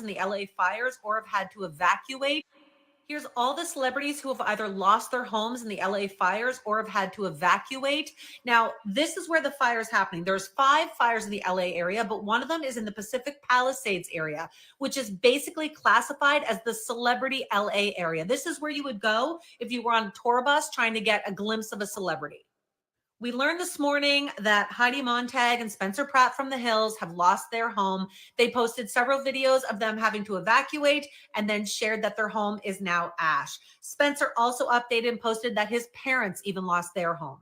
in the LA fires or have had to evacuate. Here's all the celebrities who have either lost their homes in the LA fires or have had to evacuate. Now, this is where the fire is happening. There's 5 fires in the LA area, but one of them is in the Pacific Palisades area, which is basically classified as the celebrity LA area. This is where you would go if you were on a tour bus trying to get a glimpse of a celebrity. We learned this morning that Heidi Montag and Spencer Pratt from The Hills have lost their home. They posted several videos of them having to evacuate and then shared that their home is now ash. Spencer also updated and posted that his parents even lost their home.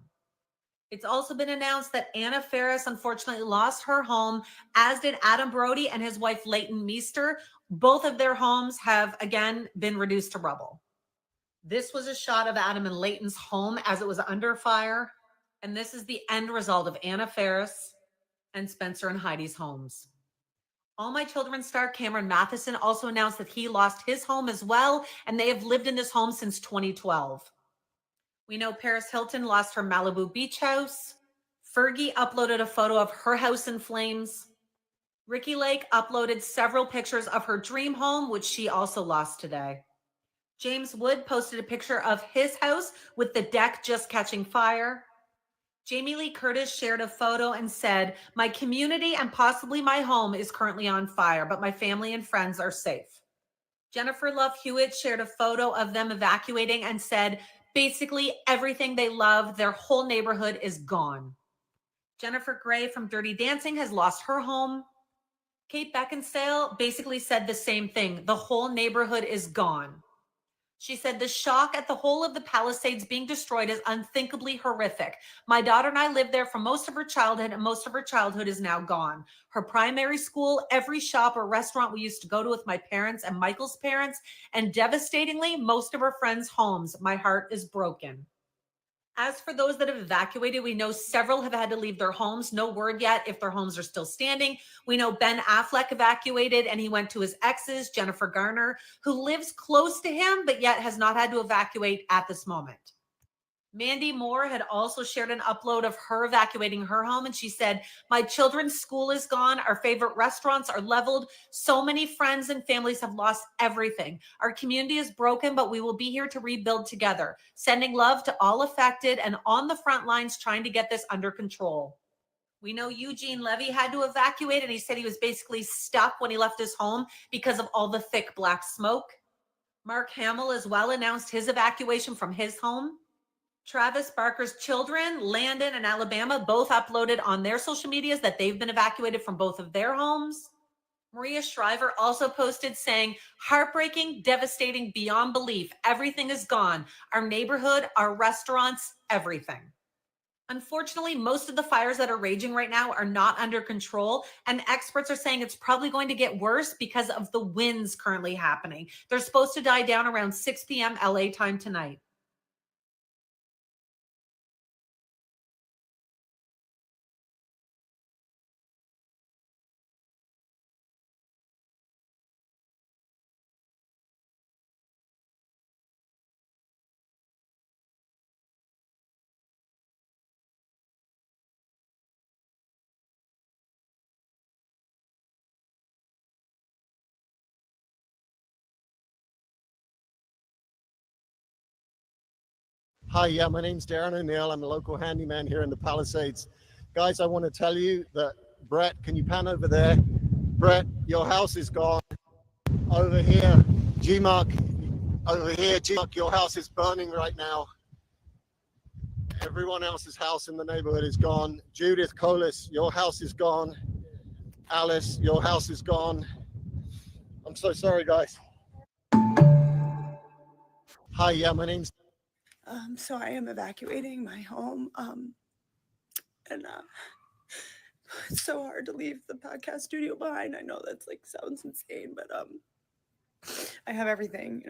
It's also been announced that Anna Faris unfortunately lost her home, as did Adam Brody and his wife Leighton Meester. Both of their homes have again been reduced to rubble. This was a shot of Adam and Leighton's home as it was under fire. And this is the end result of Anna Faris and Spencer and Heidi's homes. All My Children star Cameron Matheson also announced that he lost his home as well, and they have lived in this home since 2012. We know Paris Hilton lost her Malibu beach house. Fergie uploaded a photo of her house in flames. Ricki Lake uploaded several pictures of her dream home, which she also lost today. James Wood posted a picture of his house with the deck just catching fire. Jamie Lee Curtis shared a photo and said, "My community and possibly my home is currently on fire, but my family and friends are safe." Jennifer Love Hewitt shared a photo of them evacuating and said, basically everything they love, their whole neighborhood is gone. Jennifer Grey from Dirty Dancing has lost her home. Kate Beckinsale basically said the same thing. The whole neighborhood is gone. She said, "The shock at the whole of the Palisades being destroyed is unthinkably horrific. My daughter and I lived there for most of her childhood, and most of her childhood is now gone. Her primary school, every shop or restaurant we used to go to with my parents and Michael's parents, and devastatingly, most of her friends' homes. My heart is broken." As for those that have evacuated, we know several have had to leave their homes. No word yet if their homes are still standing. We know Ben Affleck evacuated and he went to his ex's, Jennifer Garner, who lives close to him, but yet has not had to evacuate at this moment. Mandy Moore had also shared an upload of her evacuating her home, and she said, "My children's school is gone. Our favorite restaurants are leveled. So many friends and families have lost everything. Our community is broken, but we will be here to rebuild together. Sending love to all affected and on the front lines trying to get this under control." We know Eugene Levy had to evacuate, and he said he was basically stuck when he left his home because of all the thick black smoke. Mark Hamill as well announced his evacuation from his home. Travis Barker's children, Landon and Alabama, both uploaded on their social medias that they've been evacuated from both of their homes. Maria Shriver also posted saying, "Heartbreaking, devastating, beyond belief. Everything is gone. Our neighborhood, our restaurants, everything." Unfortunately, most of the fires that are raging right now are not under control, and experts are saying it's probably going to get worse because of the winds currently happening. They're supposed to die down around 6 p.m. LA time tonight. Hi, yeah, my name's Darren O'Neill. I'm a local handyman here in the Palisades. Guys, I want to tell you that, Brett, can you pan over there? Brett, your house is gone. Over here, G-Mark, over here, G-Mark, your house is burning right now. Everyone else's house in the neighborhood is gone. Judith Colis, your house is gone. Alice, your house is gone. I'm so sorry, guys. Hi, yeah, my name's... So I am evacuating my home, and it's so hard to leave the podcast studio behind. I know that's like sounds insane, but I have everything,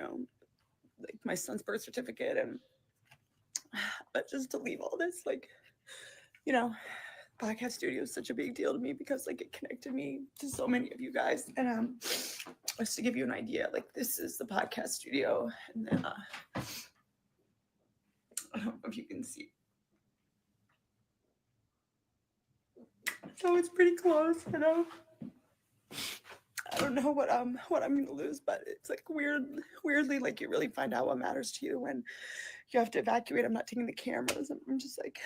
like my son's birth certificate, and but just to leave all this, like, podcast studio is such a big deal to me because like it connected me to so many of you guys, and just to give you an idea, like this is the podcast studio, and then I don't know if you can see. So it's pretty close, I don't know what I'm gonna lose, but it's like weirdly, like you really find out what matters to you when you have to evacuate. I'm not taking the cameras. I'm just like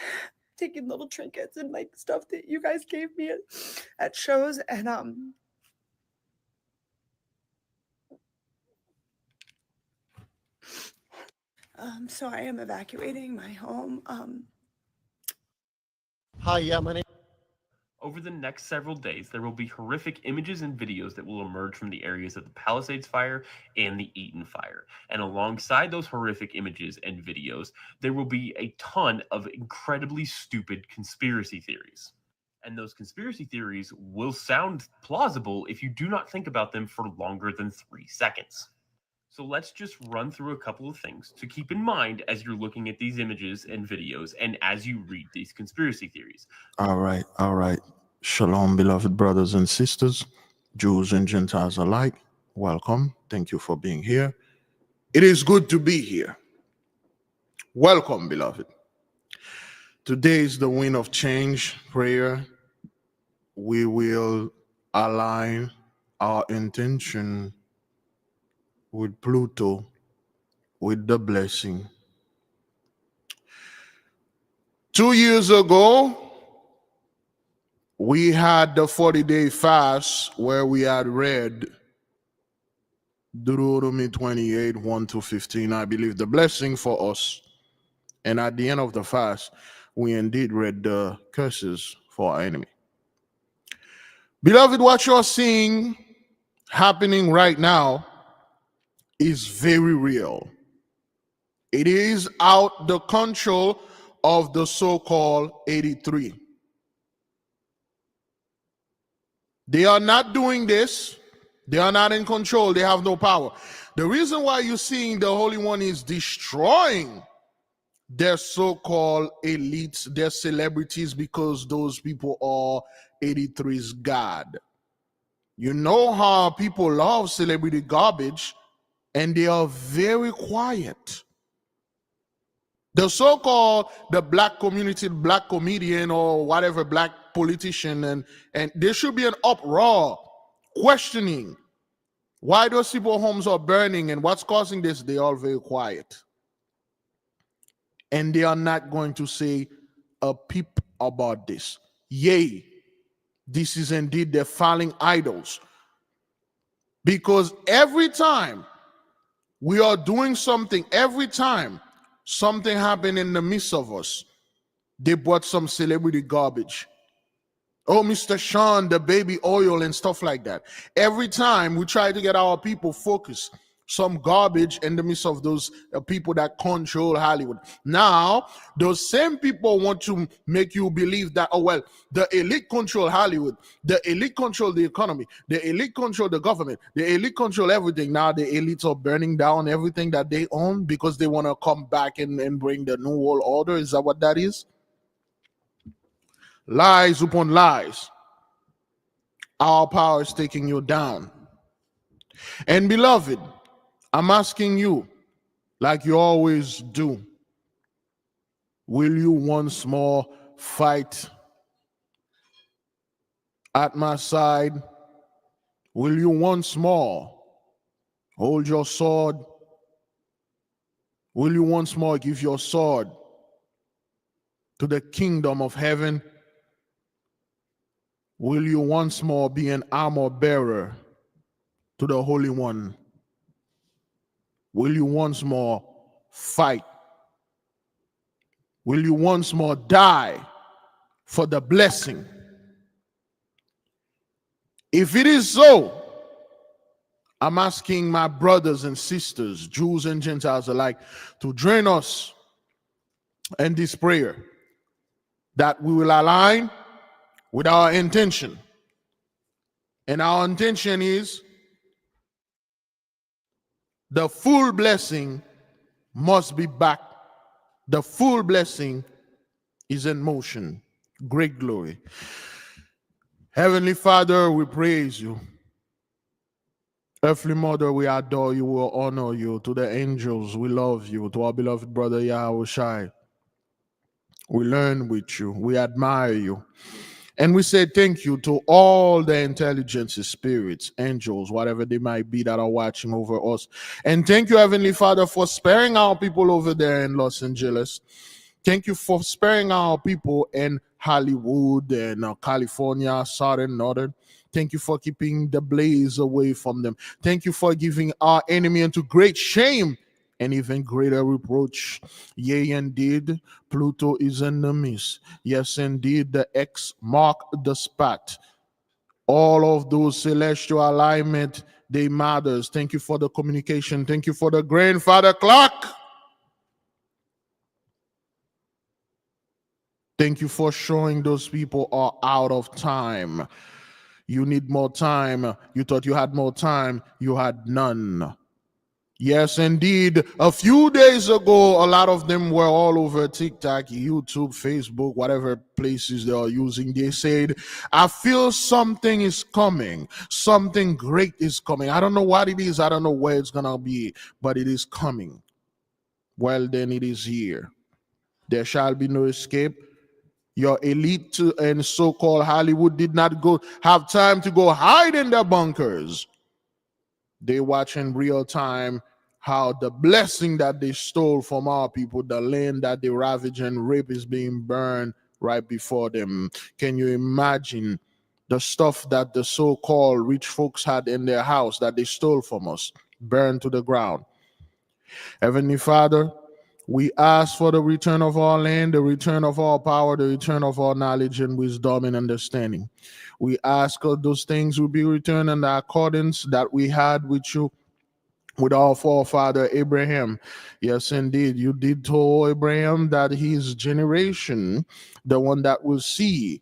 taking little trinkets and like stuff that you guys gave me at shows, and so I am evacuating my home. Hi, yeah, my name. Over the next several days, there will be horrific images and videos that will emerge from the areas of the Palisades fire and the Eaton fire. And alongside those horrific images and videos, there will be a ton of incredibly stupid conspiracy theories. And those conspiracy theories will sound plausible if you do not think about them for longer than 3 seconds. So let's just run through a couple of things to keep in mind as you're looking at these images and videos and as you read these conspiracy theories. All right. Shalom, beloved brothers and sisters, Jews and Gentiles alike. Welcome. Thank you for being here. It is good to be here. Welcome, beloved. Today is the wind of change prayer. We will align our intention with Pluto, with the blessing. 2 years ago, we had the 40-day fast where we had read Deuteronomy 28, 1-15, I believe, the blessing for us. And at the end of the fast, we indeed read the curses for our enemy. Beloved, what you're seeing happening right now is very real. It is out the control of the so-called 83. They are not doing this. They are not in control. They have no power. The reason why you're seeing the Holy One is destroying their so-called elites, their celebrities, because those people are 83's God. You know how people love celebrity garbage, and they are very quiet. The so-called the black community, black comedian or whatever black politician, and there should be an uproar questioning why those people homes are burning and what's causing this. They are very quiet. And they are not going to say a peep about this. Yea, this is indeed their falling idols. Because every time we are doing something, every time something happened in the midst of us, they brought some celebrity garbage. Oh, Mr. Sean, the baby oil and stuff like that. Every time we try to get our people focused, some garbage in the midst of those people that control Hollywood. Now, those same people want to make you believe that, oh, well, the elite control Hollywood, the elite control the economy, the elite control the government, the elite control everything. Now the elites are burning down everything that they own because they want to come back and bring the new world order. Is that what that is? Lies upon lies. Our power is taking you down. And beloved, I'm asking you, like you always do, will you once more fight at my side? Will you once more hold your sword? Will you once more give your sword to the kingdom of heaven? Will you once more be an armor bearer to the Holy One? Will you once more fight? Will you once more die for the blessing? If it is so, I'm asking my brothers and sisters, Jews and Gentiles alike, to join us in this prayer, that we will align with our intention. And our intention is the full blessing must be back. The full blessing is in motion. Great glory. Heavenly Father, we praise you. Earthly Mother, we adore you, we honor you. To the angels, we love you. To our beloved brother Yahushai, we learn with you, we admire you. And we say thank you to all the intelligences, spirits, angels, whatever they might be that are watching over us. And thank you, Heavenly Father, for sparing our people over there in Los Angeles. Thank you for sparing our people in Hollywood and California, Southern, Northern. Thank you for keeping the blaze away from them. Thank you for giving our enemy into great shame and even greater reproach. Yea, indeed, Pluto is in the midst. Yes, indeed, the X mark the spot. All of those celestial alignment, they matters. Thank you for the communication. Thank you for the grandfather clock. Thank you for showing those people are out of time. You need more time. You thought you had more time. You had none. Yes, indeed. A few days ago, a lot of them were all over TikTok, YouTube, Facebook, whatever places they are using. They said, I feel something is coming. Something great is coming. I don't know what it is. I don't know where it's going to be, but it is coming. Well, then it is here. There shall be no escape. Your elite and so-called Hollywood did not have time to go hide in their bunkers. They watch in real time how the blessing that they stole from our people, the land that they ravage and rape, is being burned right before them. Can you imagine the stuff that the so-called rich folks had in their house that they stole from us, burned to the ground? Heavenly Father, we ask for the return of our land, the return of our power, the return of our knowledge and wisdom and understanding. We ask those things will be returned in the accordance that we had with you, with our forefather Abraham. Yes, indeed, you did tell Abraham that his generation, the one that will see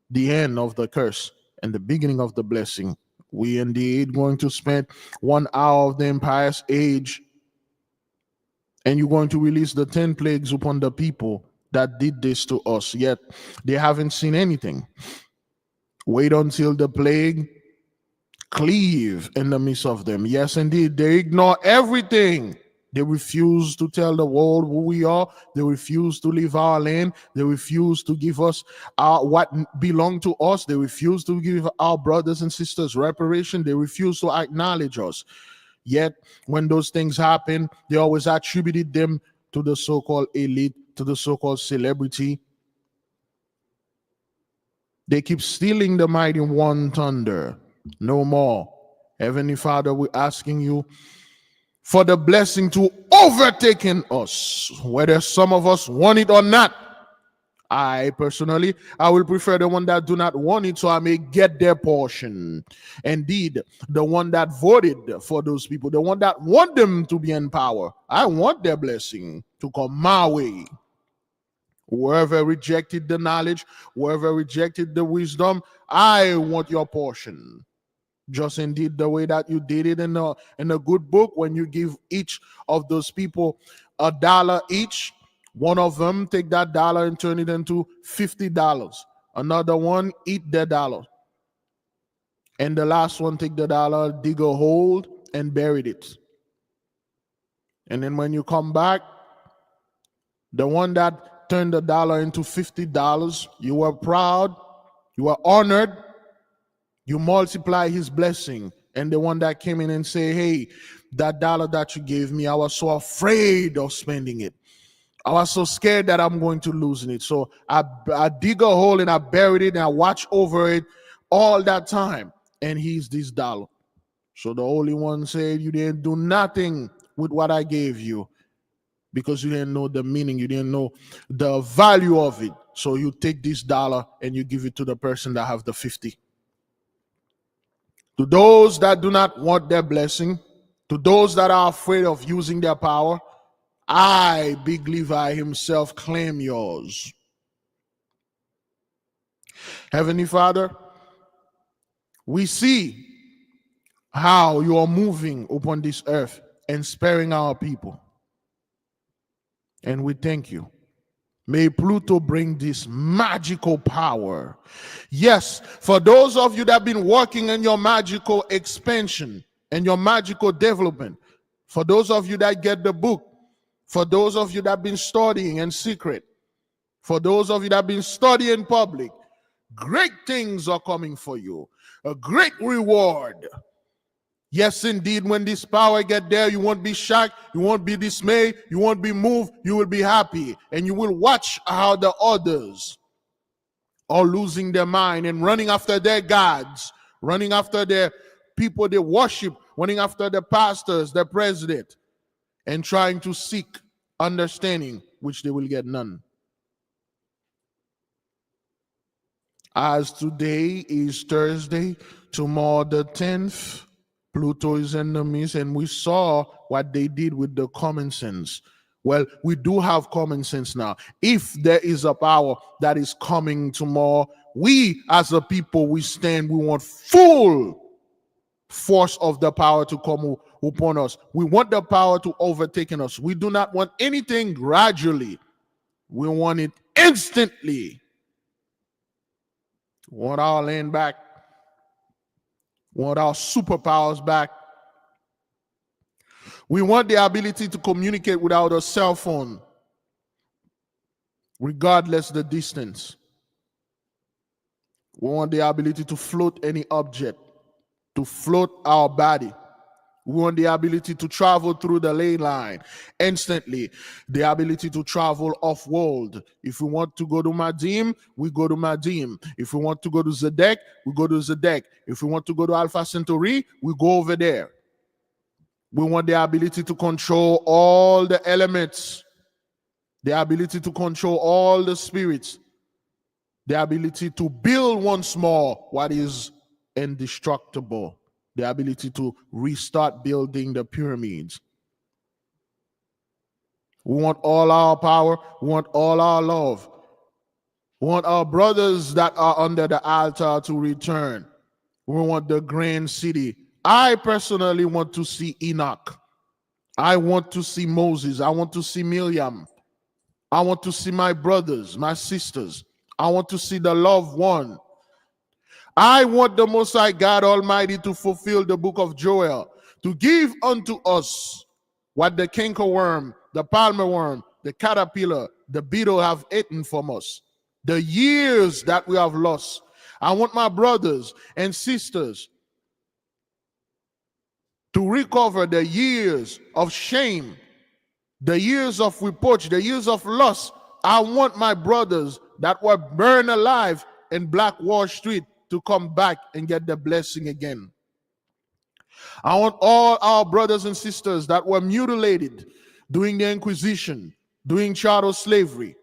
the end of the curse and the beginning of the blessing. We indeed going to spend 1 hour of the empire's age, and you're going to release the 10 plagues upon the people that did this to us, yet they haven't seen anything. Wait until the plague cleave in the midst of them. Yes, indeed, they ignore everything. They refuse to tell the world who we are. They refuse to leave our land. They refuse to give us what belong to us. They refuse to give our brothers and sisters reparation. They refuse to acknowledge us. Yet, when those things happen, they always attributed them to the so-called elite, to the so-called celebrity. They keep stealing the mighty one thunder. No more. Heavenly Father, we're asking you for the blessing to overtaken us, whether some of us want it or not. I personally, I will prefer the one that do not want it so I may get their portion. Indeed, the one that voted for those people, the one that want them to be in power, I want their blessing to come my way. Whoever rejected the knowledge, whoever rejected the wisdom, I want your portion. Just indeed the way that you did it in a good book, when you give each of those people $1 each. One of them take that dollar and turn it into $50. Another one eat the dollar. And the last one take the dollar, dig a hole and buried it. And then when you come back, the one that turned the dollar into $50, you were proud, you were honored, you multiply his blessing. And the one that came in and say, hey, that dollar that you gave me, I was so afraid of spending it. I was so scared that I'm going to lose it. So I dig a hole and I buried it and I watch over it all that time. And he's this dollar. So the Holy One said, you didn't do nothing with what I gave you because you didn't know the meaning. You didn't know the value of it. So you take this dollar and you give it to the person that have the 50. To those that do not want their blessing, to those that are afraid of using their power, I, Big Levi himself, claim yours. Heavenly Father, we see how you are moving upon this earth and sparing our people. And we thank you. May Pluto bring this magical power. Yes, for those of you that have been working in your magical expansion and your magical development, for those of you that get the book, for those of you that have been studying in secret, for those of you that have been studying in public, Great things are coming for you. A great reward. Yes, indeed, when this power get there, you won't be shocked, you won't be dismayed, you won't be moved, you will be happy. And you will watch how the others are losing their mind and running after their gods, running after their people they worship, running after the pastors, the president, and trying to seek understanding, which they will get none. As today is Thursday, tomorrow the 10th, Pluto is in the midst, and we saw what they did with the common sense. Well, we do have common sense now. If there is a power that is coming tomorrow, we as a people, we want full force of the power to come upon us. We want the power to overtake us. We do not want anything gradually. We want it instantly. We want our land back. We want our superpowers back. We want the ability to communicate without a cell phone, regardless the distance. We want the ability to float any object, to float our body. We want the ability to travel through the ley line instantly, the ability to travel off-world. If we want to go to Madim, we go to Madim. If we want to go to Zedek, we go to Zedek. If we want to go to Alpha Centauri, we go over there. We want the ability to control all the elements, the ability to control all the spirits, the ability to build once more what is indestructible, the ability to restart building the pyramids. We want all our power. We want all our love. We want our brothers that are under the altar to return. We want the grand city. I personally want to see Enoch. I want to see Moses. I want to see Miriam. I want to see my brothers, my sisters. I want to see the loved one. I want the Most High God Almighty to fulfill the book of Joel, to give unto us what the cankerworm, the palmer worm, the caterpillar, the beetle have eaten from us, the years that we have lost. I want my brothers and sisters to recover the years of shame, the years of reproach, the years of loss. I want my brothers that were burned alive in Black Wall Street to come back and get the blessing again. I want all our brothers and sisters that were mutilated during the Inquisition, during chattel slavery.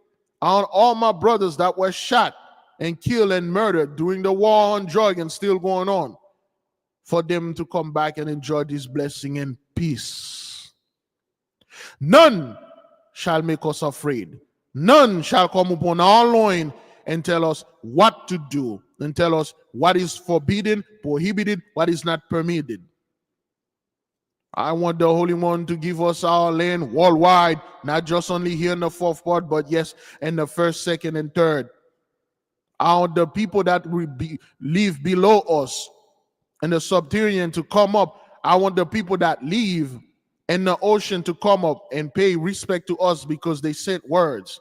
I want all my brothers that were shot and killed and murdered during the war on drugs and still going on, for them to come back and enjoy this blessing and peace. None shall make us afraid. None shall come upon our loin and tell us what to do, and tell us what is forbidden, prohibited, what is not permitted. I want the Holy One to give us our land worldwide, not just only here in the fourth part, but yes, in the first, second, and third. I want the people that will live below us in the subterranean to come up. I want the people that live in the ocean to come up and pay respect to us because they sent words.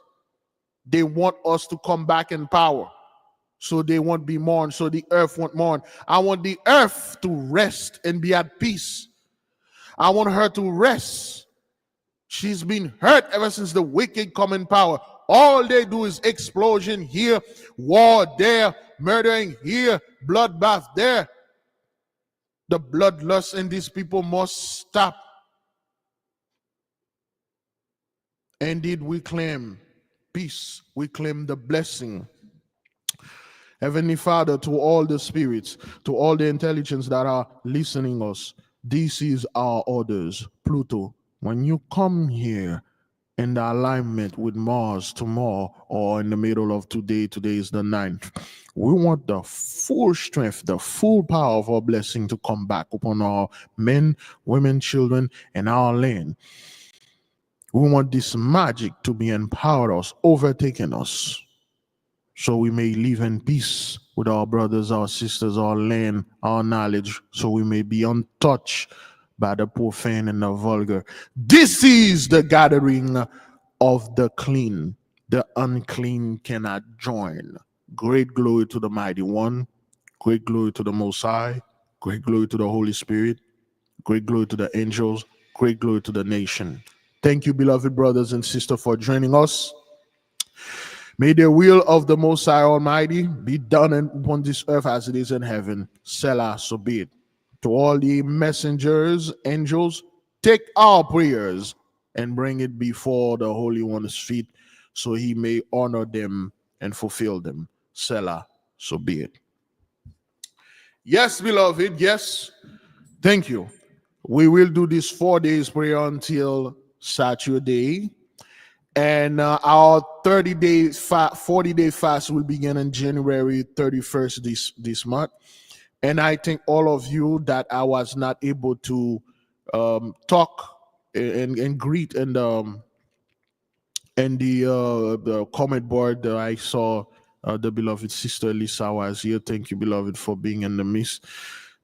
They want us to come back in power, so they won't be mourned, so the earth won't mourn. I want the earth to rest and be at peace. I want her to rest. She's been hurt ever since the wicked come in power. All they do is explosion here, war there, murdering here, bloodbath there. The bloodlust in these people must stop. Indeed, we claim peace. We claim the blessing. Heavenly Father, to all the spirits, to all the intelligence that are listening us, this is our orders. Pluto, when you come here in the alignment with Mars tomorrow or in the middle of today is the 9th, we want the full strength, the full power of our blessing to come back upon our men, women, children, and our land. We want this magic to be empowered us, overtaking us, so we may live in peace with our brothers, our sisters, our land, our knowledge, so we may be untouched by the profane and the vulgar. This is the gathering of the clean. The unclean cannot join. Great glory to the Mighty One. Great glory to the Most High. Great glory to the Holy Spirit. Great glory to the angels. Great glory to the nation. Thank you, beloved brothers and sisters, for joining us. May the will of the Most High Almighty be done upon this earth as it is in heaven. Selah, so be it. To all the messengers, angels, take our prayers and bring it before the Holy One's feet so he may honor them and fulfill them. Selah, so be it. Yes, beloved, yes. Thank you. We will do this 4 days prayer until Saturday. And our 30-day 40-day fast will begin on January 31st this month. And I thank all of you that I was not able to talk and greet and the comment board. I saw the beloved sister Lisa was here. Thank you, beloved, for being in the midst.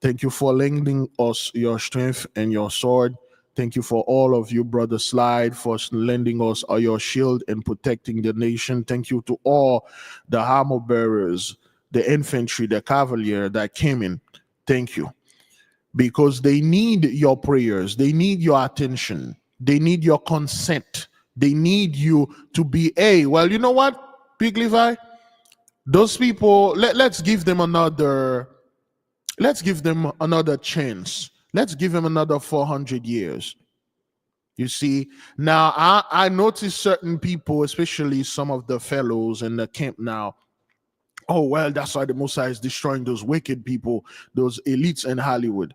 Thank you for lending us your strength and your sword. Thank you for all of you, Brother Slide, for lending us your shield and protecting the nation. Thank you to all the armor bearers, the infantry, the cavalier that came in. Thank you. Because they need your prayers. They need your attention. They need your consent. They need you to be well, you know what, Big Levi? Those people, let's give them another chance. Let's give them another 400 years. You see, now I notice certain people, especially some of the fellows in the camp now. Oh, well, that's why the Most High is destroying those wicked people, those elites in Hollywood.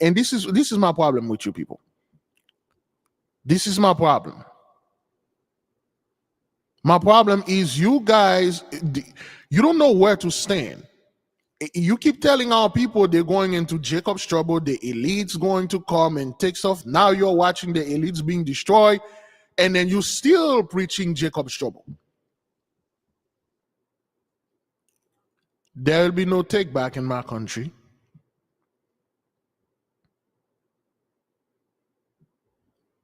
And this is my problem with you people. This is my problem. My problem is you guys, you don't know where to stand. You keep telling our people they're going into Jacob's trouble, the elites going to come and take stuff. Now you're watching the elites being destroyed, and then you're still preaching Jacob's trouble. There will be no take back in my country.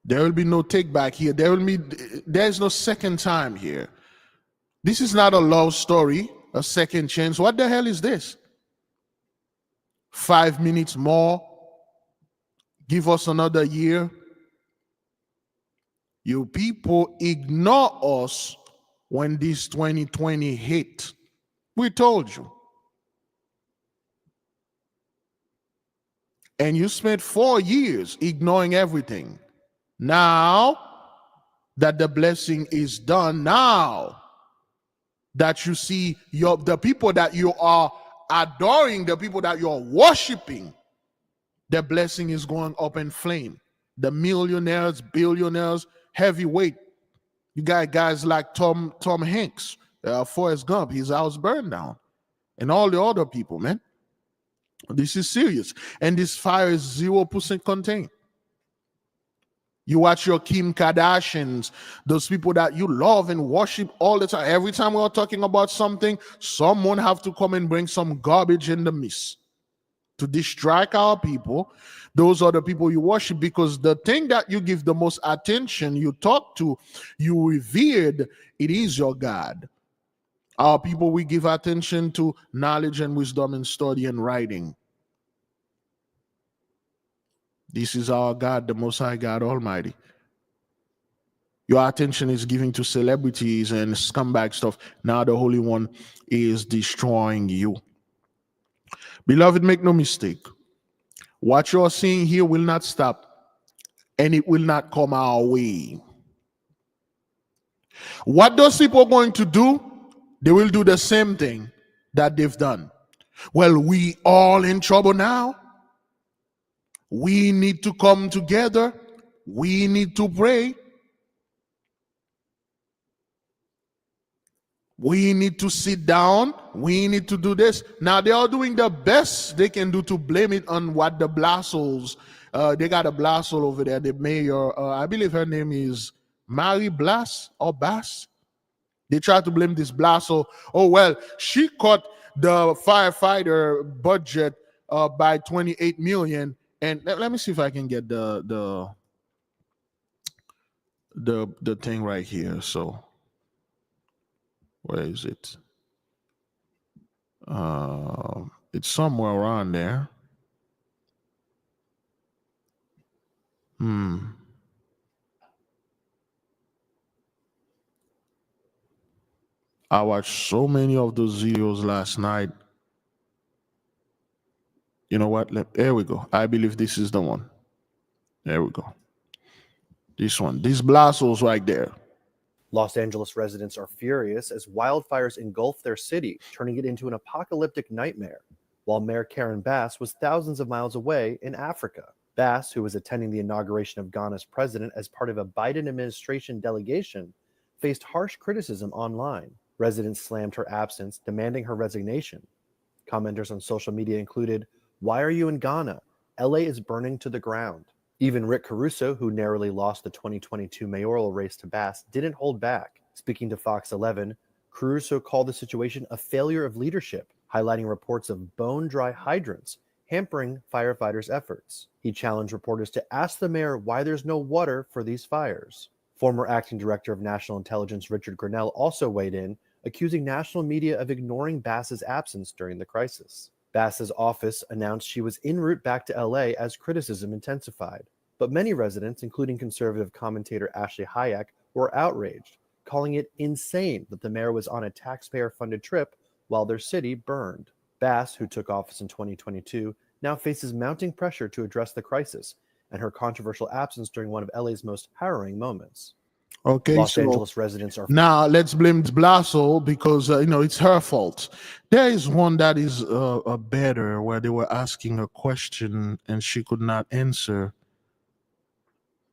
There will be no take back here. There's no second time here. This is not a love story, a second chance. What the hell is this? 5 minutes more. Give us another year. You people ignore us when this 2020 hit. We told you. And you spent 4 years ignoring everything. Now that the blessing is done, now that you see the people that you are adoring, the people that you're worshiping, the blessing is going up in flame. The millionaires, billionaires, heavyweight. You got guys like Tom Hanks, Forrest Gump, his house burned down. And all the other people, man. This is serious. And this fire is 0% contained. You watch your Kim Kardashians, those people that you love and worship all the time. Every time we're talking about something, someone have to come and bring some garbage in the midst to distract our people. Those are the people you worship, because the thing that you give the most attention, you talk to, you revered, it is your God. Our people, we give attention to knowledge and wisdom and study and writing. This is our God, the Most High God Almighty. Your attention is given to celebrities and scumbag stuff. Now the Holy One is destroying you. Beloved, make no mistake. What you're seeing here will not stop, and it will not come our way. What those people are going to do, they will do the same thing that they've done. Well, we all in trouble now. We need to come together. We need to pray. We need to sit down. We need to do this. Now they are doing the best they can do to blame it on what the Blassos. They got a Blasso over there. The mayor, I believe her name is Mary Blas or Bass. They try to blame this Blasso. Oh well, she cut the firefighter budget by 28 million. And let me see if I can get the thing right here. So where is it? It's somewhere around there. I watched so many of those videos last night. You know what? There we go. I believe this is the one. There we go. This one. These blastos right there. Los Angeles residents are furious as wildfires engulf their city, turning it into an apocalyptic nightmare, while Mayor Karen Bass was thousands of miles away in Africa. Bass, who was attending the inauguration of Ghana's president as part of a Biden administration delegation, faced harsh criticism online. Residents slammed her absence, demanding her resignation. Commenters on social media included, "Why are you in Ghana? LA is burning to the ground." Even Rick Caruso, who narrowly lost the 2022 mayoral race to Bass, didn't hold back. Speaking to Fox 11, Caruso called the situation a failure of leadership, highlighting reports of bone-dry hydrants hampering firefighters' efforts. He challenged reporters to ask the mayor why there's no water for these fires. Former acting director of national intelligence Richard Grinnell also weighed in, accusing national media of ignoring Bass's absence during the crisis. Bass's office announced she was en route back to LA as criticism intensified. But many residents, including conservative commentator Ashley Hayek, were outraged, calling it insane that the mayor was on a taxpayer-funded trip while their city burned. Bass, who took office in 2022, now faces mounting pressure to address the crisis and her controversial absence during one of LA's most harrowing moments. Okay, Los so Angeles residents are now let's blame Blasso because it's her fault. There is one that is better where they were asking a question and she could not answer.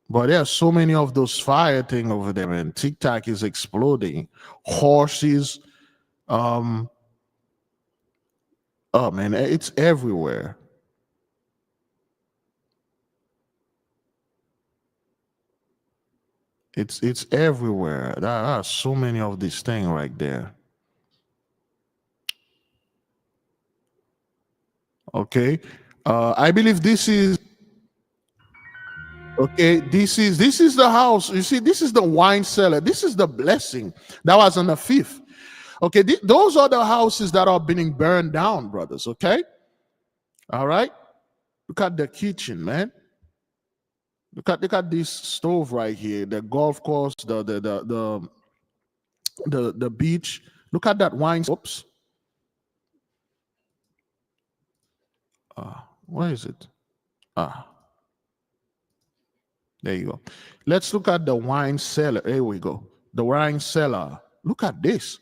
But there are so many of those fire thing over there, man. TikTok is exploding. Horses, oh man, it's everywhere. It's everywhere. There are so many of these things right there. Okay, I believe this is okay. This is the house. You see, this is the wine cellar. This is the blessing that was on the 5th. Okay, those are the houses that are being burned down, brothers. Okay, all right. Look at the kitchen, man. Look at this stove right here. The golf course, the beach. Look at that wine. Oops. Where is it? There you go. Let's look at the wine cellar. Here we go. The wine cellar. Look at this.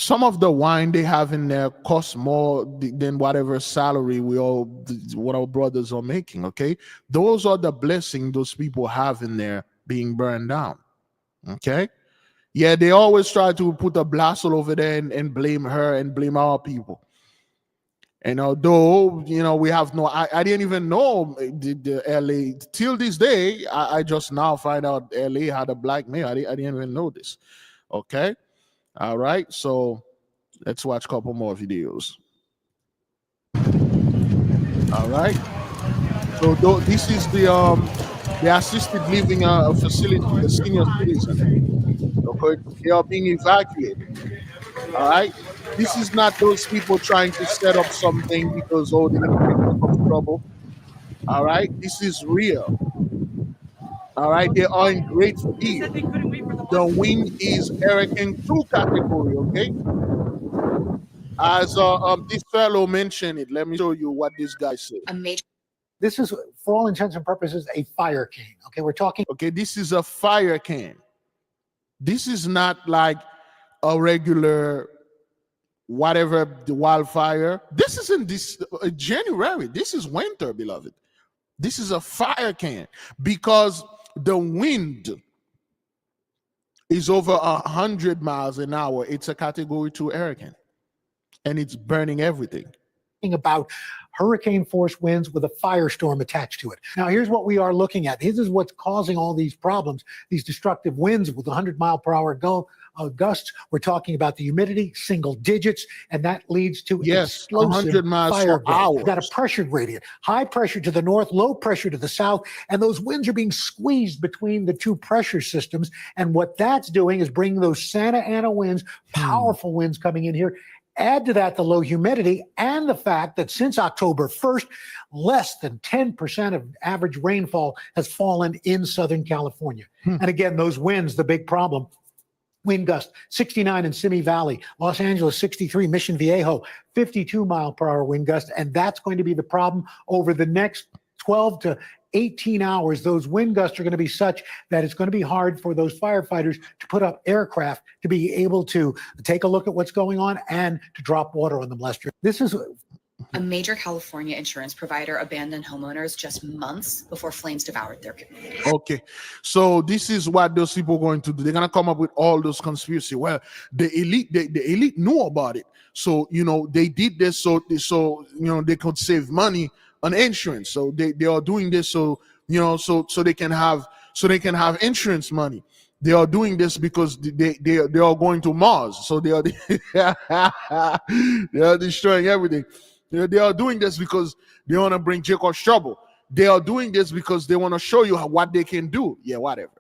Some of the wine they have in there costs more than whatever salary what our brothers are making. Okay, those are the blessings those people have in there being burned down. Okay, yeah, they always try to put a blasel over there and blame her and blame our people. And although we have no, I didn't even know the LA till this day. I just now find out LA had a black mayor. I didn't even know this. Okay. All right, so let's watch a couple more videos. All right, so this is the assisted living facility, the senior citizen. Okay, they are being evacuated. All right, this is not those people trying to set up something because they're gonna get of trouble. All right, this is real. All right, they are in great fear. The wind is Hurricane 2 category, okay? As this fellow mentioned it, let me show you what this guy said. This is, for all intents and purposes, a Firecane. Okay, we're talking. Okay, this is a Firecane. This is not like a regular whatever the wildfire. This isn't this January. This is winter, beloved. This is a Firecane because the wind is over 100 miles an hour. It's a category 2 hurricane, and it's burning everything. About hurricane force winds with a firestorm attached to it. Now, here's what we are looking at. This is what's causing all these problems, these destructive winds with 100-mile-per-hour gusts. We're talking about the humidity, single digits, and that leads to explosive 100 miles fire per hour. You've got a pressure gradient, high pressure to the north, low pressure to the south, and those winds are being squeezed between the two pressure systems. And what that's doing is bringing those Santa Ana winds, powerful winds coming in here. Add to that the low humidity and the fact that since October 1st, less than 10% of average rainfall has fallen in Southern California. And again, those winds, the big problem. Wind gust 69 in Simi Valley, Los Angeles 63, Mission Viejo 52 mile per hour wind gust. And that's going to be the problem over the next 12 to 18 hours. Those wind gusts are going to be such that it's going to be hard for those firefighters to put up aircraft to be able to take a look at what's going on and to drop water on them, Lester. This is a major California insurance provider abandoned homeowners just months before flames devoured their community. Okay, so this is what those people are going to do. They're gonna come up with all those conspiracy. Well, the elite knew about it, so they did this so they could save money on insurance. So they are doing this so they can have insurance money. They are doing this because they are going to Mars. So they are they are destroying everything. They are doing this because they want to bring Jacob trouble. They are doing this because they want to show you what they can do. Yeah, whatever.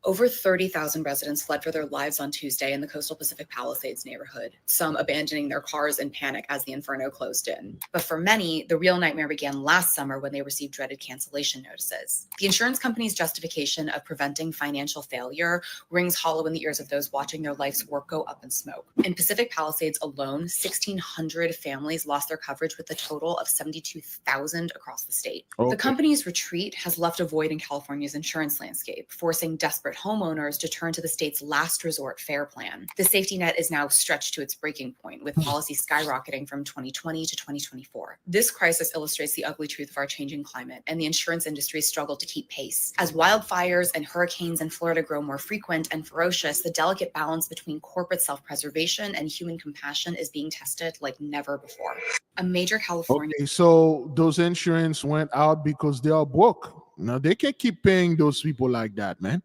Over 30,000 residents fled for their lives on Tuesday in the coastal Pacific Palisades neighborhood, some abandoning their cars in panic as the inferno closed in. But for many, the real nightmare began last summer when they received dreaded cancellation notices. The insurance company's justification of preventing financial failure rings hollow in the ears of those watching their life's work go up in smoke. In Pacific Palisades alone, 1,600 families lost their coverage with a total of 72,000 across the state. Okay. The company's retreat has left a void in California's insurance landscape, forcing desperate homeowners to turn to the state's last resort FAIR plan. The safety net is now stretched to its breaking point, with policy skyrocketing from 2020 to 2024. This crisis illustrates the ugly truth of our changing climate and the insurance industry's struggle to keep pace. As wildfires and hurricanes in Florida grow more frequent and ferocious, the delicate balance between corporate self-preservation and human compassion is being tested like never before. A major California... Okay, so those insurance went out because they are broke. Now, they can't keep paying those people like that, man.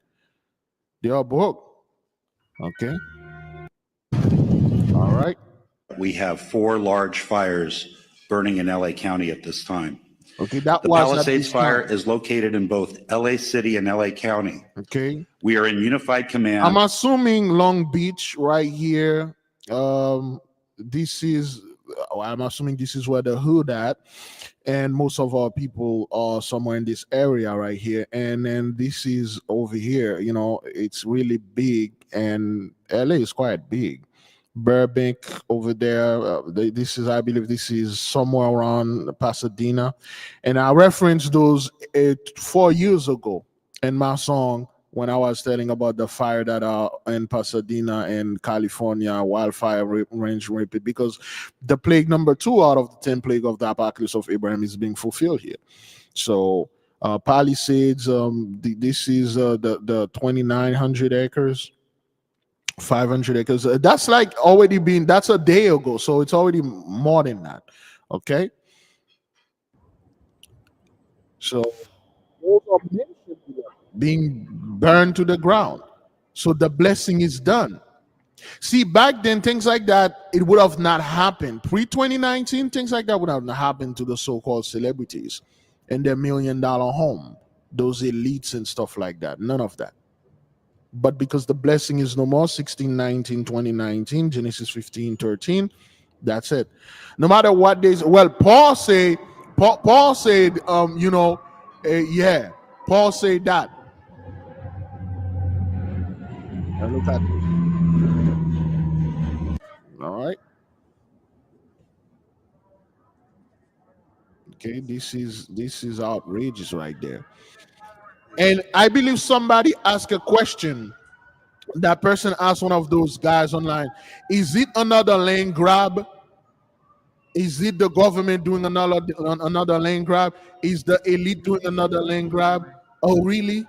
They are broke. Okay. All right. We have 4 large fires burning in LA County at this time. Okay, that The was Palisades fire is located in both LA City and LA County. Okay. We are in unified command. I'm assuming Long Beach right here. I'm assuming this is where the hood at, and most of our people are somewhere in this area right here. And then this is over here. It's really big, and LA is quite big. Burbank over there. I believe this is somewhere around Pasadena, and I referenced those 4 years ago in my song when I was telling about the fire that are in Pasadena and California, wildfire range rapid, because the plague number 2 out of the 10 plague of the apocalypse of Abraham is being fulfilled here. So Palisades, this is the 2,900 acres, 500 acres. That's like already been, that's a day ago. So it's already more than that. Okay. So those are being burned to the ground. So the blessing is done. See, back then, things like that, it would have not happened. Pre-2019, things like that would have not happened to the so-called celebrities and their $1 million home, those elites and stuff like that. None of that. But because the blessing is no more, 16:19, 2019, Genesis 15:13, that's it. No matter what days, well, Paul said, Paul said, Paul said that. And look at this. All right. Okay, this is outrageous right there. And I believe somebody asked a question. That person asked one of those guys online, is it another land grab? Is it the government doing another land grab? Is the elite doing another land grab? Oh, really?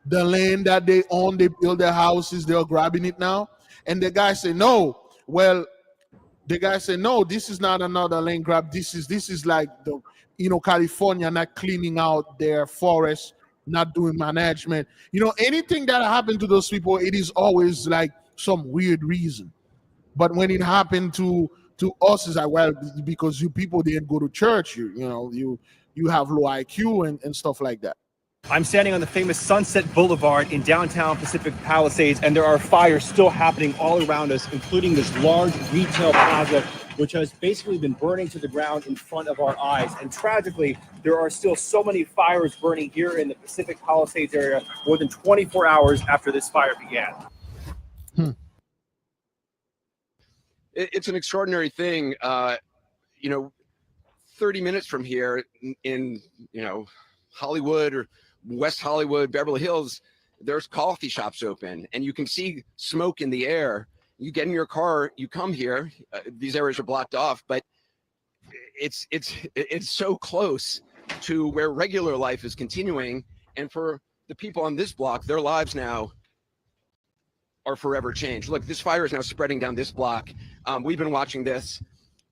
The land that they own, they build their houses, they're grabbing it now? And the guy said, no. Well, the guy said, no, this is not another land grab. This is like the, California not cleaning out their forests, not doing management. Anything that happened to those people, it is always like some weird reason. But when it happened to us, it's like, well, because you people didn't go to church, you have low IQ and stuff like that. I'm standing on the famous Sunset Boulevard in downtown Pacific Palisades, and there are fires still happening all around us, including this large retail plaza, which has basically been burning to the ground in front of our eyes. And tragically, there are still so many fires burning here in the Pacific Palisades area more than 24 hours after this fire began. It's an extraordinary thing. 30 minutes from here in Hollywood or West Hollywood, Beverly Hills, there's coffee shops open and you can see smoke in the air. You get in your car, you come here, these areas are blocked off, but it's so close to where regular life is continuing. And for the people on this block, their lives now are forever changed. Look, this fire is now spreading down this block. We've been watching this.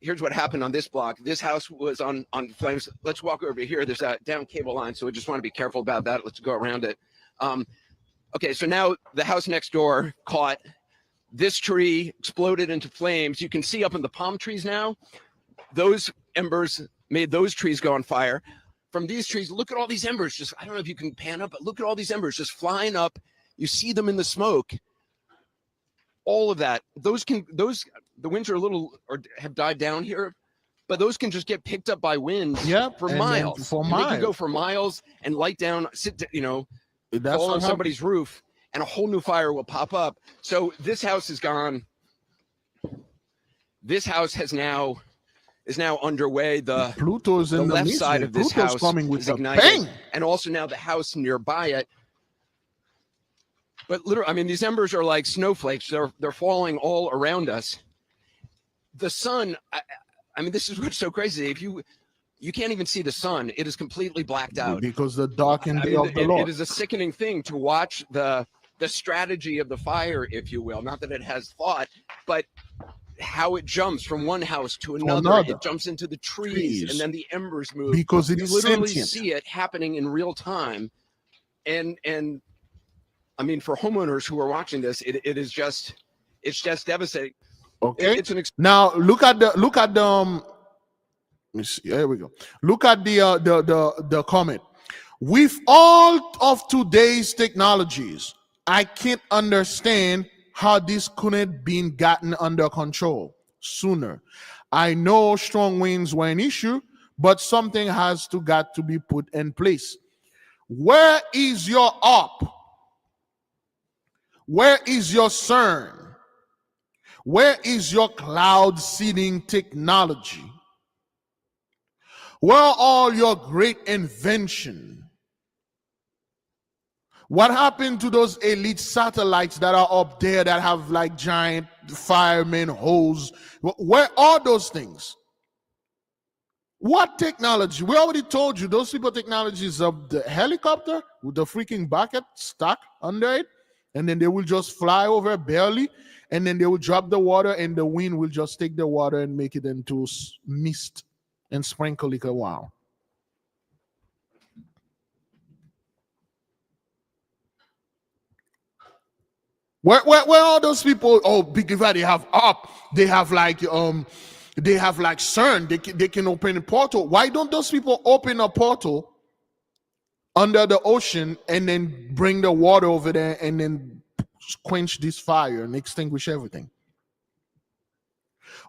Here's what happened on this block. This house was on flames. Let's walk over here. There's a down cable line, so we just want to be careful about that. Let's go around it. Okay, so now the house next door caught. This tree exploded into flames. You can see up in the palm trees now, those embers made those trees go on fire. From these trees, look at all these embers. Just, I don't know if you can pan up, but look at all these embers just flying up. You see them in the smoke. All of that, the winds are a little, or have died down here, but those can just get picked up by winds for miles. They can go for miles and light down, fall on somebody's roof, and a whole new fire will pop up. So this house is gone. This house is now underway. Pluto's in the left midst, side of this Pluto's house coming with is a ignited, bang. and also now the house nearby it. But literally, I mean, these embers are like snowflakes. They're falling all around us. The sun, I mean, this is what's so crazy. If you can't even see the sun, it is completely blacked out. Because the darkened day of the Lord. It is a sickening thing to watch the strategy of the fire, if you will. Not that it has thought, but how it jumps from one house to another. It jumps into the trees, and then the embers move. Because it you is literally sentient. see it happening in real time. And I mean, for homeowners who are watching this, it's just devastating. Okay. Now look at the let me see. Here we go. Look at the comment. With all of today's technologies, I can't understand how this couldn't been gotten under control sooner. I know strong winds were an issue, but something has got to be put in place. Where is your up? Where is your CERN? Where is your cloud seeding technology? Where are all your great invention? What happened to those elite satellites that are up there that have like giant firemen hose? Where are those things? What technology? We already told you those people technologies of the helicopter with the freaking bucket stuck under it. And then they will just fly over barely, and then they will drop the water, and the wind will just take the water and make it into mist and sprinkle it a while. Where are those people? Oh, Biglevi, they have up. They have like CERN. They can open a portal. Why don't those people open a portal under the ocean and then bring the water over there and then quench this fire and extinguish everything?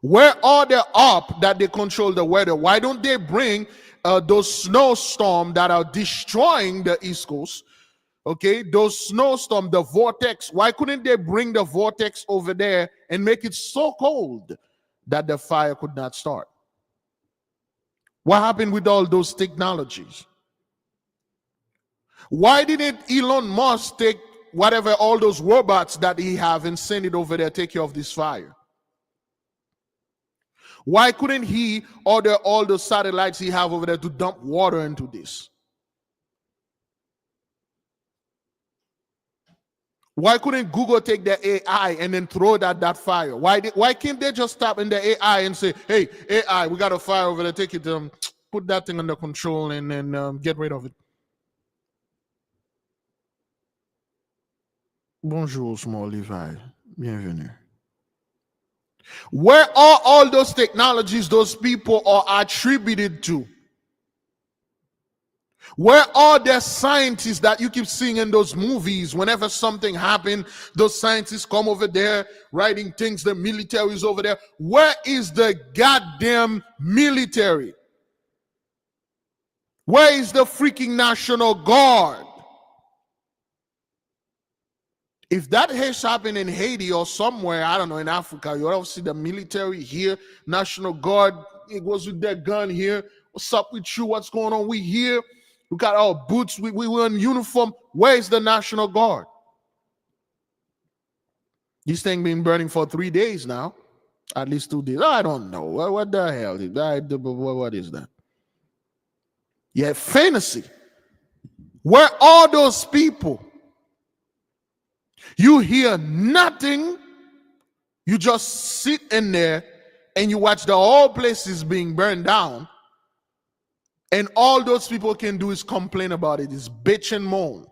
Where are they up that they control the weather? Why don't they bring those snowstorms that are destroying the East Coast? Okay, those snowstorms, the vortex. Why couldn't they bring the vortex over there and make it so cold that the fire could not start? What happened with all those technologies? Why didn't Elon Musk take whatever, all those robots that he have and send it over there, take care of this fire? Why couldn't he order all the satellites he have over there to dump water into this? Why couldn't Google take their AI and then throw it at that fire? Why can't they just tap in the AI and say, hey, AI, we got a fire over there, take it, put that thing under control and then get rid of it? Bonjour, small Levi. Bienvenue. Where are all those technologies those people are attributed to? Where are the scientists that you keep seeing in those movies? Whenever something happened, those scientists come over there writing things, the military is over there. Where is the goddamn military? Where is the freaking National Guard? If that has happened in Haiti or somewhere, I don't know, in Africa, you don't see the military here, National Guard, it goes with their gun here. What's up with you? What's going on? We here. We got our boots. We were in uniform. Where is the National Guard? This thing been burning for 3 days now. At least 2 days. I don't know. What the hell? What is that? Yeah, fantasy. Where are those people? You hear nothing. You just sit in there and you watch the whole places being burned down. And all those people can do is complain about it, is bitch and moan.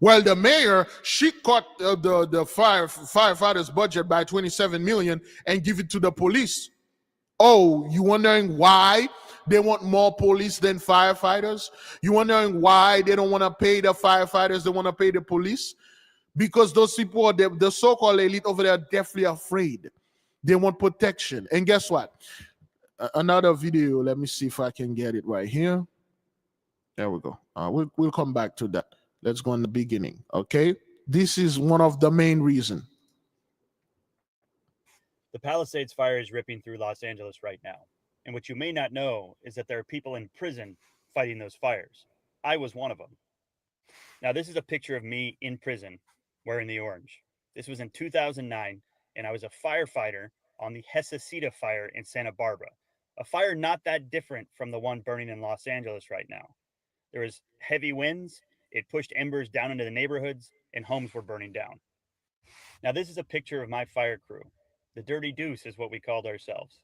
Well, the mayor, she cut the firefighters' budget by 27 million and give it to the police. Oh, you wondering why they want more police than firefighters? You wondering why they don't want to pay the firefighters, they want to pay the police? Because those people, are the so-called elite over there, are definitely afraid. They want protection. And guess what? Another video. Let me see if I can get it right here. There we go. We'll come back to that. Let's go in the beginning. Okay. This is one of the main reasons. The Palisades fire is ripping through Los Angeles right now. And what you may not know is that there are people in prison fighting those fires. I was one of them. Now, this is a picture of me in prison wearing the orange. This was in 2009, and I was a firefighter on the Hesesita fire in Santa Barbara. A fire not that different from the one burning in Los Angeles right now. There was heavy winds, it pushed embers down into the neighborhoods, and homes were burning down. Now, this is a picture of my fire crew. The Dirty Deuce is what we called ourselves.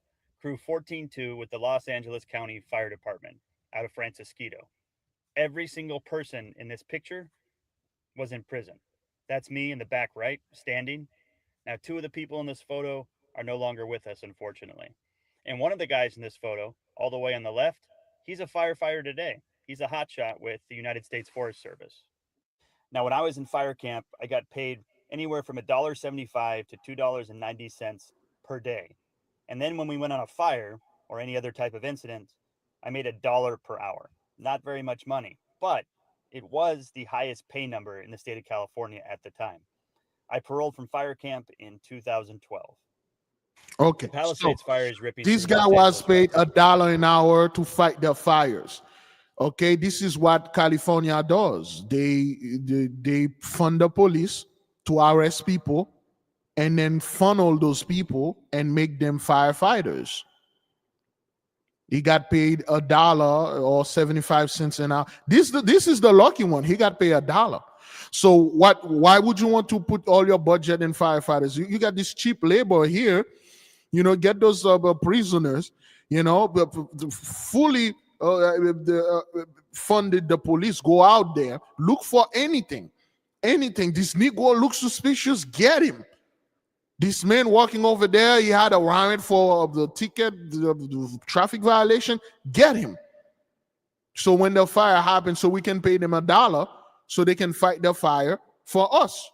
Crew 14-2 with the Los Angeles County Fire Department out of Francisquito. Every single person in this picture was in prison. That's me in the back right, standing. Now, 2 of the people in this photo are no longer with us, unfortunately. And one of the guys in this photo, all the way on the left, he's a firefighter today. He's a hotshot with the United States Forest Service. Now, when I was in fire camp, I got paid anywhere from $1.75 to $2.90 per day. And then when we went on a fire or any other type of incident, I made $1 per hour. Not very much money, but it was the highest pay number in the state of California at the time. I paroled from fire camp in 2012. Okay. The Palisades fire is ripping. This guy was paid $1 an hour to fight the fires. Okay, this is what California does. They fund the police to arrest people and then funnel those people and make them firefighters. He got paid $1 or 75 cents an hour. This is the lucky one. He got paid $1. So why would you want to put all your budget in firefighters? You got this cheap labor here, get those prisoners, fully funded the police, go out there, look for anything. This Negro looks suspicious, get him. This man walking over there, he had a warrant for the ticket, the traffic violation, get him. So when the fire happens, so we can pay them $1 so they can fight the fire for us.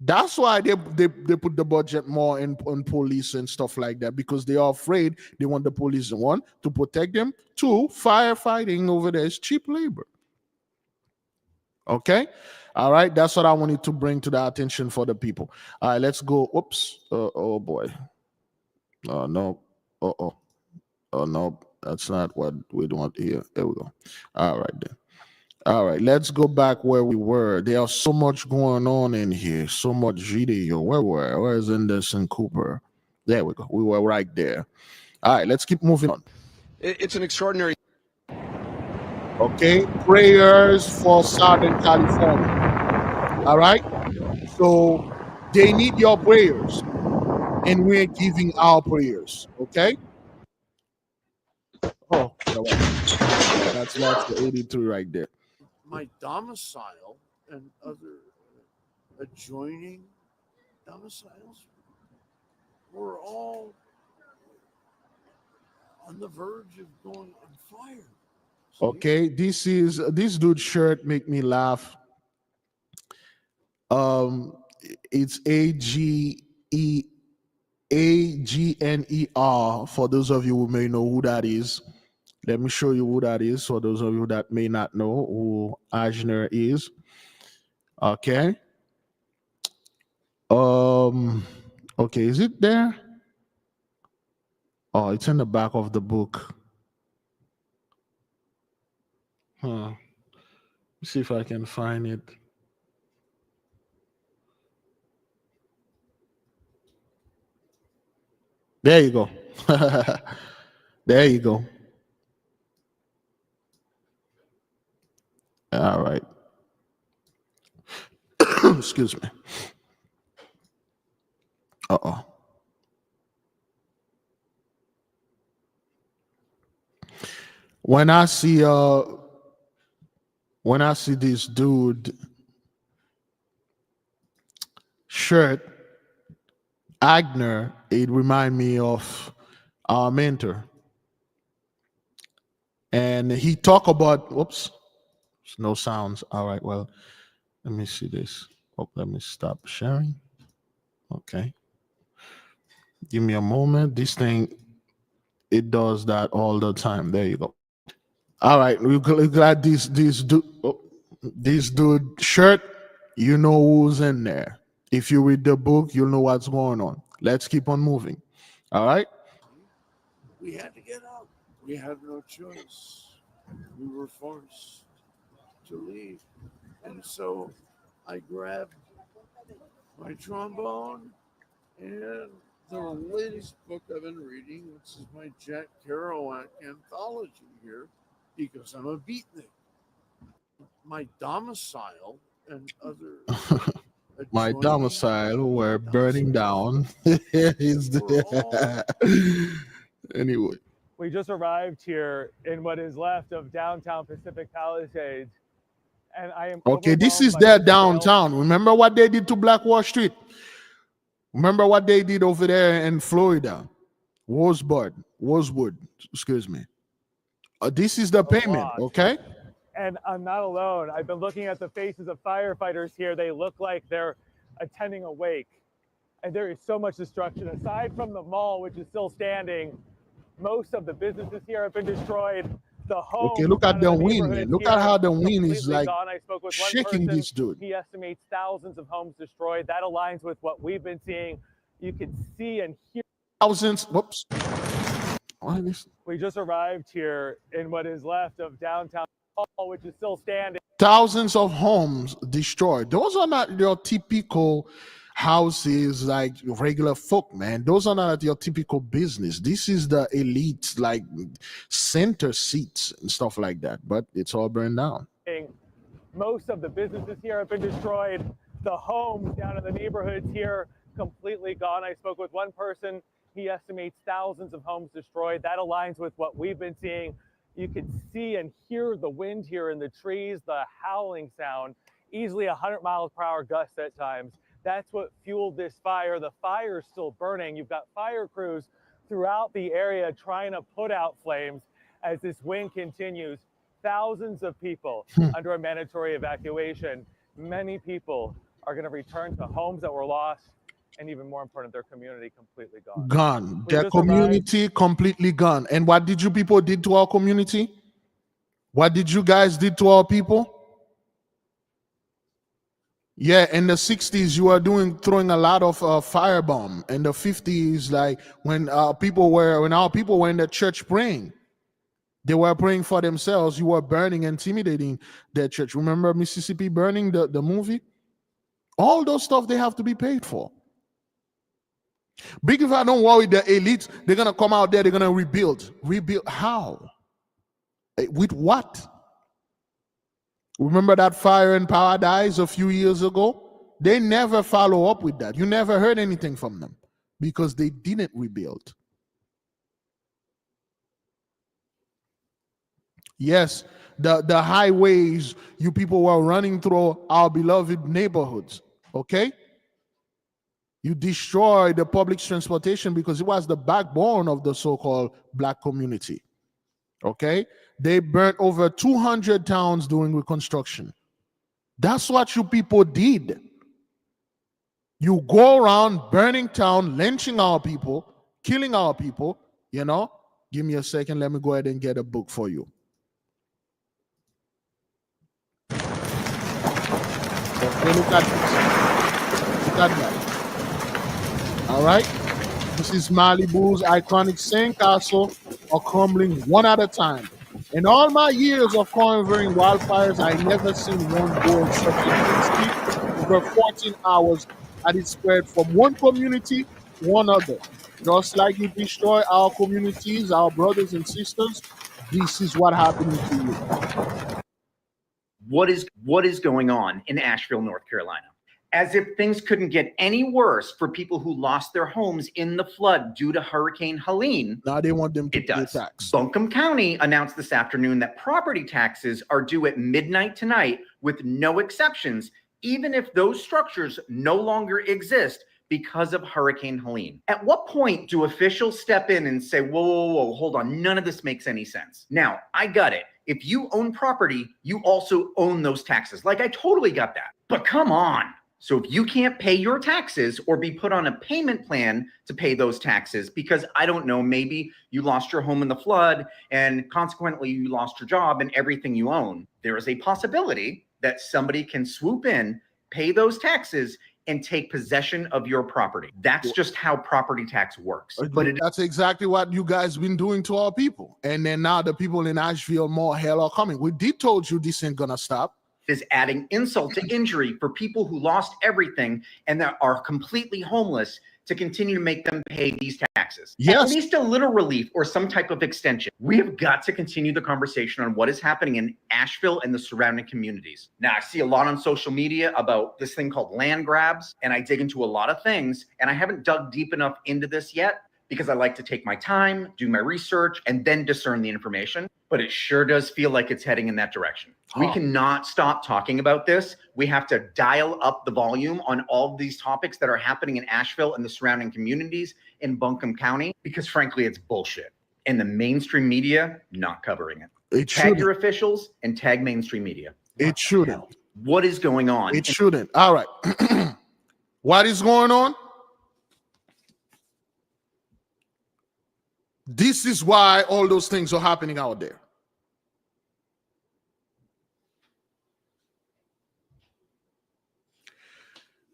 That's why they put the budget more on police and stuff like that, because they are afraid. They want the police, 1, to protect them, 2, firefighting over there is cheap labor. Okay? All right, that's what I wanted to bring to the attention for the people. All right, let's go. Oops. Oh boy. Oh no. Oh no, that's not what we want here. There we go. All right then. All right, let's go back where we were. There's so much going on in here, so much video. Where is Anderson Cooper? There we go. We were right there. All right, let's keep moving on. It's an extraordinary. Okay, prayers for Southern California. All right, so they need your prayers, and we're giving our prayers. Okay. Oh, that's the 83 right there. My domicile and other adjoining domiciles were all on the verge of going on fire. Okay, this dude's shirt make me laugh. It's AGNER for those of you who may know who that is. Let me show you who that is for those of you that may not know who Agner is. Okay. Okay, is it there? Oh, it's in the back of the book. Let's see if I can find it. There you go. There you go. All right. Excuse me. Uh-oh. When I see this dude shirt, Agner, it remind me of our mentor. And he talk about, whoops, no sounds. All right, well, let me see this. Oh, let me stop sharing. Okay. Give me a moment. This thing, it does that all the time. There you go. All right, we're glad this dude shirt, you know who's in there. If you read the book, you'll know what's going on. Let's keep on moving. All right? We had to get up. We had no choice. We were forced to leave. And so I grabbed my trombone and the latest book I've been reading, which is my Jack Kerouac anthology here, because I'm a beatnik. My domicile and other my domicile were burning down. Anyway. We just arrived here in what is left of downtown Pacific Palisades, and I am okay. This is their downtown. Remember what they did to Black Wall Street? Remember what they did over there in Florida, Rosewood. Excuse me. This is the payment. Okay. And I'm not alone. I've been looking at the faces of firefighters here. They look like they're attending a wake. And there is so much destruction. Aside from the mall, which is still standing, most of the businesses here have been destroyed. The homes. Okay, look at the wind, man. Look at how the wind is like shaking this dude. He estimates thousands of homes destroyed. That aligns with what we've been seeing. You can see and hear. Thousands. Whoops. What is this? We just arrived here in what is left of downtown, which is still standing. Thousands of homes destroyed. Those are not your typical houses like regular folk, man. Those are not your typical business. This is the elite, like center seats and stuff like that. But it's all burned down. Most of the businesses here have been destroyed. The homes down in the neighborhoods here completely gone. I spoke with one person. He estimates thousands of homes destroyed. That aligns with what we've been seeing. You can see and hear the wind here in the trees, the howling sound, easily 100 miles per hour gusts at times. That's what fueled this fire. The fire is still burning. You've got fire crews throughout the area trying to put out flames as this wind continues. Thousands of people under a mandatory evacuation. Many people are going to return to homes that were lost, and even more important, their community completely gone. Gone. Their community completely gone. And what did you people did to our community? What did you guys did to our people? Yeah, in the 60s, you were throwing a lot of firebomb. In the 50s, like when our people were in the church praying, they were praying for themselves. You were burning, intimidating their church. Remember Mississippi Burning, the movie? All those stuff they have to be paid for. Big if I don't worry, the elites, they're gonna come out there, they're gonna rebuild. Rebuild how? With what? Remember that fire in Paradise a few years ago? They never follow up with that. You never heard anything from them because they didn't rebuild. Yes, the highways, you people were running through our beloved neighborhoods, okay? You destroyed the public transportation because it was the backbone of the so-called black community. Okay? They burnt over 200 towns during Reconstruction. That's what you people did. You go around burning town, lynching our people, killing our people, you know? Give me a second. Let me go ahead and get a book for you. Okay, look at this. Look at that. All right? This is Malibu's iconic sandcastle are crumbling one at a time. In all my years of covering wildfires, I never seen one go at such intensity over 14 hours as it spread from one community to another. Just like it destroyed our communities, our brothers and sisters, this is what happening to you. What is going on in Asheville, North Carolina? As if things couldn't get any worse for people who lost their homes in the flood due to Hurricane Helene. Now they want them to pay tax. Buncombe County announced this afternoon that property taxes are due at midnight tonight with no exceptions, even if those structures no longer exist because of Hurricane Helene. At what point do officials step in and say, whoa, whoa, whoa, hold on, none of this makes any sense? Now, I got it. If you own property, you also own those taxes. Like, I totally got that. But come on. So if you can't pay your taxes or be put on a payment plan to pay those taxes because, I don't know, maybe you lost your home in the flood and consequently you lost your job and everything you own, there is a possibility that somebody can swoop in, pay those taxes, and take possession of your property. That's just how property tax works. But that's exactly what you guys been doing to our people. And then now the people in Asheville, more hell are coming. We did told you this ain't gonna stop. Is adding insult to injury for people who lost everything and that are completely homeless to continue to make them pay these taxes. Yes. At least a little relief or some type of extension. We have got to continue the conversation on what is happening in Asheville and the surrounding communities. Now, I see a lot on social media about this thing called land grabs, and I dig into a lot of things, and I haven't dug deep enough into this yet because I like to take my time, do my research, and then discern the information. But it sure does feel like it's heading in that direction. We cannot stop talking about this. We have to dial up the volume on all of these topics that are happening in Asheville and the surrounding communities in Buncombe County, because frankly, it's bullshit. And the mainstream media not covering it. Tag your officials and tag mainstream media. It shouldn't. What is going on? It shouldn't. All right. What is going on? This is why all those things are happening out there.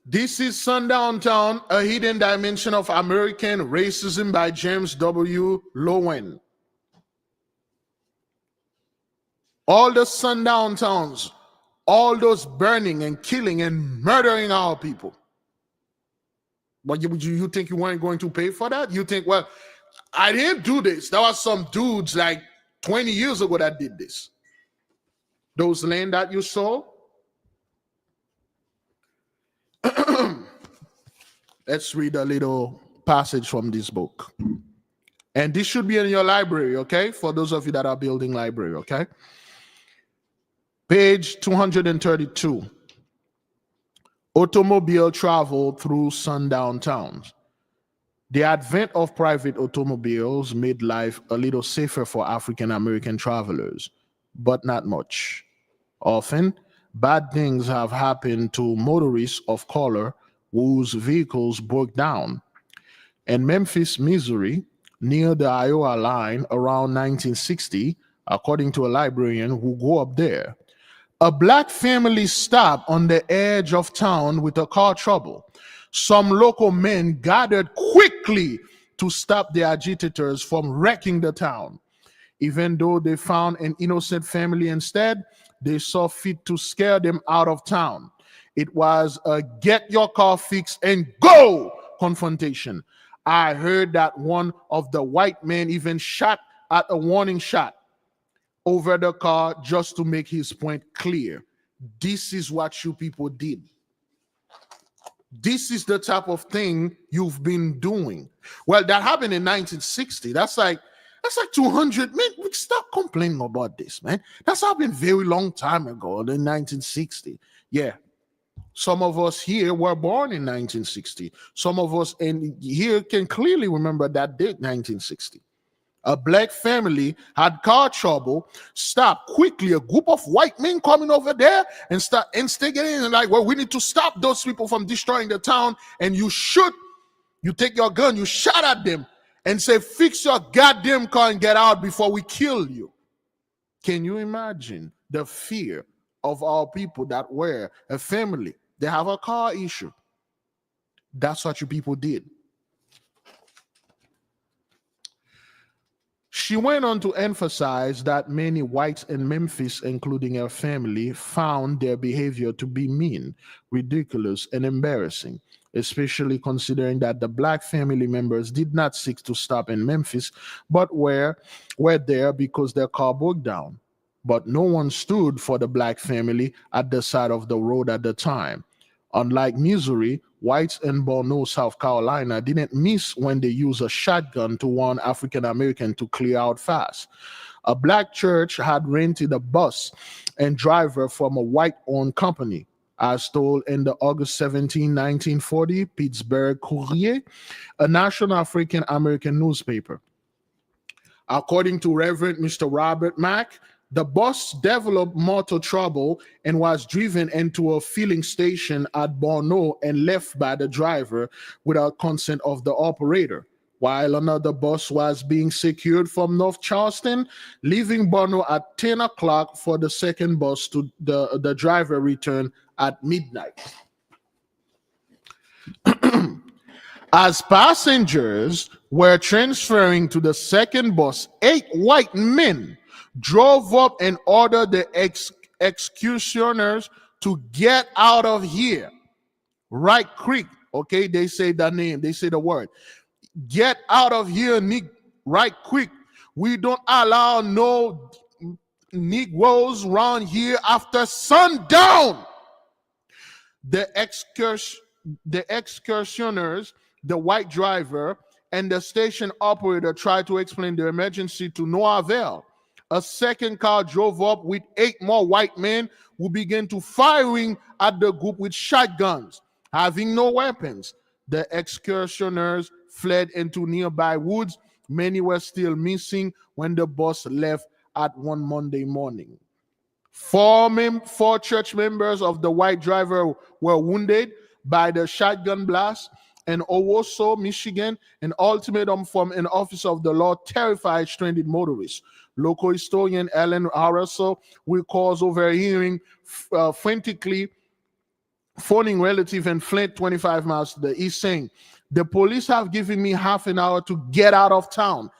This is Sundown Town, A Hidden Dimension of American Racism by James W. Lowen. All the sundown towns, all those burning and killing and murdering our people. But you think you weren't going to pay for that? You think, well, I didn't do this. There was some dudes like 20 years ago that did this. Those land that you saw. Let's read a little passage from this book. And this should be in your library, okay? For those of you that are building library, okay? Page 232. Automobile travel through sundown towns. The advent of private automobiles made life a little safer for African American travelers, but not much. Often, bad things have happened to motorists of color whose vehicles broke down. In Memphis, Missouri, near the Iowa line around 1960, according to a librarian who grew up there, a black family stopped on the edge of town with a car trouble. Some local men gathered quickly to stop the agitators from wrecking the town. Even though they found an innocent family instead, they saw fit to scare them out of town. It was a get your car fixed and go confrontation. I heard that one of the white men even shot at a warning shot over the car just to make his point clear. This is what you people did. This is the type of thing you've been doing. Well, that happened in 1960. That's like 200. Man, we stop complaining about this, man. That's happened very long time ago, in 1960. Yeah. Some of us here were born in 1960. Some of us in here can clearly remember that date, 1960. A black family had car trouble. Stop quickly. A group of white men coming over there and start instigating and like, well, we need to stop those people from destroying the town. And you shoot, you take your gun, you shot at them and say, fix your goddamn car and get out before we kill you. Can you imagine the fear of our people that were a family? They have a car issue. That's what you people did. She went on to emphasize that many whites in Memphis, including her family, found their behavior to be mean, ridiculous, and embarrassing, especially considering that the black family members did not seek to stop in Memphis, but were there because their car broke down. But no one stood for the black family at the side of the road at the time. Unlike Missouri, whites in Borno, South Carolina didn't miss when they used a shotgun to warn African Americans to clear out fast. A black church had rented a bus and driver from a white-owned company, as told in the August 17, 1940 Pittsburgh Courier, a national African American newspaper. According to Reverend Mr. Robert Mack, the bus developed motor trouble and was driven into a filling station at Borno and left by the driver without consent of the operator, while another bus was being secured from North Charleston, leaving Borno at 10 o'clock for the second bus to the driver returned at midnight. As passengers were transferring to the second bus, 8 white men drove up and ordered the executioners to get out of here. Right quick, okay? They say the name, they say the word. Get out of here, right quick. We don't allow no Negroes around here after sundown. The excursioners, the white driver, and the station operator tried to explain the emergency to no avail. A second car drove up with 8 more white men who began to firing at the group with shotguns. Having no weapons, the excursioners fled into nearby woods. Many were still missing when the bus left at one Monday morning. 4 church members of the white driver were wounded by the shotgun blast. In Owosso, Michigan, an ultimatum from an officer of the law terrified stranded motorists. Local historian Ellen Harasso recalls overhearing frantically phoning relative in Flint, 25 miles to the east, saying, "The police have given me half an hour to get out of town."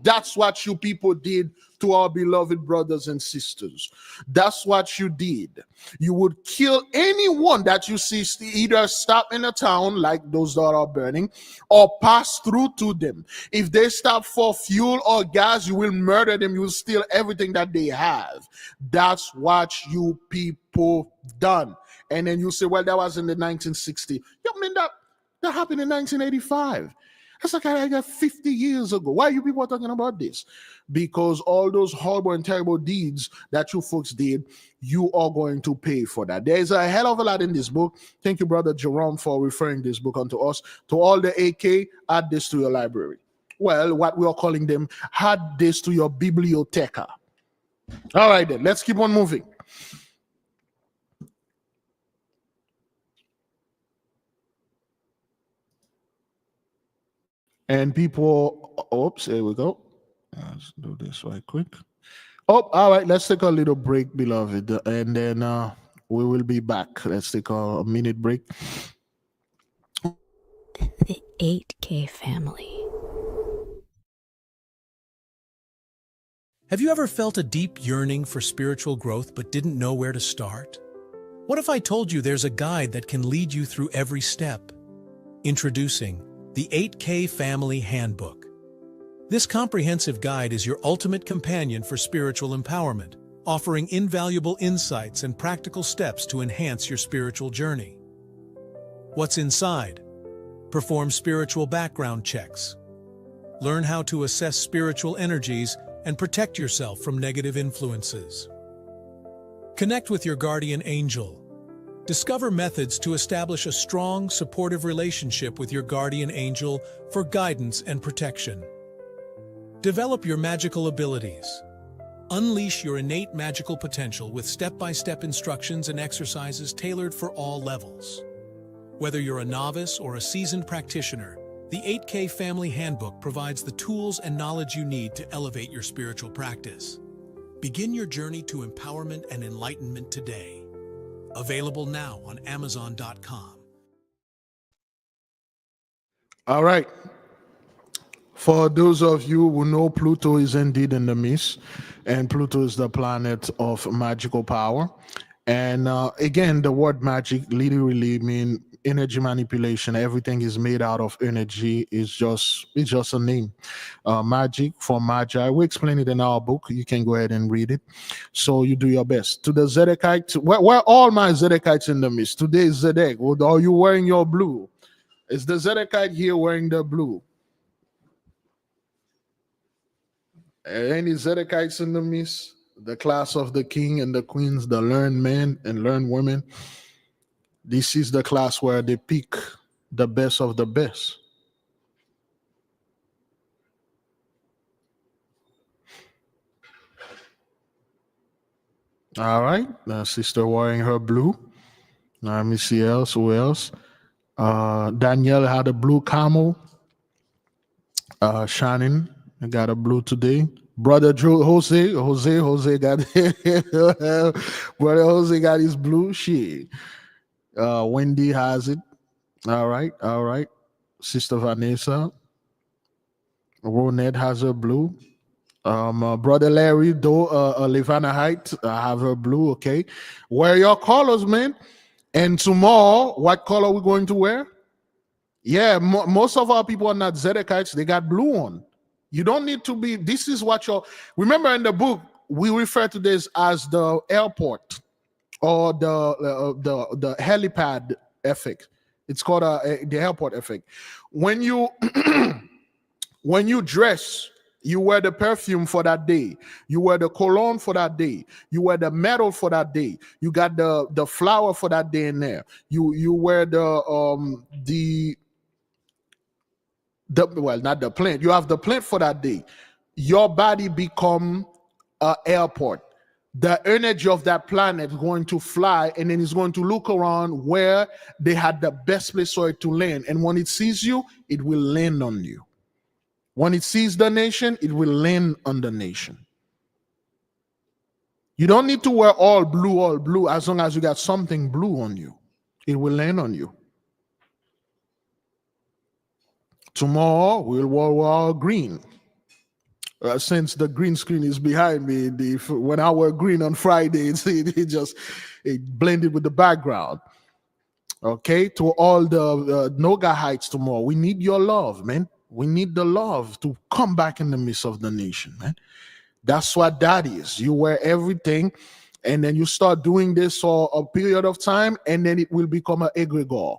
That's what you people did to our beloved brothers and sisters. That's what you did. You would kill anyone that you see either stop in a town like those that are burning or pass through to them. If they stop for fuel or gas, you will murder them. You will steal everything that they have. That's what you people done. And then you say, well, that was in the 1960s. I mean, that happened in 1985. That's like I got 50 years ago. Why are you people talking about this? Because all those horrible and terrible deeds that you folks did, you are going to pay for that. There's a hell of a lot in this book. Thank you, Brother Jerome, for referring this book unto us. To all the AK, add this to your library. Well, what we are calling them, add this to your biblioteca. All right, then, let's keep on moving. And people, oops, here we go. Let's do this right quick. Oh, all right, let's take a little break, beloved, and then we will be back. Let's take a minute break. The 8K family. Have you ever felt a deep yearning for spiritual growth but didn't know where to start? What if I told you there's a guide that can lead you through every step? Introducing the 8K Family Handbook. This comprehensive guide is your ultimate companion for spiritual empowerment, offering invaluable insights and practical steps to enhance your spiritual journey. What's inside? Perform spiritual background checks. Learn how to assess spiritual energies and protect yourself from negative influences. Connect with your guardian angel. Discover methods to establish a strong, supportive relationship with your guardian angel for guidance and protection. Develop your magical abilities. Unleash your innate magical potential with step-by-step instructions and exercises tailored for all levels. Whether you're a novice or a seasoned practitioner, the 8K Family Handbook provides the tools and knowledge you need to elevate your spiritual practice. Begin your journey to empowerment and enlightenment today. Available now on Amazon.com. All right. For those of you who know, Pluto is indeed in the mist, and Pluto is the planet of magical power. And again, the word magic literally means energy manipulation. Everything is made out of energy. It's just a name. Magic for magi. We explain it in our book. You can go ahead and read it. So you do your best. To the Zedekites, where all my Zedekites in the mist? Today is Zedek. Are you wearing your blue? Is the Zedekite here wearing the blue? Any Zedekites in the mist? The class of the king and the queens, the learned men and learned women. This is the class where they pick the best of the best. All right, the sister wearing her blue. Let me see else. Who else? Danielle had a blue camel. Shannon got a blue today. Brother Drew, Jose got brother Jose got his blue. Shit. Wendy has it. All right. Sister Vanessa. Ronette has her blue. Brother Larry, though, Levana Height, I have her blue. Okay. Wear your colors, man. And tomorrow, what color we going to wear? Yeah, most of our people are not Zedekites. They got blue on. You don't need to be. This is what you're. Remember in the book, we refer to this as the airport or the helipad effect. It's called the airport effect. When you when you dress, you wear the perfume for that day. You wear the cologne for that day. You wear the medal for that day. You got the flower for that day in there. You wear well, not the plant. You have the plant for that day. Your body become an airport. The energy of that planet is going to fly, and then it's going to look around where they had the best place for it to land. And when it sees you, it will land on you. When it sees the nation, it will land on the nation. You don't need to wear all blue, as long as you got something blue on you. It will land on you. Tomorrow, we'll wear green. Since the green screen is behind me, when I wear green on Friday, it blended with the background. Okay, to all the Noga Heights tomorrow, we need your love, man. We need the love to come back in the midst of the nation, man. That's what that is. You wear everything, and then you start doing this for a period of time, and then it will become an egregore.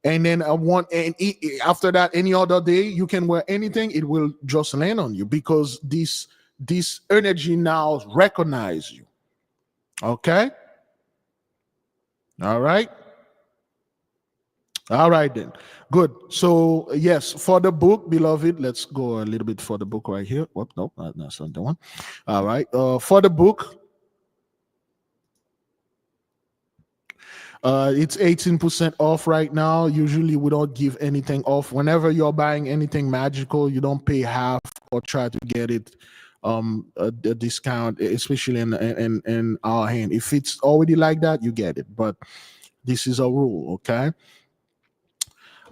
And then after that, any other day, you can wear anything. It will just land on you because this energy now recognize you. Okay? All right? All right then. Good. So yes, for the book, beloved, let's go a little bit for the book right here. Whoop, nope, that's not the one. All right. For the book, it's 18% off right now. Usually we don't give anything off. Whenever you're buying anything magical, you don't pay half or try to get it a discount, especially in our hand. If it's already like that, you get it. But this is a rule, okay?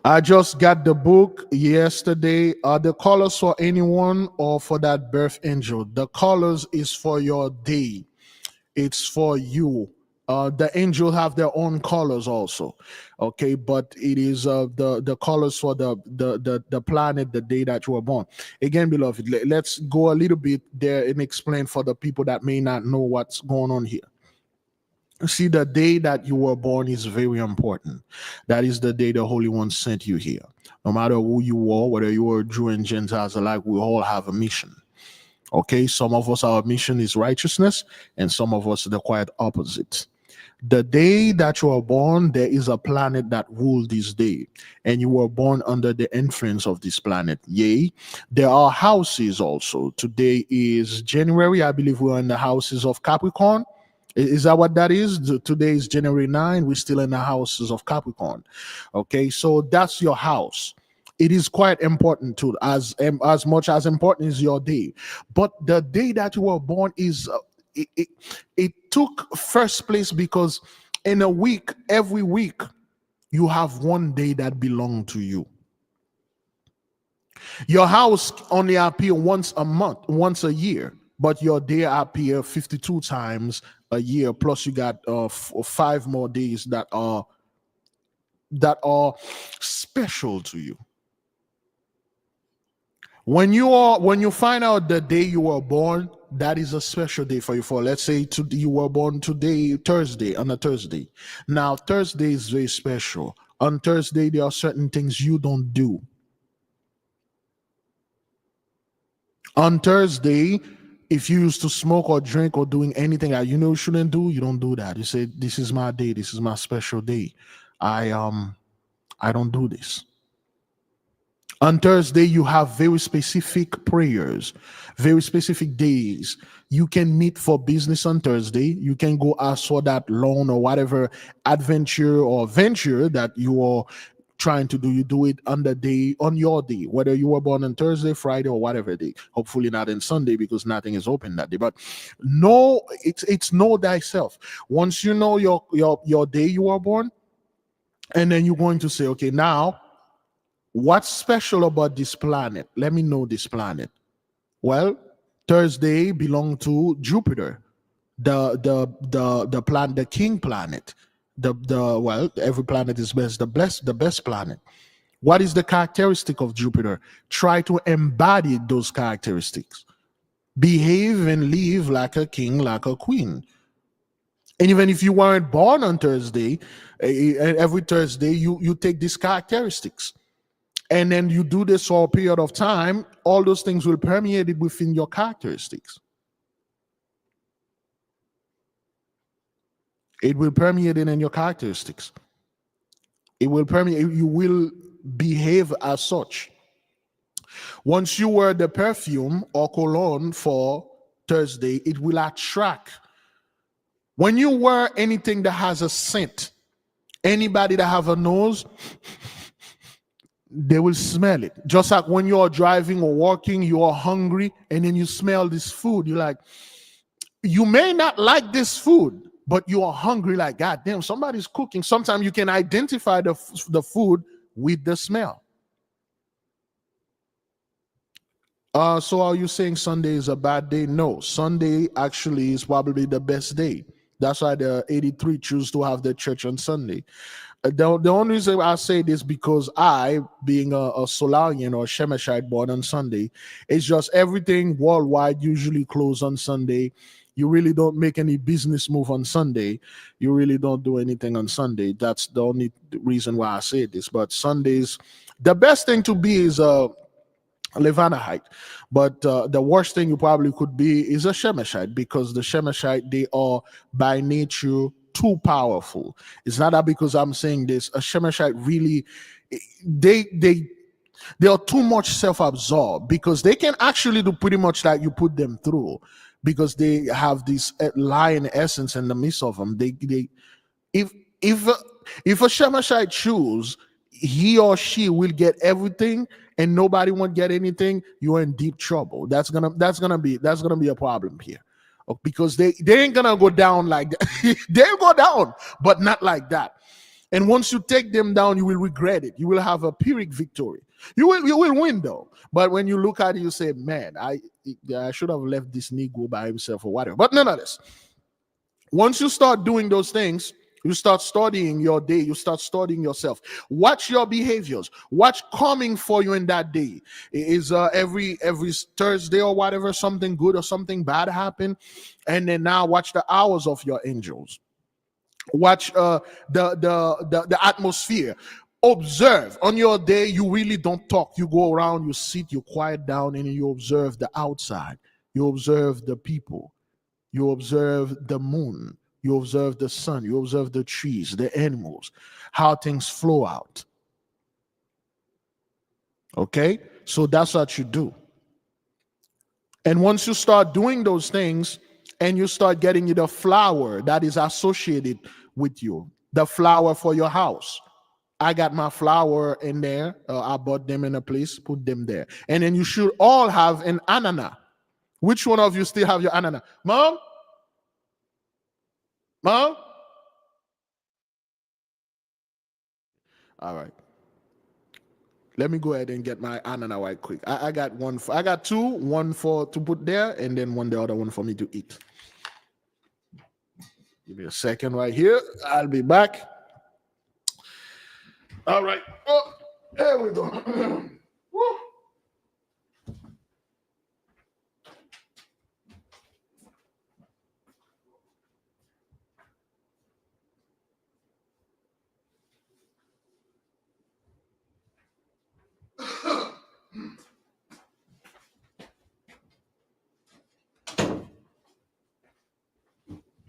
I just got the book yesterday. The colors for anyone or for that birth angel. The colors is for your day. It's for you. The angel have their own colors also, okay, but it is the colors for the planet, the day that you were born. Again, beloved, let's go a little bit there and explain for the people that may not know what's going on here. See, the day that you were born is very important. That is the day the Holy One sent you here. No matter who you are, whether you are Jew and Gentiles alike, we all have a mission. Okay, some of us, our mission is righteousness, and some of us, the quite opposite. The day that you are born, there is a planet that ruled this day, and you were born under the influence of this planet. Yea, there are houses also. Today is January. I believe we're in the houses of Capricorn. Is that what that is? Today is January 9. We're still in the houses of Capricorn. Okay, so that's your house. It is quite important too, as much as important is your day. But the day that you were born is it took first place because in a week, every week, you have one day that belongs to you. Your house only appear once a month, once a year, but your day appear 52 times a year. Plus, you got 5 more days that are special to you. When you find out the day you were born, that is a special day for you. For let's say you were born today, Thursday, on a Thursday. Now Thursday is very special. On Thursday, there are certain things you don't do. On Thursday, if you used to smoke or drink or doing anything that you know you shouldn't do, you don't do that. You say, "This is my day. This is my special day. I don't do this." On Thursday, you have very specific prayers, very specific days. You can meet for business on Thursday. You can go ask for that loan or whatever adventure or venture that you are trying to do. You do it on your day, whether you were born on Thursday, Friday, or whatever day. Hopefully not on Sunday because nothing is open that day. But no, it's know thyself. Once you know your day you were born, and then you're going to say, okay, now, what's special about this planet? Let me know this planet. Well, Thursday belonged to Jupiter, the planet, the king planet. Well, every planet is best, the best planet. What is the characteristic of Jupiter? Try to embody those characteristics. Behave and live like a king, like a queen. And even if you weren't born on Thursday, every Thursday you take these characteristics. And then you do this for a period of time, all those things will permeate it within your characteristics. It will permeate it in your characteristics. It will permeate, you will behave as such. Once you wear the perfume or cologne for Thursday, it will attract. When you wear anything that has a scent, anybody that have a nose, they will smell it. Just like when you're driving or walking, you are hungry, and then you smell this food. You're like, you may not like this food, but you are hungry like, God damn, somebody's cooking. Sometimes you can identify the food with the smell. So are you saying Sunday is a bad day? No, Sunday actually is probably the best day. That's why the 83 choose to have their church on Sunday. The only reason I say this because I, being a Solarian or Shemeshite born on Sunday, it's just everything worldwide usually close on Sunday. You really don't make any business move on Sunday. You really don't do anything on Sunday. That's the only reason why I say this. But Sundays, the best thing to be is a Levanahite, but the worst thing you probably could be is a Shemeshite, because the Shemeshite, they are by nature too powerful. It's not that because I'm saying this. A Shemeshite really, they are too much self-absorbed, because they can actually do pretty much that you put them through, because they have this lion essence in the midst of them. If a Shemeshite choose, he or she will get everything and nobody won't get anything, you're in deep trouble. That's gonna be a problem here, because they ain't gonna go down like that. They'll go down, but not like that. And once you take them down, you will regret it. You will have a Pyrrhic victory. You will win though. But when you look at it, you say, man, I should have left this Negro by himself or whatever. But none of this. Once you start doing those things, you start studying your day. You start studying yourself. Watch your behaviors. Watch coming for you in that day. Is every Thursday or whatever, something good or something bad happen? And then now watch the hours of your angels. Watch the atmosphere. Observe. On your day, you really don't talk. You go around, you sit, you quiet down, and you observe the outside. You observe the people. You observe the moon. You observe the sun. You observe the trees, the animals, how things flow out. Okay? So that's what you do. And once you start doing those things and you start getting the flower that is associated with you, the flower for your house. I got my flower in there. I bought them in a place, put them there. And then you should all have an anana. Which one of you still have your anana? Mom? Mom? All right. Let me go ahead and get my anana right quick. I got one. I got two. One for to put there, and then the other one for me to eat. Give me a second right here. I'll be back. All right. Oh, there we go. Woo.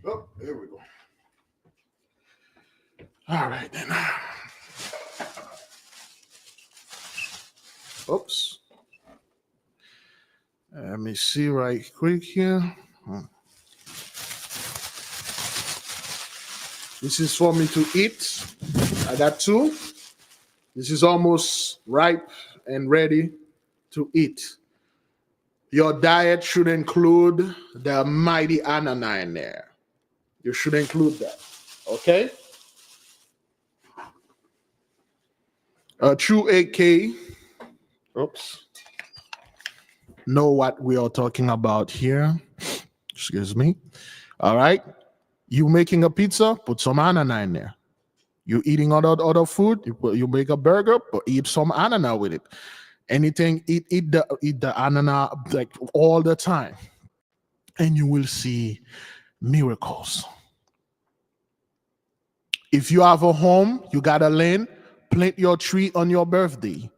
Oh, there we go. All right, then. Oops. Let me see right quick here. This is for me to eat. I got two. This is almost ripe and ready to eat. Your diet should include the mighty anana in there. You should include that. Okay? True 8K. Oops. Know what we are talking about here. Excuse me. All right. You making a pizza, put some anana in there. You eating other food, you make a burger, but eat some anana with it. Anything, eat the anana like all the time. And you will see miracles. If you have a home, you got a land, plant your tree on your birthday.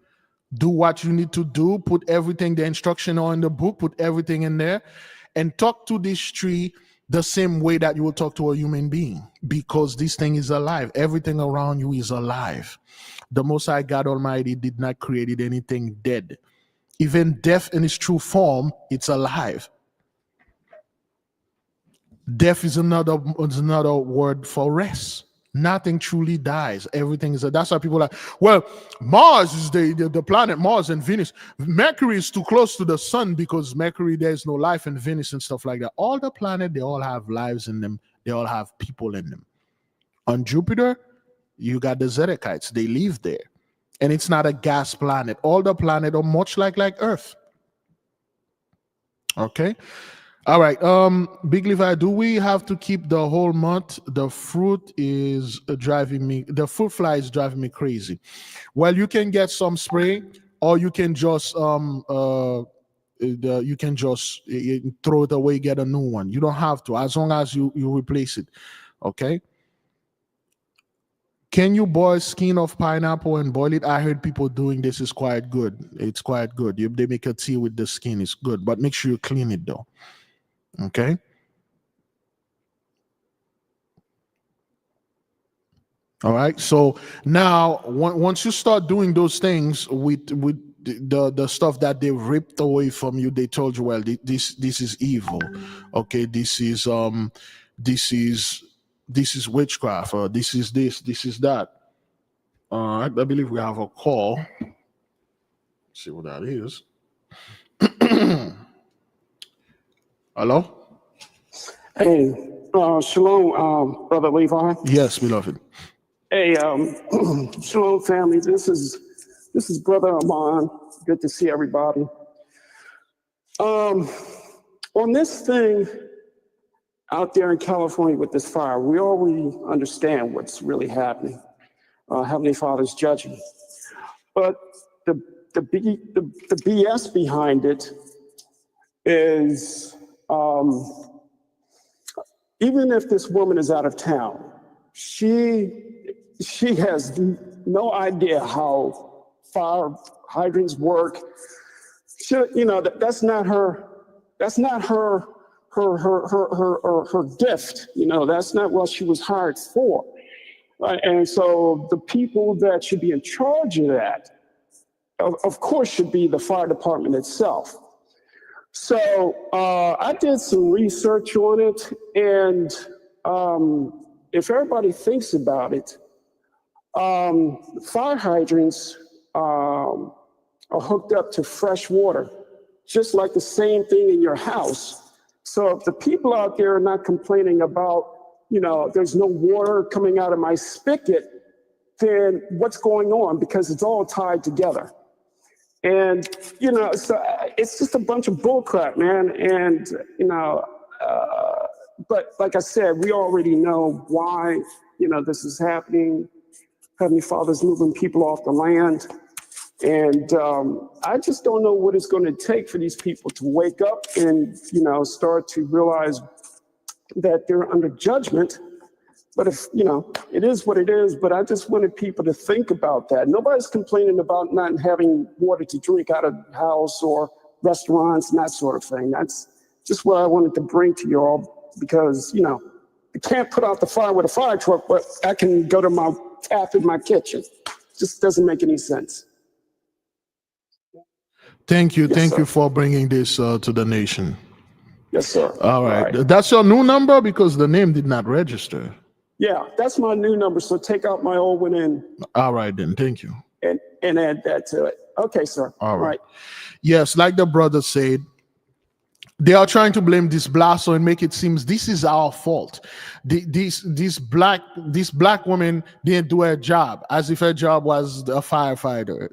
Do what you need to do. Put everything, the instruction on the book, put everything in there, and talk to this tree the same way that you will talk to a human being, because this thing is alive. Everything around you is alive. The Most High God Almighty did not create anything dead. Even death in its true form, it's alive. Death is another word for rest. Nothing truly dies. Everything is. That's why people are like, well, Mars is the planet Mars and Venus. Mercury is too close to the sun because Mercury, there's no life in Venus and stuff like that. All the planets, they all have lives in them. They all have people in them. On Jupiter, you got the Zedekites. They live there. And it's not a gas planet. All the planets are much like Earth. Okay? All right, Big Levi, do we have to keep the whole month? The fruit fly is driving me crazy. Well, you can get some spray, or you can just throw it away, get a new one. You don't have to, as long as you replace it. Okay. Can you boil skin of pineapple and boil it? I heard people doing this. Is quite good. It's quite good. They make a tea with the skin. It's good, but make sure you clean it though. Okay. All right. So now, once you start doing those things with the stuff that they ripped away from you, they told you, well, this is evil. Okay. This is witchcraft. Or this is that. I believe we have a call. Let's see what that is. Hello. Hey, shalom, brother Levi. Yes, beloved. Hey, shalom, family. This is brother Amon. Good to see everybody. On this thing out there in California with this fire, we already understand what's really happening. Heavenly Father's judging, but the BS behind it is. Even if this woman is out of town, she has no idea how fire hydrants work. That's not her her gift. You know, that's not what she was hired for. Right? And so the people that should be in charge of that, of course, should be the fire department itself. So I did some research on it, and if everybody thinks about it, fire hydrants are hooked up to fresh water, just like the same thing in your house. So if the people out there are not complaining about, you know, there's no water coming out of my spigot, then what's going on? Because it's all tied together. And, you know, so it's just a bunch of bullcrap, man. And, you know, but like I said, we already know why, you know, this is happening. Heavenly Father's moving people off the land. And I just don't know what it's going to take for these people to wake up and, you know, start to realize that they're under judgment. But if, you know, it is what it is, but I just wanted people to think about that. Nobody's complaining about not having water to drink out of the house or restaurants and that sort of thing. That's just what I wanted to bring to you all, because, you know, I can't put out the fire with a fire truck, but I can go to my tap in my kitchen. Just doesn't make any sense. Thank you. Yes, Thank sir. you for bringing this to the nation. Yes, sir. All right. That's your new number, because the name did not register. Yeah, that's my new number. So take out my old one All right, then. Thank you. and add that to it. Okay, sir. All right. Yes, like the brother said, they are trying to blame this blaster and make it seem this is our fault. This black woman didn't do her job, as if her job was a firefighter.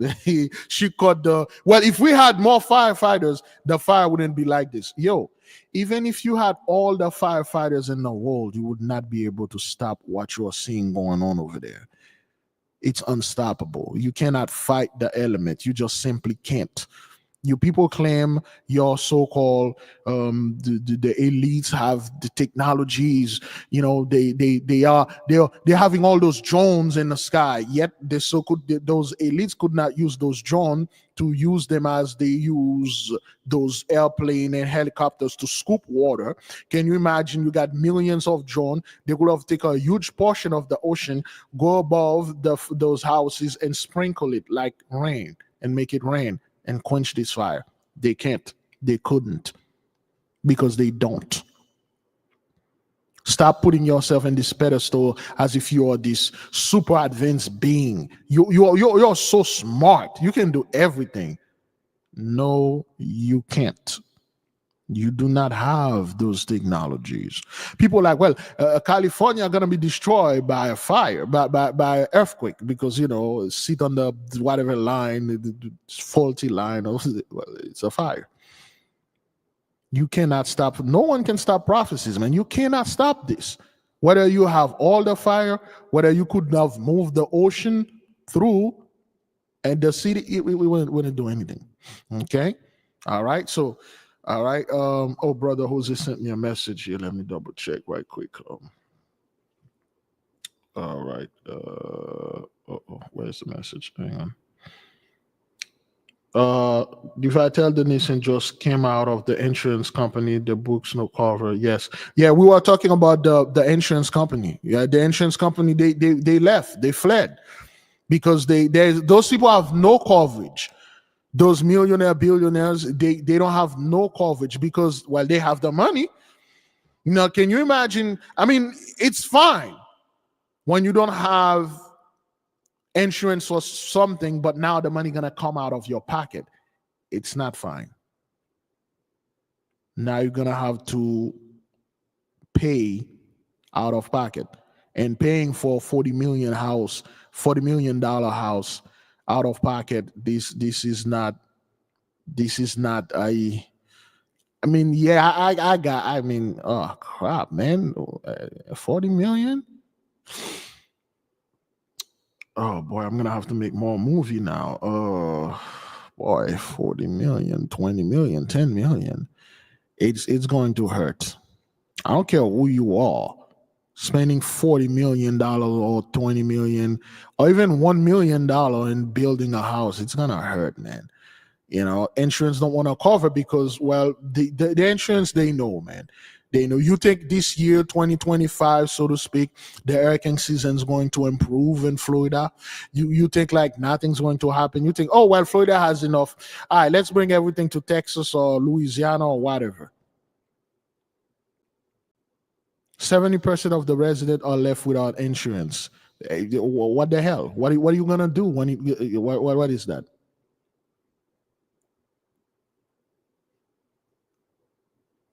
She caught if we had more firefighters, the fire wouldn't be like this. Yo, even if you had all the firefighters in the world, you would not be able to stop what you're seeing going on over there. It's unstoppable. You cannot fight the element. You just simply can't. You people claim your so-called the elites have the technologies. You know, they're having all those drones in the sky. Yet those elites could not use those drones to use them as they use those airplane and helicopters to scoop water. Can you imagine? You got millions of drones. They could have taken a huge portion of the ocean, go above those houses and sprinkle it like rain and make it rain and quench this fire. They can't. They couldn't, because they don't. Stop putting yourself in this pedestal as if you are this super advanced being. You're so smart. You can do everything. No, you can't. You do not have those technologies. People are like, well, California are going to be destroyed by a fire, by an earthquake, because, you know, sit on the whatever line, the faulty line, well, it's a fire. You cannot stop. No one can stop prophecies, man. You cannot stop this. Whether you have all the fire, whether you could have moved the ocean through, and the city, we wouldn't do anything. Okay? All right? So, all right. Oh, brother Jose sent me a message here. Let me double check right quick. All right. Where's the message? Hang on. If I tell the nation just came out of the insurance company, the books no cover. Yes. Yeah, we were talking about the insurance company. Yeah, the insurance company, they left, they fled, because those people have no coverage. Those billionaires, they don't have no coverage, because, well, they have the money. Now, can you imagine? I mean, it's fine when you don't have insurance for something, but now the money gonna come out of your pocket. It's not fine. Now you're gonna have to pay out of pocket, and paying for $40 million house out of pocket. This is not a. I mean, yeah, I mean, oh crap, man, 40 million. Oh boy, I'm gonna have to make more movie now. Boy, 40 million, 20 million, 10 million. It's going to hurt. I don't care who you are. Spending $40 million or 20 million or even $1 million in building a house, it's gonna hurt, man. Insurance don't want to cover because, well, the insurance, they know, man. They know. You think this year, 2025, so to speak, the hurricane season is going to improve in Florida? You think like nothing's going to happen? You think, oh, well, Florida has enough. All right, let's bring everything to Texas or Louisiana or whatever. 70% of the residents are left without insurance. What the hell? What are you gonna do when what is that?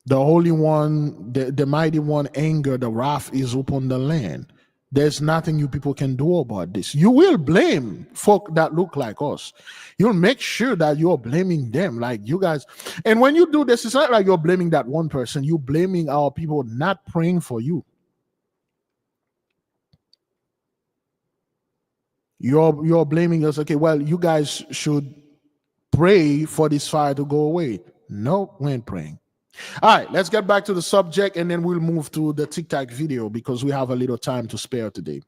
The Holy One, the Mighty One, anger, the wrath is upon the land. There's nothing you people can do about this. You will blame folk that look like us. You'll make sure that you're blaming them, like you guys. And when you do this, it's not like you're blaming that one person. You're blaming our people not praying for you. You're blaming us. Okay, well, you guys should pray for this fire to go away. No, we ain't praying. All right, let's get back to the subject, and then we'll move to the TikTok video because we have a little time to spare today.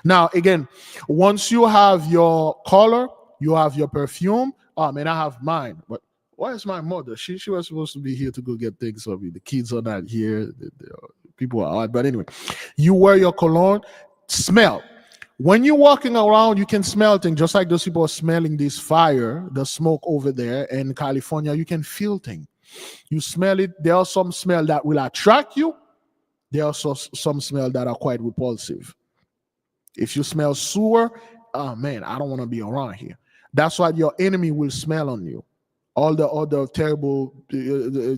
Now, again, once you have your color, you have your perfume. Oh man, I have mine. But where's my mother? She was supposed to be here to go get things for me. The kids are not here. The people are out. But anyway, you wear your cologne. Smell. When you're walking around, you can smell things, just like those people are smelling this fire, the smoke over there in California. You can feel things. You smell it. There are some smell that will attract you. There are also some smell that are quite repulsive. If you smell sewer, oh man, I don't want to be around here. That's what your enemy will smell on you. All the other terrible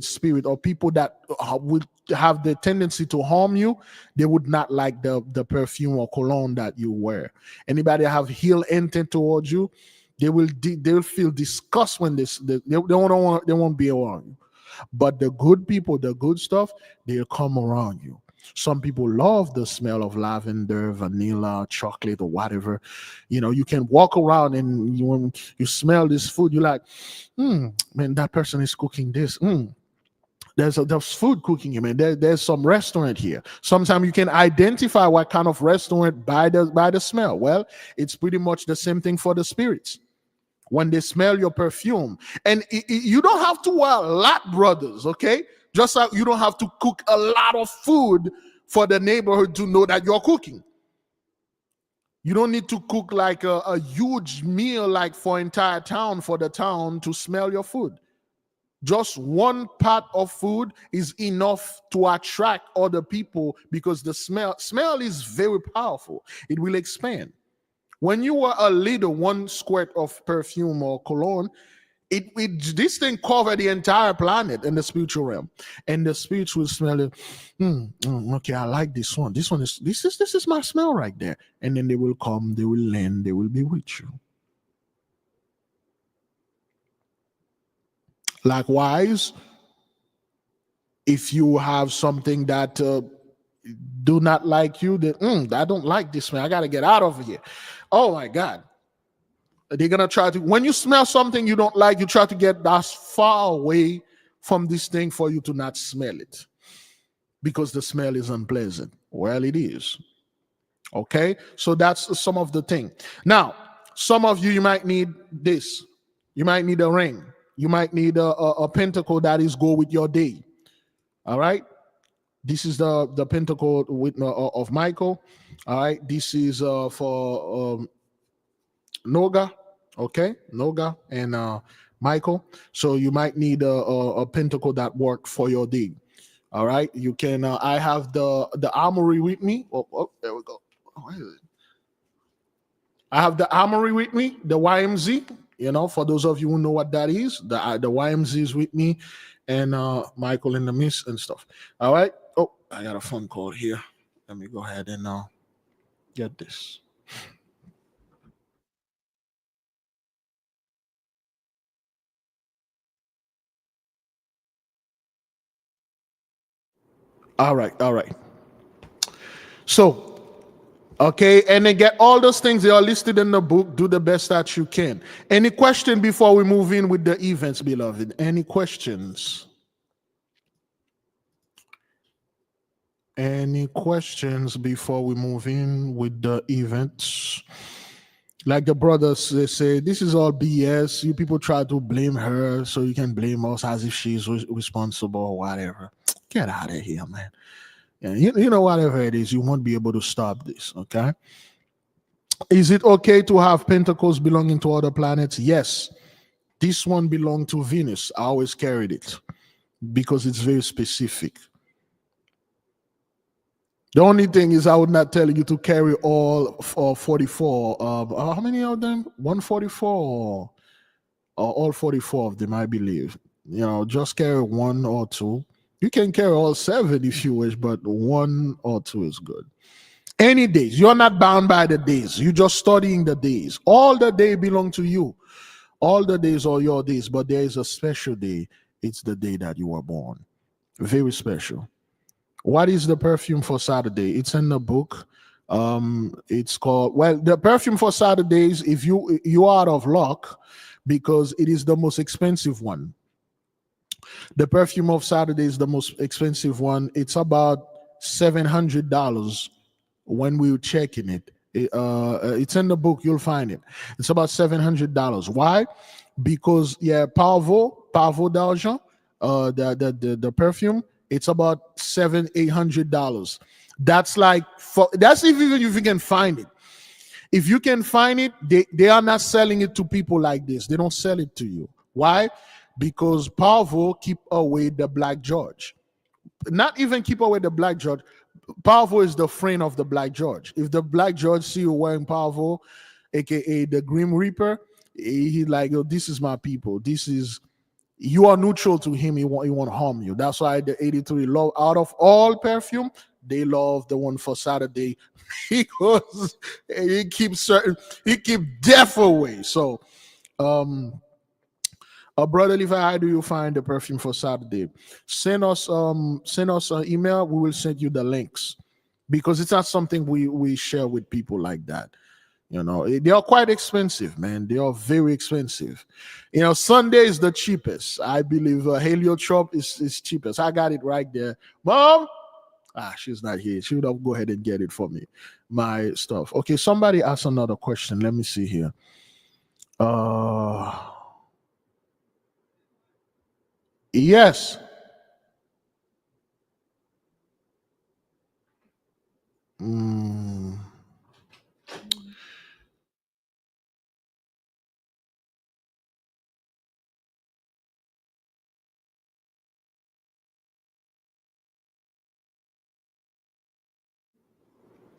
spirit or people that would have the tendency to harm you, they would not like the perfume or cologne that you wear. Anybody have ill intent towards you, they will feel disgust when they won't be around you. But the good people, the good stuff, they'll come around you. Some people love the smell of lavender, vanilla, chocolate, or whatever. You can walk around and when you smell this food, you're like, man, that person is cooking this. There's food cooking here, man. There's some restaurant here. Sometimes you can identify what kind of restaurant by the smell. Well, it's pretty much the same thing for the spirits. When they smell your perfume, and you don't have to wear a lot, brothers, okay? Just like you don't have to cook a lot of food for the neighborhood to know that you're cooking. You don't need to cook like a huge meal like for entire town, for the town to smell your food. Just one pot of food is enough to attract other people because the smell is very powerful. It will expand. When you were a little, one squirt of perfume or cologne, this thing covered the entire planet in the spiritual realm, and the spirits will smell it. Okay, I like this one. This is my smell right there. And then they will come, they will land, they will be with you. Likewise, if you have something that do not like you, that I don't like this smell. I got to get out of here. Oh my God. They're going to try to, when you smell something you don't like, you try to get as far away from this thing for you to not smell it because the smell is unpleasant. Well, it is. Okay. So that's some of the thing. Now, some of you might need this. You might need a ring. You might need a pentacle that is go with your day. All right. This is the pentacle with of Michael. All right. This is for Noga. Okay, Noga and Michael. So you might need a pentacle that work for your day. All right. You can. I have the armory with me. Oh, there we go. Where is it? I have the armory with me. The YMZ. For those of you who know what that is, the YMZ is with me, and Michael in the mist and stuff. All right. Oh, I got a phone call here. Let me go ahead and get this. All right. So, okay, and then get all those things. They are listed in the book. Do the best that you can. Any question before we move in with the events, beloved? Any questions? Any questions before we move in with the events? Like the brothers they say, this is all BS. You people try to blame her so you can blame us as if she's responsible or whatever. Get out of here, man. Yeah, you know, whatever it is, you won't be able to stop this, okay? Is it okay to have pentacles belonging to other planets? Yes. This one belonged to Venus. I always carried it because it's very specific. The only thing is I would not tell you to carry all 44. How many of them? 144 or all 44 of them, I believe. You know, just carry one or two. You can carry all 7 if you wish, but 1 or 2 is good. Any days. You're not bound by the days. You're just studying the days. All the days belong to you. All the days are your days, but there is a special day. It's the day that you were born. Very special. What is the perfume for Saturday? It's in the book. It's called, well, the perfume for Saturdays, if you are out of luck, because it is the most expensive one. The perfume of Saturday is the most expensive one. It's about $700 when we were checking it. It's in the book. You'll find it. It's about $700. Why? Because Pavo d'Argent, the perfume, it's about $700-800. That's like that's even if you can find it. If you can find it, they are not selling it to people like this. They don't sell it to you. Why? Because Pavo keep away the Black George. Not even keep away the Black George. Pavo is the friend of the Black George. If the Black George see you wearing Pavo, aka the Grim Reaper, he like, oh, this is my people. This is, you are neutral to him. He won't harm you. That's why the 83 love, out of all perfume, they love the one for Saturday because he keeps death away. So, brother Levi, how do you find the perfume for Saturday? Send us an email. We will send you the links because it's not something we share with people like that. You know, they are quite expensive, man. They are very expensive. You know, Sunday is the cheapest. I believe Heliotrope is cheapest. I got it right there. Mom, she's not here. She would have go ahead and get it for me. My stuff. Okay, somebody asked another question. Let me see here. Yes.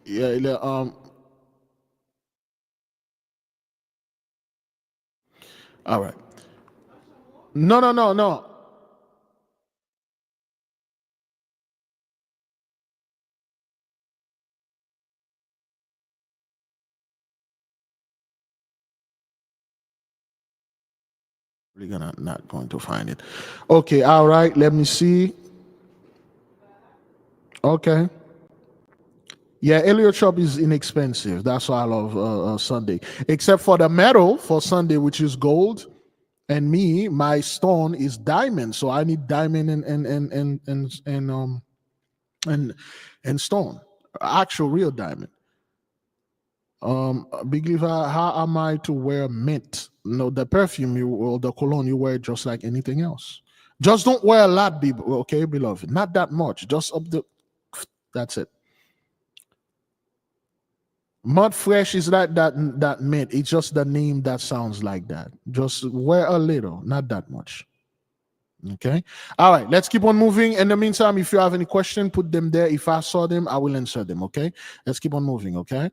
Yeah, all right. No. We're not going to find it. Okay, all right. Let me see. Okay. Yeah, Heliotrope is inexpensive. That's why I love Sunday. Except for the metal for Sunday, which is gold. And me, my stone is diamond. So I need diamond and stone. Actual real diamond. Big Levi, how am I to wear mint? No, the perfume or the cologne you wear just like anything else. Just don't wear a lot, okay, beloved. Not that much. Just up the. That's it. Mud Fresh is not that mint. It's just the name that sounds like that. Just wear a little, not that much. Okay. All right. Let's keep on moving. In the meantime, if you have any question, put them there. If I saw them, I will answer them. Okay. Let's keep on moving. Okay.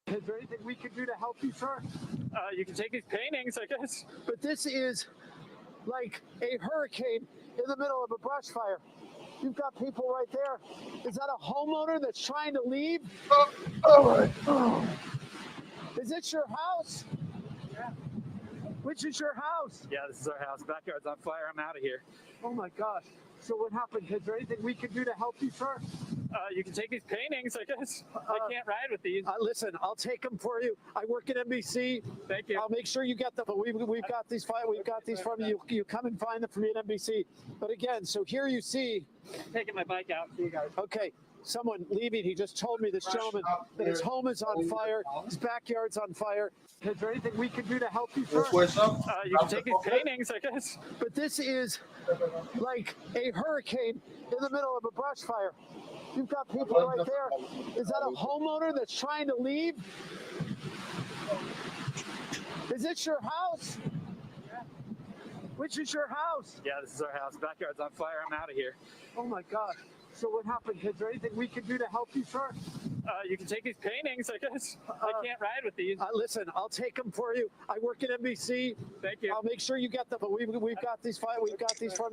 Is there anything we can do to help you, sir? You can take these paintings, I guess. But this is like a hurricane in the middle of a brush fire. You've got people right there. Is that a homeowner that's trying to leave? All right. Oh. Is this your house? Yeah. Which is your house? Yeah, this is our house. Backyard's on fire. I'm out of here. Oh my gosh. So what happened? Is there anything we can do to help you, sir? You can take these paintings, I guess. I can't ride with these. Listen, I'll take them for you. I work at NBC. Thank you. I'll make sure you get them. But we've got these. We've got these from you. You come and find them for me at NBC. But again, so here you see. I'm taking my bike out. See you guys. Okay. someone leaving. He just told me, this gentleman, that his home is on fire, his backyard's on fire. Is there anything we can do to help you, sir? You can take these paintings, I guess. But this is like a hurricane in the middle of a brush fire. You've got people right there. Is that a homeowner that's trying to leave? Is it your house? Which is your house? Yeah, this is our house. Backyard's on fire. I'm out of here. Oh my God. So what happened? Is there anything we can do to help you, sir? You can take these paintings, I guess. I can't ride with these. Listen, I'll take them for you. I work at NBC. Thank you. I'll make sure you get them. But we've got these from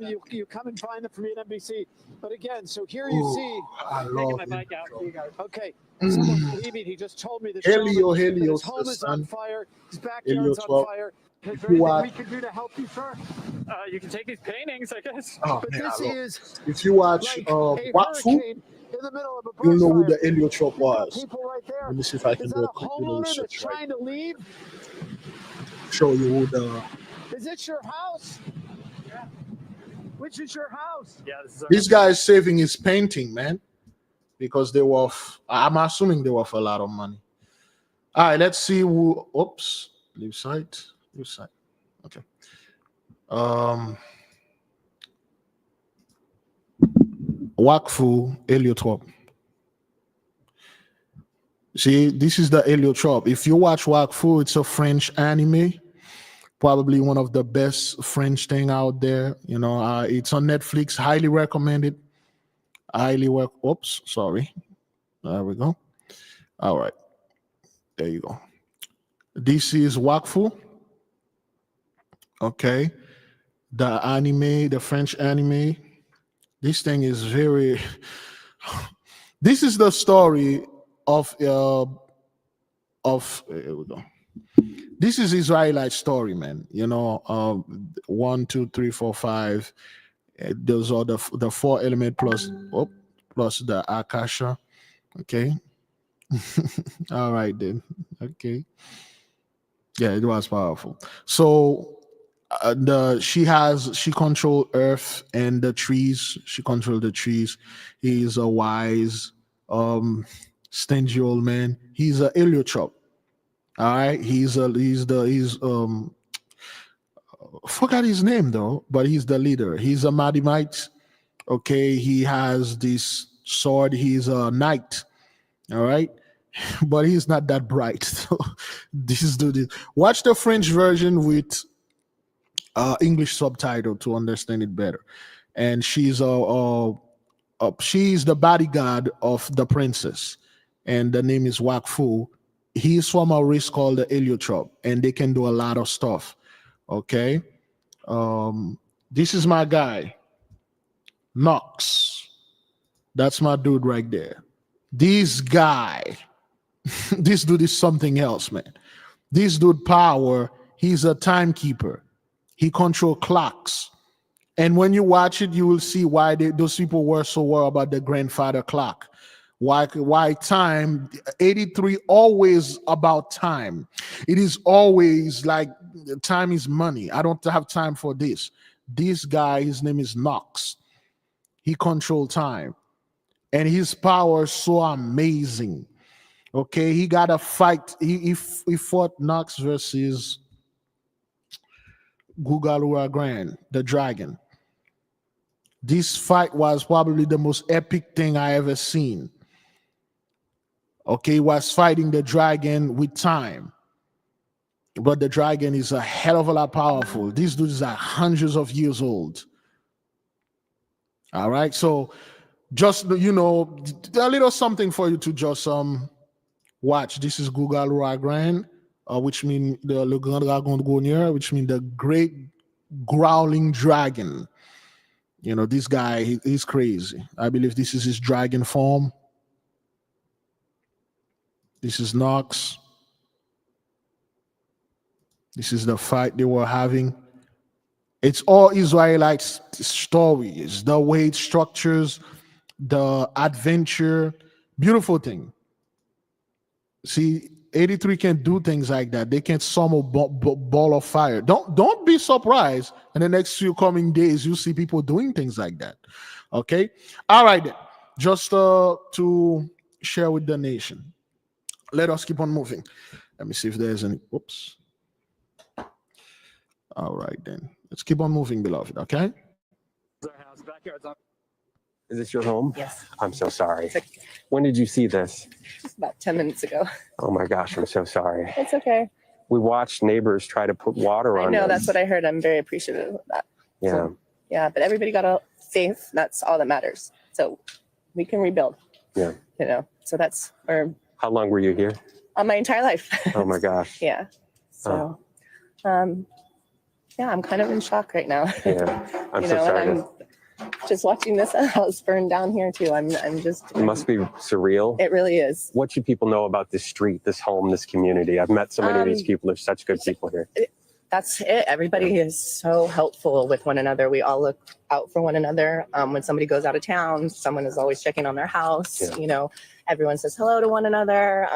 you. You come and find them for me at NBC. But again, so here you see. I Taking love my bike out. Okay. Someone leaving. He just told me this Helio, gentleman, that his home is on son. fire. His Helio backyard's on 12. fire. Is If there you anything watch, we can do to help you, sir? You can take these paintings, I guess. oh But man, this I love is it. If you watch like a Wakfu, hurricane in the middle of a you'll brush know who fire. the heliotrope You've got was. people right there. Let me see if I can Is do that a a quick little homeowner that's research right trying to leave? show you who the Is it your house? Which is your house? Yeah, this is our this guy is saving his painting, man, because they were I'm assuming they were for a lot of money. All right, let's see who. Oops, leave site. Okay. Wakfu heliotrope. See, this is the heliotrope. If you watch Wakfu, it's a French anime, probably one of the best French thing out there. You know, it's on Netflix. Highly recommended. Oops, sorry. There we go. All right, there you go. This is Wakfu. Okay, the anime, the French anime. This thing is very. This is the story of here we go. This is Israelite story, man. You know, 1, 2, 3, 4, 5. Those are the 4 element plus the akasha. Okay. All right then. Okay. Yeah, it was powerful. So she controls earth and the trees. She controls the trees. He's a wise, stingy old man. He's a heliotrope. All right. He's forgot his name though, but he's the leader. He's a Madimite. Okay. He has this sword. He's a knight. All right. But he's not that bright. So this dude. Watch the French version with English subtitle to understand it better. And she's the bodyguard of the princess, and the name is Wakfu. He's from a race called the heliotrope, and they can do a lot of stuff. Okay, this is my guy, Knox. That's my dude right there. This guy, this dude is something else, man. This dude power. He's a timekeeper. He controls clocks. And when you watch it, you will see why those people were so worried about the grandfather clock. Why time, 83, always about time. It is always like time is money. I don't have time for this. This guy, his name is Knox. He controls time. And his power is so amazing. Okay, he got a fight. He fought Knox versus Gugalura the dragon. This fight was probably the most epic thing I ever seen. Okay, he was fighting the dragon with time. But the dragon is a hell of a lot powerful. These dudes are hundreds of years old. All right, so just, you know, a little something for you to just watch. This is Gugalura which means the Le Grand Dragon de Gonnier, which means the great growling dragon. You know, this guy, he's crazy. I believe this is his dragon form. This is Knox. This is the fight they were having. It's all Israelite stories, the way it structures, the adventure, beautiful thing. See, 83 can do things like that. They can summon ball of fire. Don't be surprised in the next few coming days you see people doing things like that. Okay, all right then. just to share with the nation. Let us keep on moving. Let me see if there's any. Whoops. All right, then. Let's keep on moving, beloved, okay? Is this your home? Yes. I'm so sorry. When did you see this? Just about 10 minutes ago. Oh my gosh, I'm so sorry. It's okay. We watched neighbors try to put water on I know, this. that's what I heard. I'm very appreciative of that. Yeah. So, yeah, but everybody got out safe. That's all that matters. So we can rebuild. Yeah. You know, so that's where How long were you here? my entire life. Oh my gosh. Yeah. So, yeah, I'm kind of in shock right now. Yeah. I'm You so know, sorry. and I'm just watching this house burn down here too. I'm just. It must be surreal. It really is. What should people know about this street, this home, this community? I've met so many of these Um, people. There's such good people here. That's it. Everybody is so helpful with one another. We all look out for one another. When somebody goes out of town, someone is always checking on their house. Yeah. You know, everyone says hello to one another.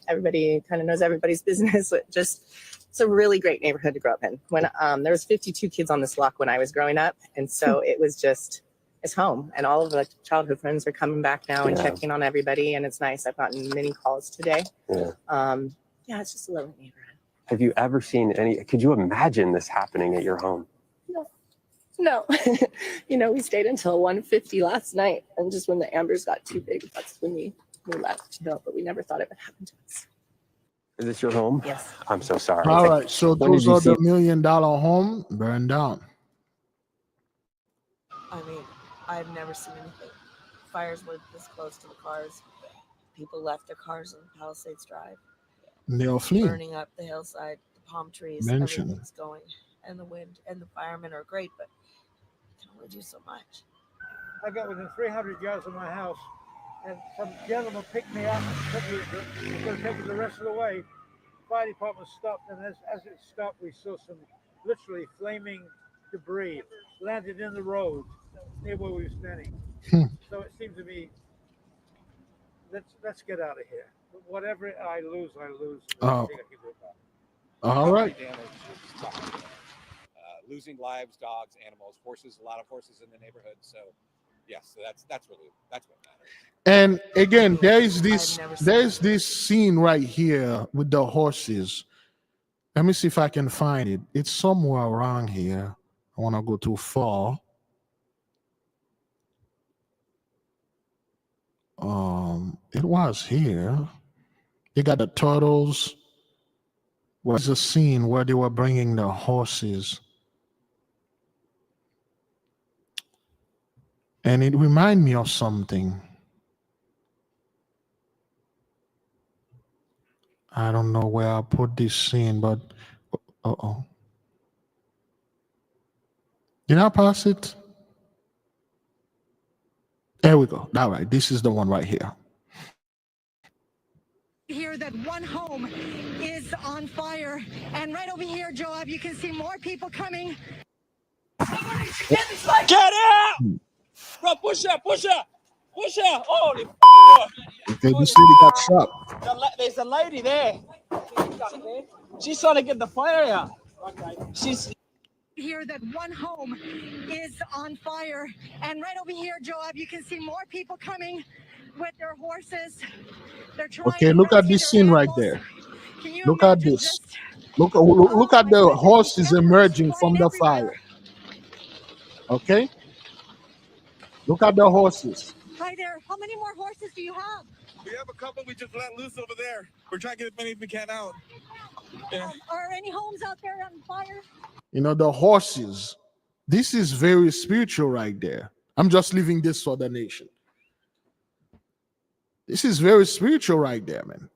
Everybody kind of knows everybody's business. It's a really great neighborhood to grow up in. When there was 52 kids on this block when I was growing up, and so it was just it's home. And all of the childhood friends are coming back now and Yeah. checking on everybody, and it's nice. I've gotten many calls today. Yeah. Yeah, it's just a lovely neighborhood. Have you ever seen any? Could you imagine this happening at your home? No, you know, we stayed until 1:50 last night, and just when the ambers got too big, that's when we left. No, but we never thought it would happen to us. Is this your home? Yes. I'm so sorry. All right, so When did those you are see the $1 million home burned down. I mean, I've never seen anything. Fires were this close to the cars. People left their cars on Palisades Drive. They are fleeing. Burning up the hillside, the palm trees, Mention. everything's going. And the wind and the firemen are great, but they can only do so much. I got within 300 yards of my house, and some gentleman picked me up and took me to take me the rest of the way. Fire department stopped, and as it stopped, we saw some literally flaming debris landed in the road near where we were standing. So it seemed to me, let's get out of here. Whatever I lose, I lose. Oh. I think I can do about it. All right. Losing lives, dogs, animals, horses, a lot of horses in the neighborhood. So yes, so that's what matters. And again, there's this scene right here with the horses. Let me see if I can find it. It's somewhere around here. I want to go too far. It was here. You got the turtles. Was a scene where they were bringing the horses. And it reminded me of something. I don't know where I put this scene, but uh-oh. Did I pass it? There we go. All right, this is the one right here. Here that one home is on fire, and right over here, Joab, you can see more people coming. Get out! Bro, push up, push up, push up. Holy Okay, this lady got shot. There's a lady there. She's trying to get the fire out. She's Here that one home is on fire, and right over here, Joab, you can see more people coming with their horses. They're trying Okay, to look at rescue this their scene right animals. there. Can you Look at imagine this. Look at the horses emerging from the fire. Okay? Look at the horses. Hi there. How many more horses do you have? We have a couple we just let loose over there. We're trying to get as many as we can out. Yeah. Are any homes out there on fire? You know, the horses. This is very spiritual right there. I'm just leaving this for the nation. This is very spiritual right there, man.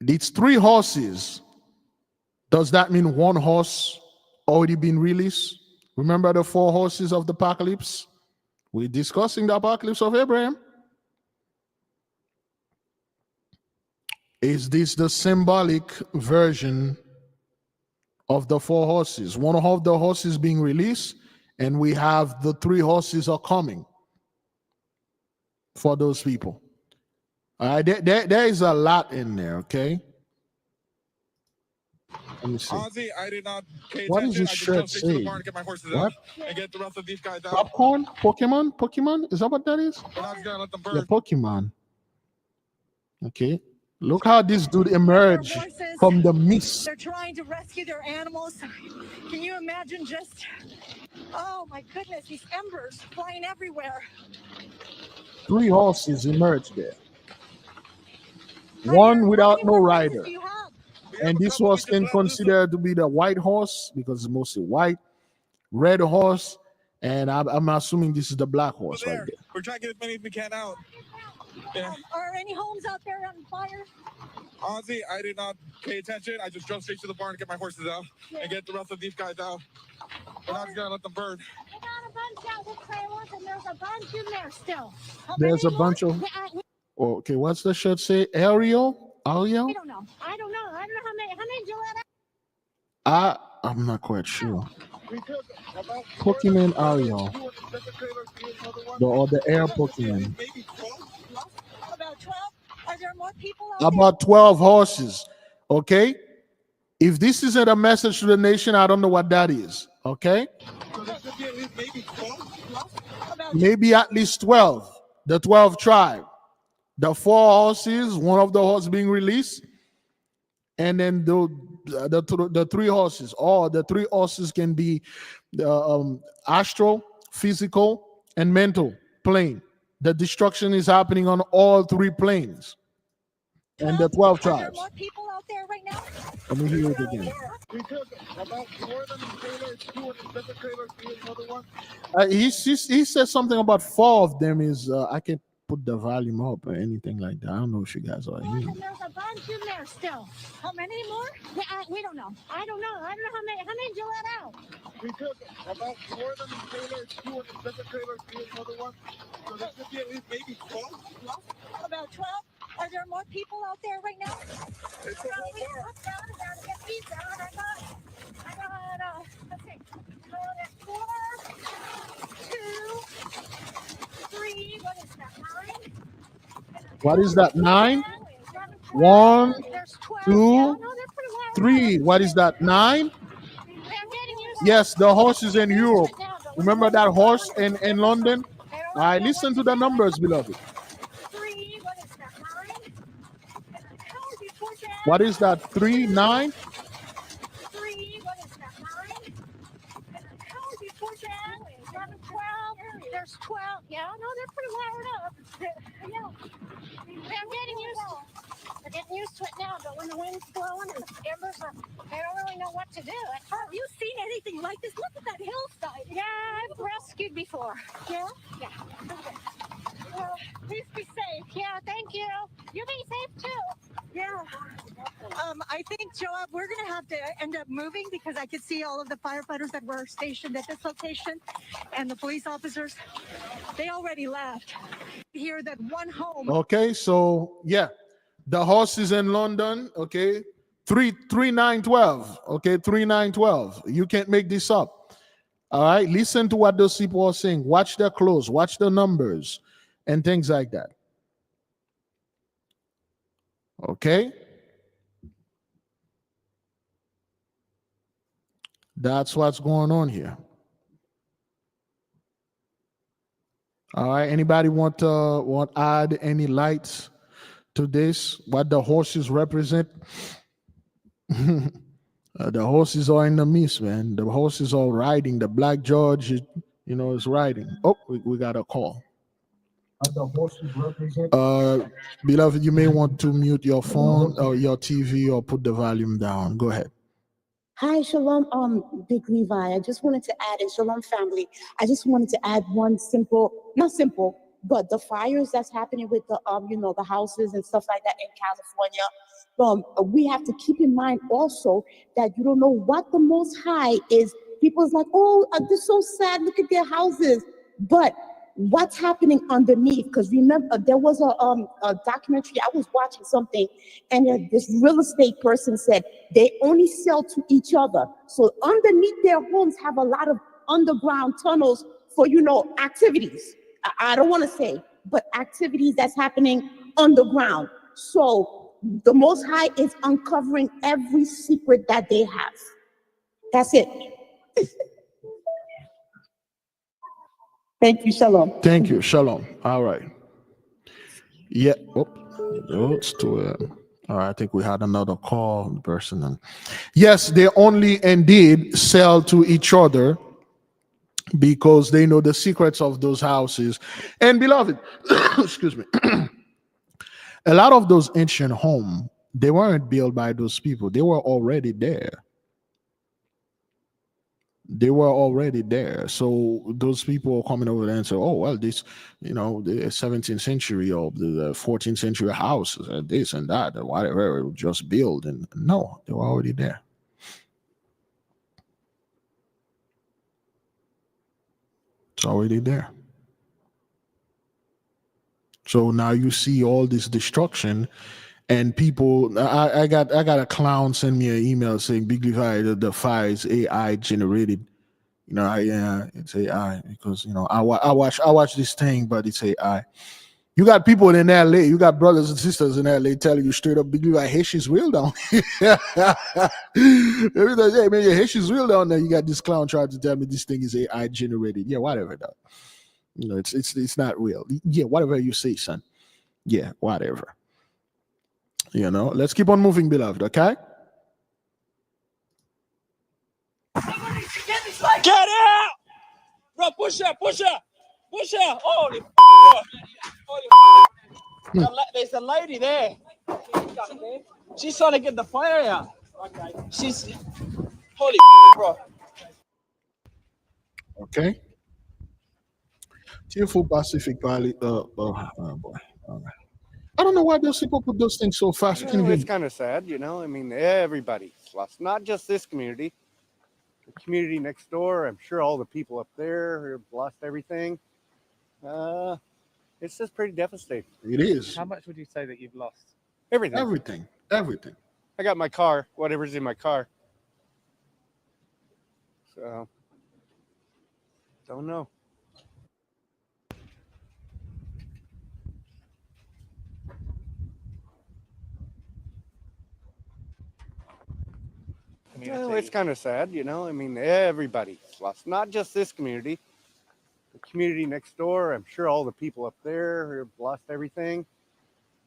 It's 3 horses. Does that mean one horse already been released? Remember the 4 horses of the apocalypse? We're discussing the apocalypse of Abraham. Is this the symbolic version of the 4 horses? One of the horses being released, and we have the 3 horses are coming for those people. All right, there is a lot in there, okay? Let me see. Honestly, I did not pay What does attention. this I just shirt jumped straight to the say? barn, get my horses What? out, and get the rest of these guys out. Popcorn? Pokemon? Is that what that is? We're not just gonna let them Yeah, burn. Pokemon. Okay. Look how this dude emerged from the mist. They're trying to rescue their animals. Can you imagine just, oh my goodness, these embers flying everywhere. 3 horses emerged there. One without no rider. And this horse can consider to be the white horse because it's mostly white, red horse, and I'm assuming this is the black horse right there. We're trying to get as many as we can out. Yeah. Are any homes out there on fire? Honestly, I did not pay attention. I just drove straight to the barn to get my horses out and get the rest of these guys out. We're not just gonna let them burn. We got a bunch out with trailers, and there's a bunch in there still. There's a bunch of. Okay, what's the shirt say? Ariel? I don't know. I don't know how many do you let out? I'm not quite sure. Pokemon Ariel. Or the air Pokemon. About 12? Are there more people out there? About 12 horses. Okay? If this isn't a message to the nation, I don't know what that is. Okay? Maybe at least 12. The 12 tribe. The 4 horses, one of the horses being released, and then the 3 horses. Or the 3 horses can be the astral, physical, and mental plane. The destruction is happening on all 3 planes. And the 12 tribes. Are there more people out there right now? Let me hear it again. We took about more than trailers, 200 trailers. He said something about 4 of them is I can put the volume up or anything like that. I don't know if you guys are hearing. There's a bunch in there still. How many more? We don't know. I don't know how many do you let out? We took about more than trailers, 200 trailers, another one. So there should be at least maybe 12. About 12? Are there more people out there right now? It's Probably. Let's get these out. I got, let's see. So there's 4, 2, 3, what is that, 9? What is that? 9? 1, 2, 3. What is that? 9? Yes, the horse is in Europe. Remember that horse in London? All right, listen to the numbers, beloved. What is that? 3, 9? 3, what is that, 9? 12. There's 12. Yeah, no, they're pretty wired up. They're getting used to it now, but when the wind's blowing and the embers are, they don't really know what to do. Have you seen anything like this? Look at that hillside. Yeah, I've rescued before. Yeah? Yeah. Okay. Well, please be safe. Yeah, thank you. You be safe too. Yeah. I think, Joab, we're going to have to end up moving because I could see all of the firefighters that were stationed at this location and the police officers. They already left. Here that one home. Okay, so yeah, the horse is in London. Okay, 3, 9, 12. Okay, 3, 9, 12. You can't make this up. All right, listen to what those people are saying. Watch their clothes, watch the numbers, and things like that. Okay. That's what's going on here. All right. Anybody want add any lights to this? What the horses represent? The horses are in the mist, man. The horses are riding. The Black George, is riding. Oh, we got a call. The horses represent. Beloved, you may want to mute your phone or your TV or put the volume down. Go ahead. Hi, Shalom, Big Levi. I just wanted to add, and Shalom family, I just wanted to add one not simple, but the fires that's happening with the, the houses and stuff like that in California. We have to keep in mind also that you don't know what the Most High is. People's like, oh, they're so sad. Look at their houses. But what's happening underneath? Because remember, there was a documentary, I was watching something, and this real estate person said they only sell to each other. So underneath their homes have a lot of underground tunnels for, activities. I don't want to say, but activities that's happening underground. So The Most High is uncovering every secret that they have. That's it. Thank you. Shalom. Thank you. Shalom. All right. Yeah. Oh, it's to, all right. I think we had another call person. And yes, they only indeed sell to each other because they know the secrets of those houses. And beloved, excuse me, a lot of those ancient homes, they weren't built by those people. They were already there. They were already there. So those people coming over there and say, oh, well, this, the 17th century or the 14th century houses and this and that, and whatever, just build. And no, they were already there. It's already there. So now you see all this destruction, and people. I got a clown send me an email saying Big Levi, the fire is AI generated. It's AI because I watch this thing, but it's AI. You got people in LA, you got brothers and sisters in LA telling you straight up, Big Levi, Haitian's real down here. Every day, hey man, your Haitian's real down there. You got this clown trying to tell me this thing is AI generated. Yeah, whatever, dog. It's not real. Yeah, whatever you say, son. Yeah, whatever. Let's keep on moving, beloved, okay? Get out! Bro, push up. Holy there's a lady there. She's trying to get the fire out. Okay. She's holy bro. Okay. Tearful Pacific Valley. Boy. All right. I don't know why those people put those things so fast. It's kind of sad, everybody's lost, not just this community, the community next door. I'm sure all the people up there have lost everything. It's just pretty devastating. It is. How much would you say that you've lost? Everything. I got my car, whatever's in my car. So, don't know. Well, it's kind of sad, everybody's lost, not just this community, the community next door. I'm sure all the people up there have lost everything.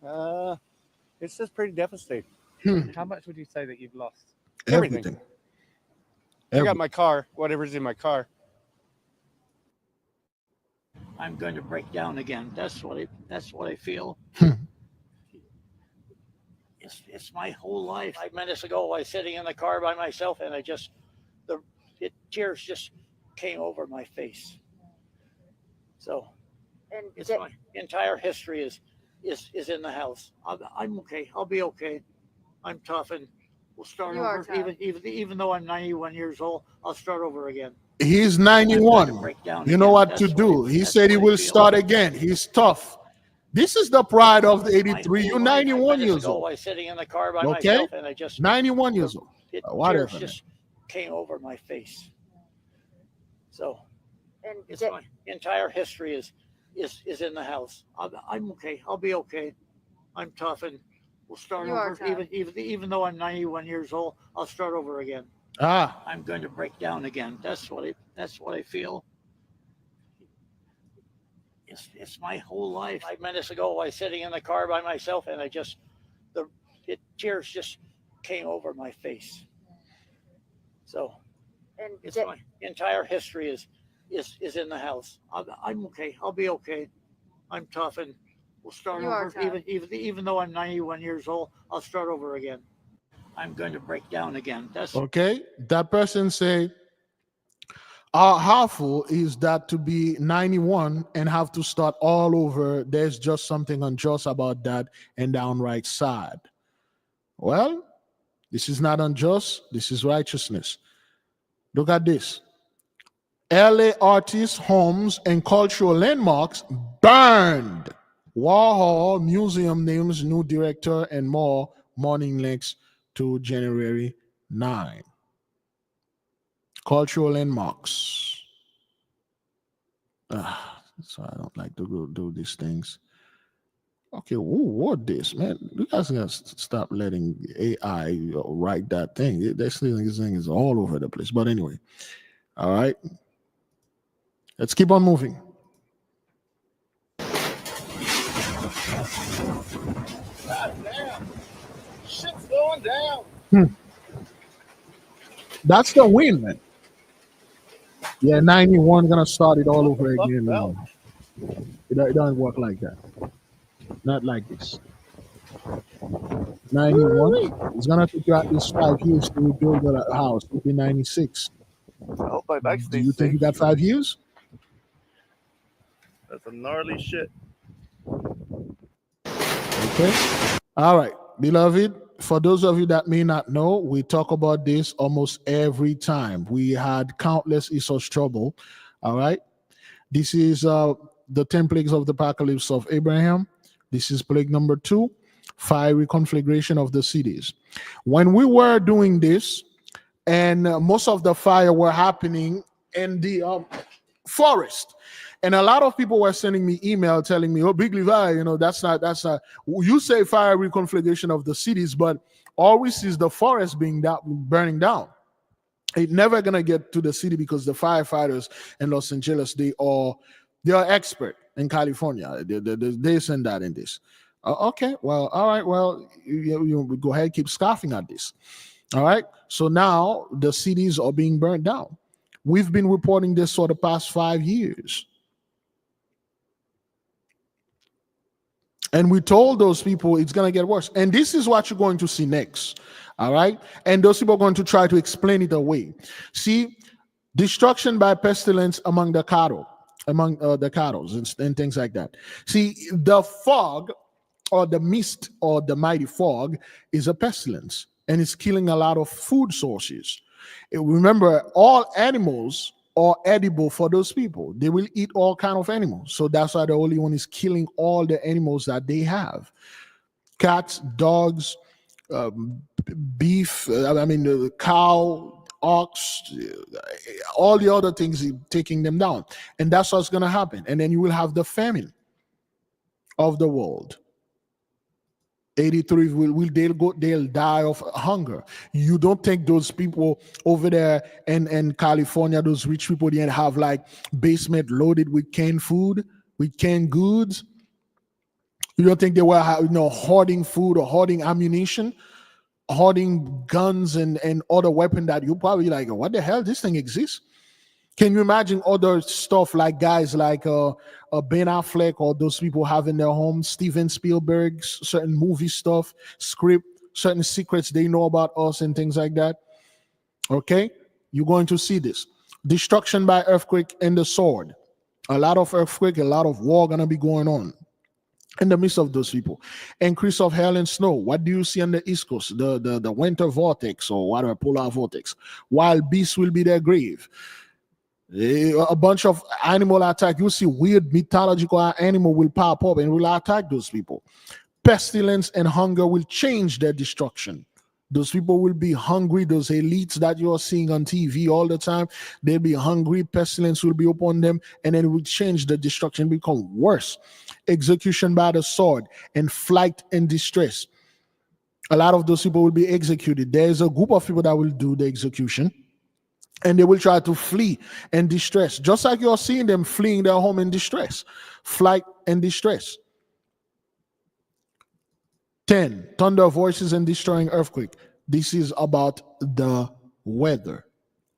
It's just pretty devastating. How much would you say that you've lost? Everything. I got my car, whatever's in my car. I'm going to break down again. That's what I feel. It's my whole life. 5 minutes ago, I was sitting in the car by myself, and tears just came over my face. So, my entire history is in the house. I'm okay. I'll be okay. I'm tough, and we'll start over. Even though I'm 91 years old, I'll start over again. He's 91. You know what to do. He said he will start again. He's tough. This is the pride of the 83. You're 91 years old. I was sitting in the car by Okay? myself, and 91 years old. Whatever. Tears just came over my face. So, my entire history is in the house. I'm okay. I'll be okay. I'm tough, and we'll start over. Even though I'm 91 years old, I'll start over again. I'm going to break down again. That's what I feel. It's my whole life. 5 minutes ago, I was sitting in the car by myself, and tears just came over my face. So, my entire history is in the house. I'm okay. I'll be okay. I'm tough, and we'll start over. Even though I'm 91 years old, I'll start over again. I'm going to break down again. Okay? That person say, how harmful is that to be 91 and have to start all over? There's just something unjust about that and downright sad. Well, this is not unjust. This is righteousness. Look at this. LA artists' homes and cultural landmarks burned. Warhol Museum names new director and more. Morning links to January 9. Cultural landmarks. So I don't like to do these things. Okay, who wrote this, man? You guys gotta stop letting AI write that thing. This thing is all over the place. But anyway, all right, let's keep on moving. God damn. Shit's going down. That's the win, man. Yeah, 91 gonna start it all over again. It doesn't work like that. Not like this. 91. It's gonna take you at least 5 years to rebuild a house. It'll be 96. I hope my back Do stays you think safe. you got 5 years? That's some gnarly shit. Okay. All right, beloved. For those of you that may not know, we talk about this almost every time. We had countless Esau's trouble. All right. This is the 10 plagues of the apocalypse of Abraham. This is plague number 2, fiery conflagration of the cities. When we were doing this, and most of the fire were happening in the forest, and a lot of people were sending me email telling me, "Oh, Big Levi, that's not. You say fiery conflagration of the cities, but all we see is the forest burning down. It's never gonna get to the city because the firefighters in Los Angeles, they are expert in California. They send that in this. Okay, well, all right, well, you go ahead, keep scoffing at this. All right, so now the cities are being burned down. We've been reporting this for the past 5 years. And we told those people it's going to get worse. And this is what you're going to see next. All right. And those people are going to try to explain it away. See, destruction by pestilence among the cattle, and things like that. See, the fog or the mist or the mighty fog is a pestilence, and it's killing a lot of food sources. Remember, all animals are edible for those people. They will eat all kind of animals. So that's why the Holy One is killing all the animals that they have. Cats, dogs, beef, cow, ox, all the other things, taking them down. And that's what's going to happen. And then you will have the famine of the world. 83 they'll die of hunger. You don't think those people over there in California, those rich people, didn't have like basement loaded with canned food, with canned goods? You don't think they were hoarding food or hoarding ammunition, hoarding guns and other weapons that you probably like, what the hell, this thing exists? Can you imagine other stuff like guys like Ben Affleck or those people have in their homes, Steven Spielberg, certain movie stuff, script, certain secrets they know about us and things like that? Okay, you're going to see this. Destruction by earthquake and the sword. A lot of earthquake, a lot of war gonna be going on in the midst of those people. Increase of hail and snow. What do you see on the East Coast? The winter vortex or whatever, polar vortex. Wild beasts will be their grave. A bunch of animal attack. You see weird mythological animal will pop up and will attack those people. Pestilence and hunger will change their destruction. Those people will be hungry. Those elites that you're seeing on TV all the time, they'll be hungry. Pestilence will be upon them, and then it will change the destruction, become worse. Execution by the sword and flight and distress. A lot of those people will be executed. There's a group of people that will do the execution, and they will try to flee and distress, just like you're seeing them fleeing their home in distress. Flight and distress. 10, thunder voices and destroying earthquake. This is about the weather.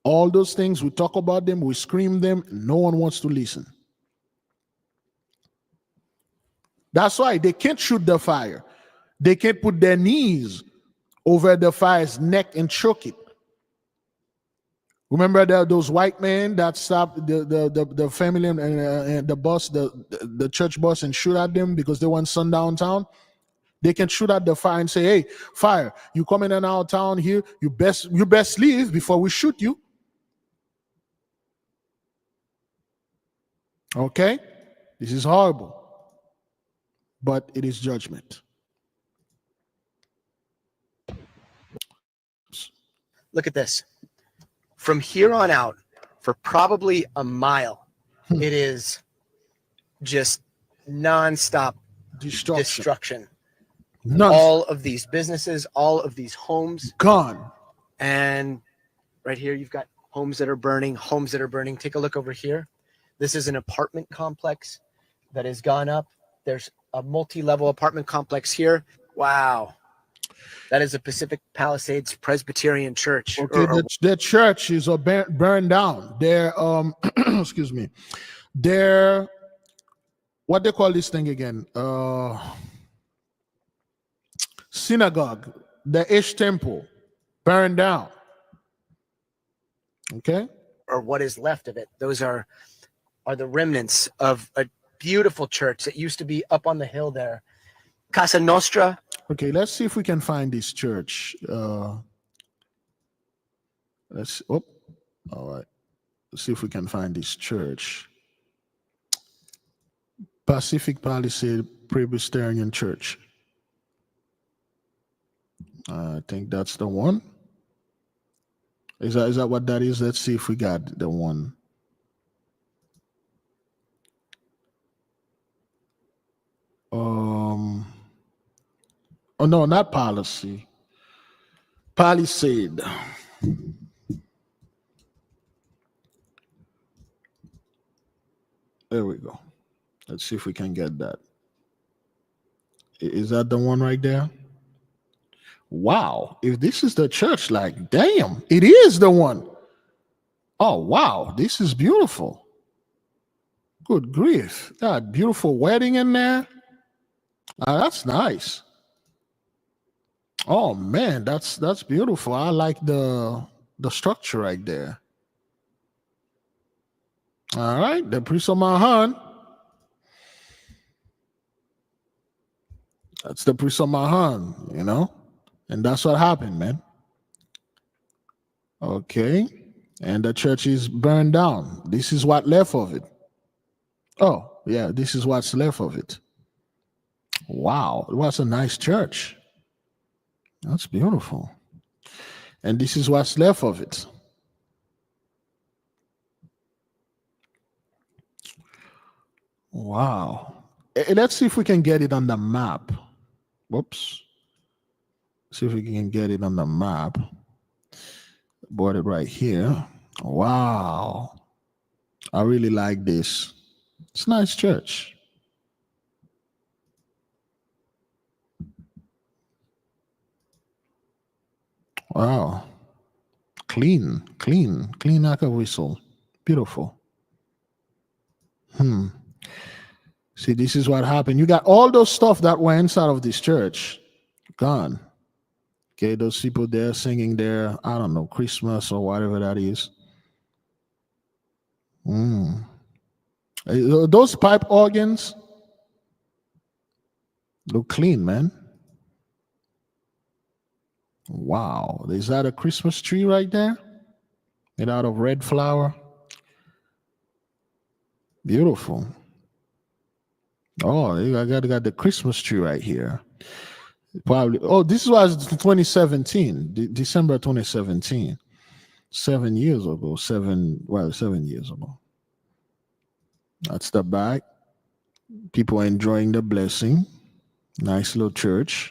All those things, we talk about them, we scream them, no one wants to listen. That's why they can't shoot the fire. They can't put their knees over the fire's neck and choke it. Remember those white men that stopped the family and the bus, the church bus, and shoot at them because they want sundown town? They can shoot at the fire and say, "Hey, fire, you coming in our town here? You best leave before we shoot you." Okay? This is horrible. But it is judgment. Look at this. From here on out, for probably a mile, it is just nonstop destruction. None. All of these businesses, all of these homes gone. And right here, you've got homes that are burning, homes that are burning. Take a look over here. This is an apartment complex that has gone up. There's a multi-level apartment complex here. Wow. That is a Pacific Palisades Presbyterian Church. Okay, the church is burned down. Their excuse me. Their what they call this thing again? Synagogue, the Ish temple, burned down. Okay. Or what is left of it. Those are the remnants of a beautiful church that used to be up on the hill there. Casa Nostra. Okay, let's see if we can find this church. Let's all right. Let's see if we can find this church. Pacific Palisade Presbyterian Church. I think that's the one. Is that what that is? Let's see if we got the one. Oh no, not policy. Palisade. There we go. Let's see if we can get that. Is that the one right there? Wow. If this is the church, like, damn, it is the one. Oh, wow. This is beautiful. Good grief. That beautiful wedding in there. That's nice. Oh man, that's beautiful. I like the structure right there. All right, the priest of Mahan. That's the priest of Mahan, you know, and that's what happened, man. Okay, and the church is burned down. This is what left of it. Oh yeah, this is what's left of it. Wow, it was a nice church. That's beautiful. And this is what's left of it. Wow. Let's see if we can get it on the map. Whoops. See if we can get it on the map. Bought it right here. Wow. I really like this. It's a nice church. Wow. Clean like a whistle. Beautiful. See, this is what happened. You got all those stuff that were inside of this church gone. Okay, those people there singing their, I don't know, Christmas or whatever that is. Those pipe organs look clean, man. Wow, is that a Christmas tree right there? Made out of red flower. Beautiful. Oh, I got the Christmas tree right here. Probably. Oh, this was 2017, December 2017. 7 years ago. 7 years ago. That's the back. People enjoying the blessing. Nice little church.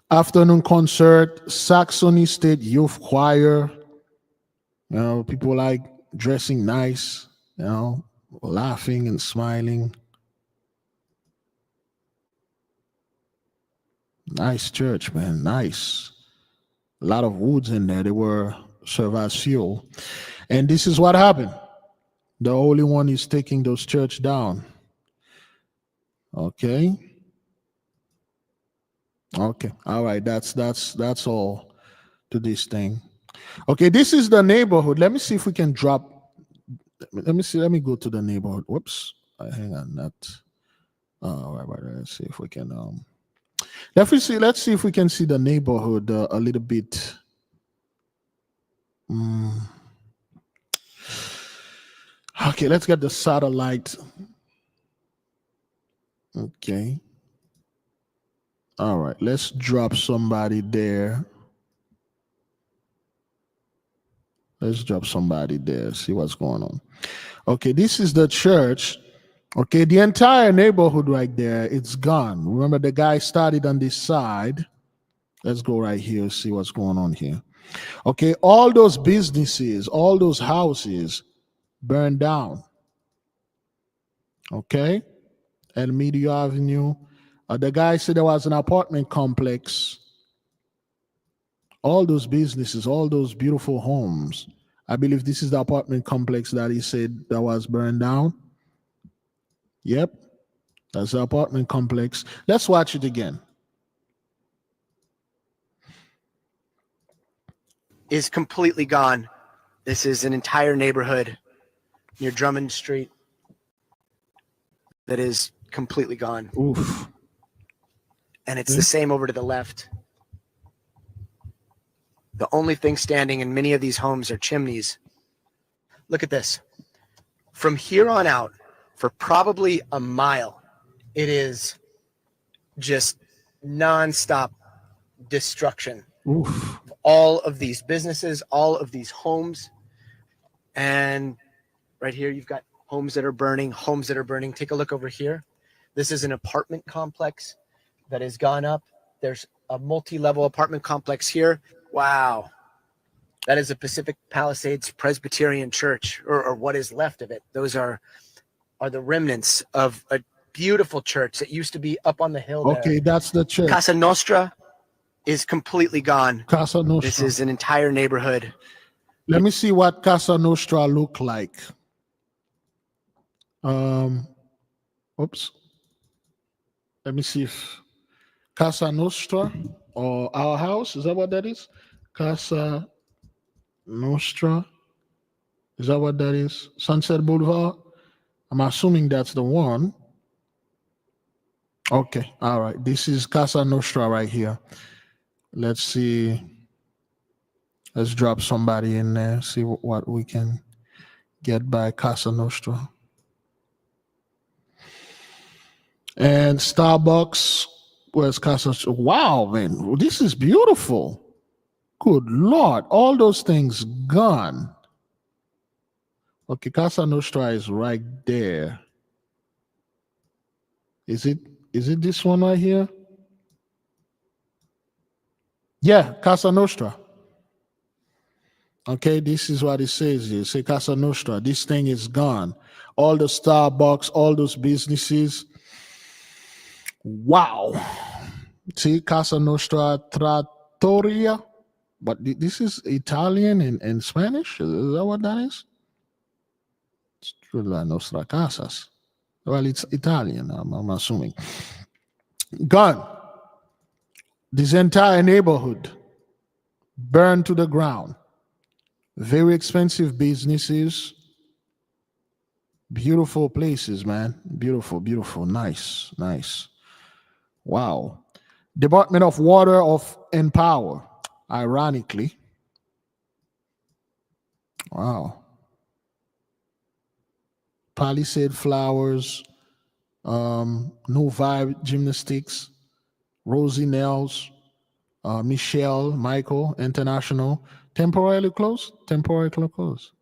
Afternoon concert, Saxony State Youth Choir. You know, people like dressing nice, you know, laughing and smiling. Nice church, man. Nice. A lot of woods in there. They were served as fuel. And this is what happened. The Holy One is taking those church down. Okay. Okay. All right. That's all to this thing. Okay, this is the neighborhood. Let me see if we can drop. Let me go to the neighborhood. Whoops. Hang on. Right. Let's see if we can. Let's see if we can see the neighborhood a little bit. Okay, let's get the satellite. Okay. All right, let's drop somebody there. Let's drop somebody there, see what's going on. Okay, this is the church. Okay, the entire neighborhood right there, it's gone. Remember, the guy started on this side. Let's go right here, see what's going on here. Okay, all those businesses, all those houses burned down. Okay, and Media Avenue. The guy said there was an apartment complex. All those businesses, all those beautiful homes. I believe this is the apartment complex that he said that was burned down. Yep, that's the apartment complex. Let's watch it again. Is completely gone. This is an entire neighborhood near Drummond Street that is completely gone. Oof. And it's the same over to the left. The only thing standing in many of these homes are chimneys. Look at this. From here on out, for probably a mile, it is just nonstop destruction. Oof. All of these businesses, all of these homes. And right here, you've got homes that are burning, homes that are burning. Take a look over here. This is an apartment complex that has gone up. There's a multi-level apartment complex here. Wow. That is a Pacific Palisades Presbyterian Church, or what is left of it. Those are the remnants of a beautiful church that used to be up on the hill there. Okay, that's the church. Casa Nostra is completely gone. Casa Nostra. This is an entire neighborhood. Let me see what Casa Nostra look like. Oops. Let me see if Casa Nostra or Our House, is that what that is? Casa Nostra. Is that what that is? Sunset Boulevard? I'm assuming that's the one. Okay, all right. This is Casa Nostra right here. Let's see. Let's drop somebody in there, see what we can get by Casa Nostra. And Starbucks, where's Casa Nostra? Wow, man, this is beautiful. Good Lord, all those things gone. Okay, Casa Nostra is right there. Is it this one right here? Yeah, Casa Nostra. Okay, this is what it says here. Say Casa Nostra. This thing is gone. All the Starbucks, all those businesses. Wow. See, Casa Nostra Trattoria. But this is Italian and Spanish? Is that what that is? It's La Nostra Casas. Well, it's Italian, I'm assuming. Gone. This entire neighborhood burned to the ground. Very expensive businesses. Beautiful places, man. Beautiful, beautiful. Nice, nice. Wow. Department of Water and Power, ironically. Wow. Palisade Flowers, New Vibe Gymnastics, Rosie Nails, Michael International, temporarily closed.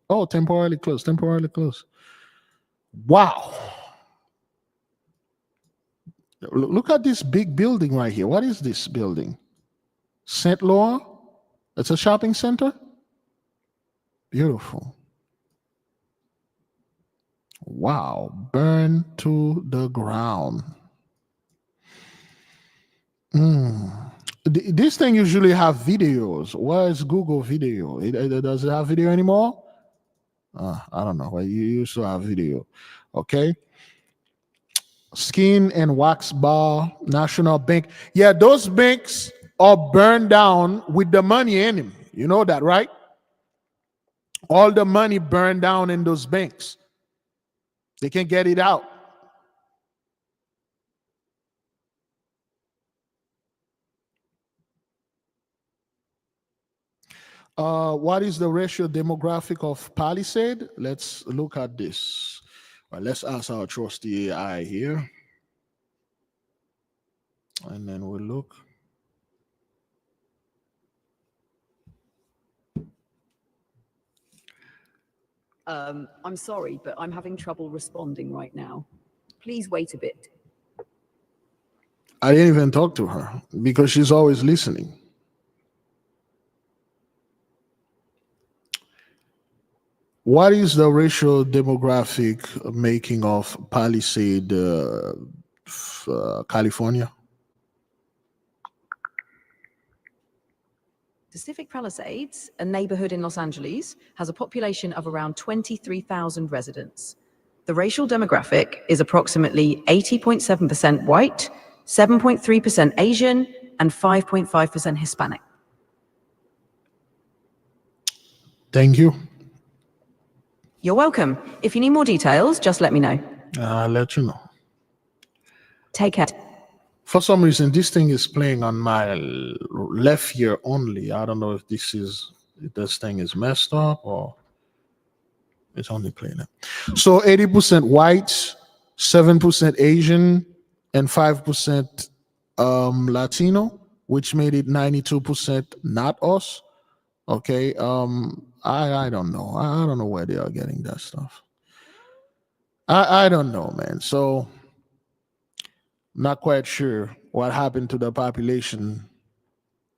Oh, temporarily closed. Wow. Look at this big building right here. What is this building? St. Laurent? It's a shopping center? Beautiful. Wow. Burn to the ground. This thing usually have videos. Where is Google Video? Does it have video anymore? I don't know. You used to have video. Okay. Skin and Wax Bar, National Bank. Yeah, those banks are burned down with the money in them. You know that, right? All the money burned down in those banks. They can't get it out. What is the ratio demographic of Palisade? Let's look at this. Well, let's ask our trusty AI here. And then we'll look. I'm sorry, but I'm having trouble responding right now. Please wait a bit. I didn't even talk to her because she's always listening. What is the racial demographic making of Palisade, California? Pacific Palisades, a neighborhood in Los Angeles, has a population of around 23,000 residents. The racial demographic is approximately 80.7% white, 7.3% Asian, and 5.5% Hispanic. Thank you. You're welcome. If you need more details, just let me know. I'll let you know. Take care. For some reason, this thing is playing on my left ear only. I don't know if this thing is messed up or it's only playing it. So 80% white, 7% Asian, and 5% Latino, which made it 92% not us. Okay. I don't know. I don't know where they are getting that stuff. I don't know, man. So not quite sure what happened to the population.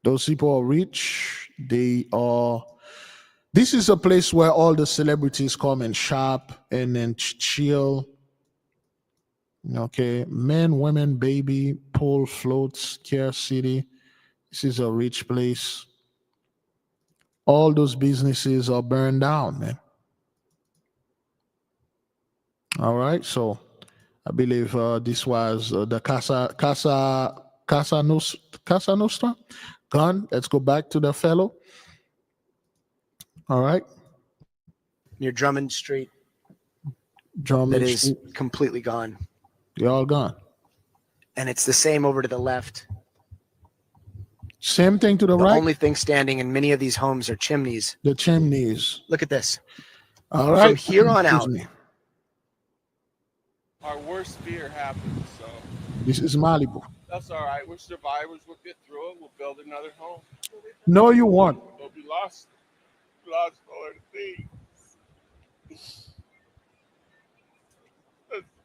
Those people are rich. They are. This is a place where all the celebrities come and shop and then chill. Okay, men, women, baby, pool, floats, Care City. This is a rich place. All those businesses are burned down, man. All right, so I believe this was the Casa Nostra gone. Let's go back to the fellow. All right. Near Drummond Street. Drummond that is Street. Completely gone. You're all gone. And it's the same over to the left. Same thing to the right? The only thing standing in many of these homes are chimneys. The chimneys. Look at this. All right. From here on out. Our worst fear happened, so. This is Malibu. That's all right. We're survivors. We'll get through it. We'll build another home. No, you won't. But we lost all our things.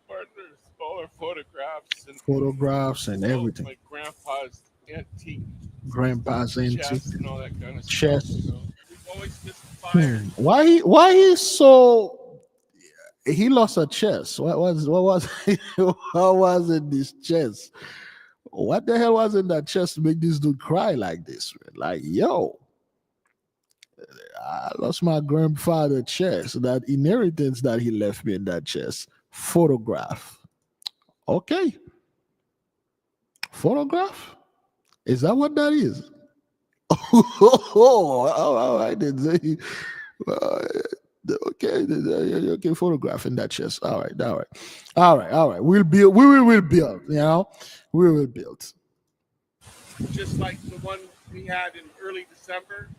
Partners, all our photographs and everything. My grandpa's antique. Grandpa's antique. Chest and all that kind of chest. stuff. You know? We've always missed the fire. Why he's so? He lost a chest. What was in this chest? What the hell was in that chest to make this dude cry like this? Man? Like, yo, I lost my grandfather's chest. That inheritance that he left me in that chest. Photograph. Okay. Photograph? Is that what that is? Oh, I didn't say. Okay, photograph in that chest. All right. We will build. You know, we will build. Just like the one we had in early December,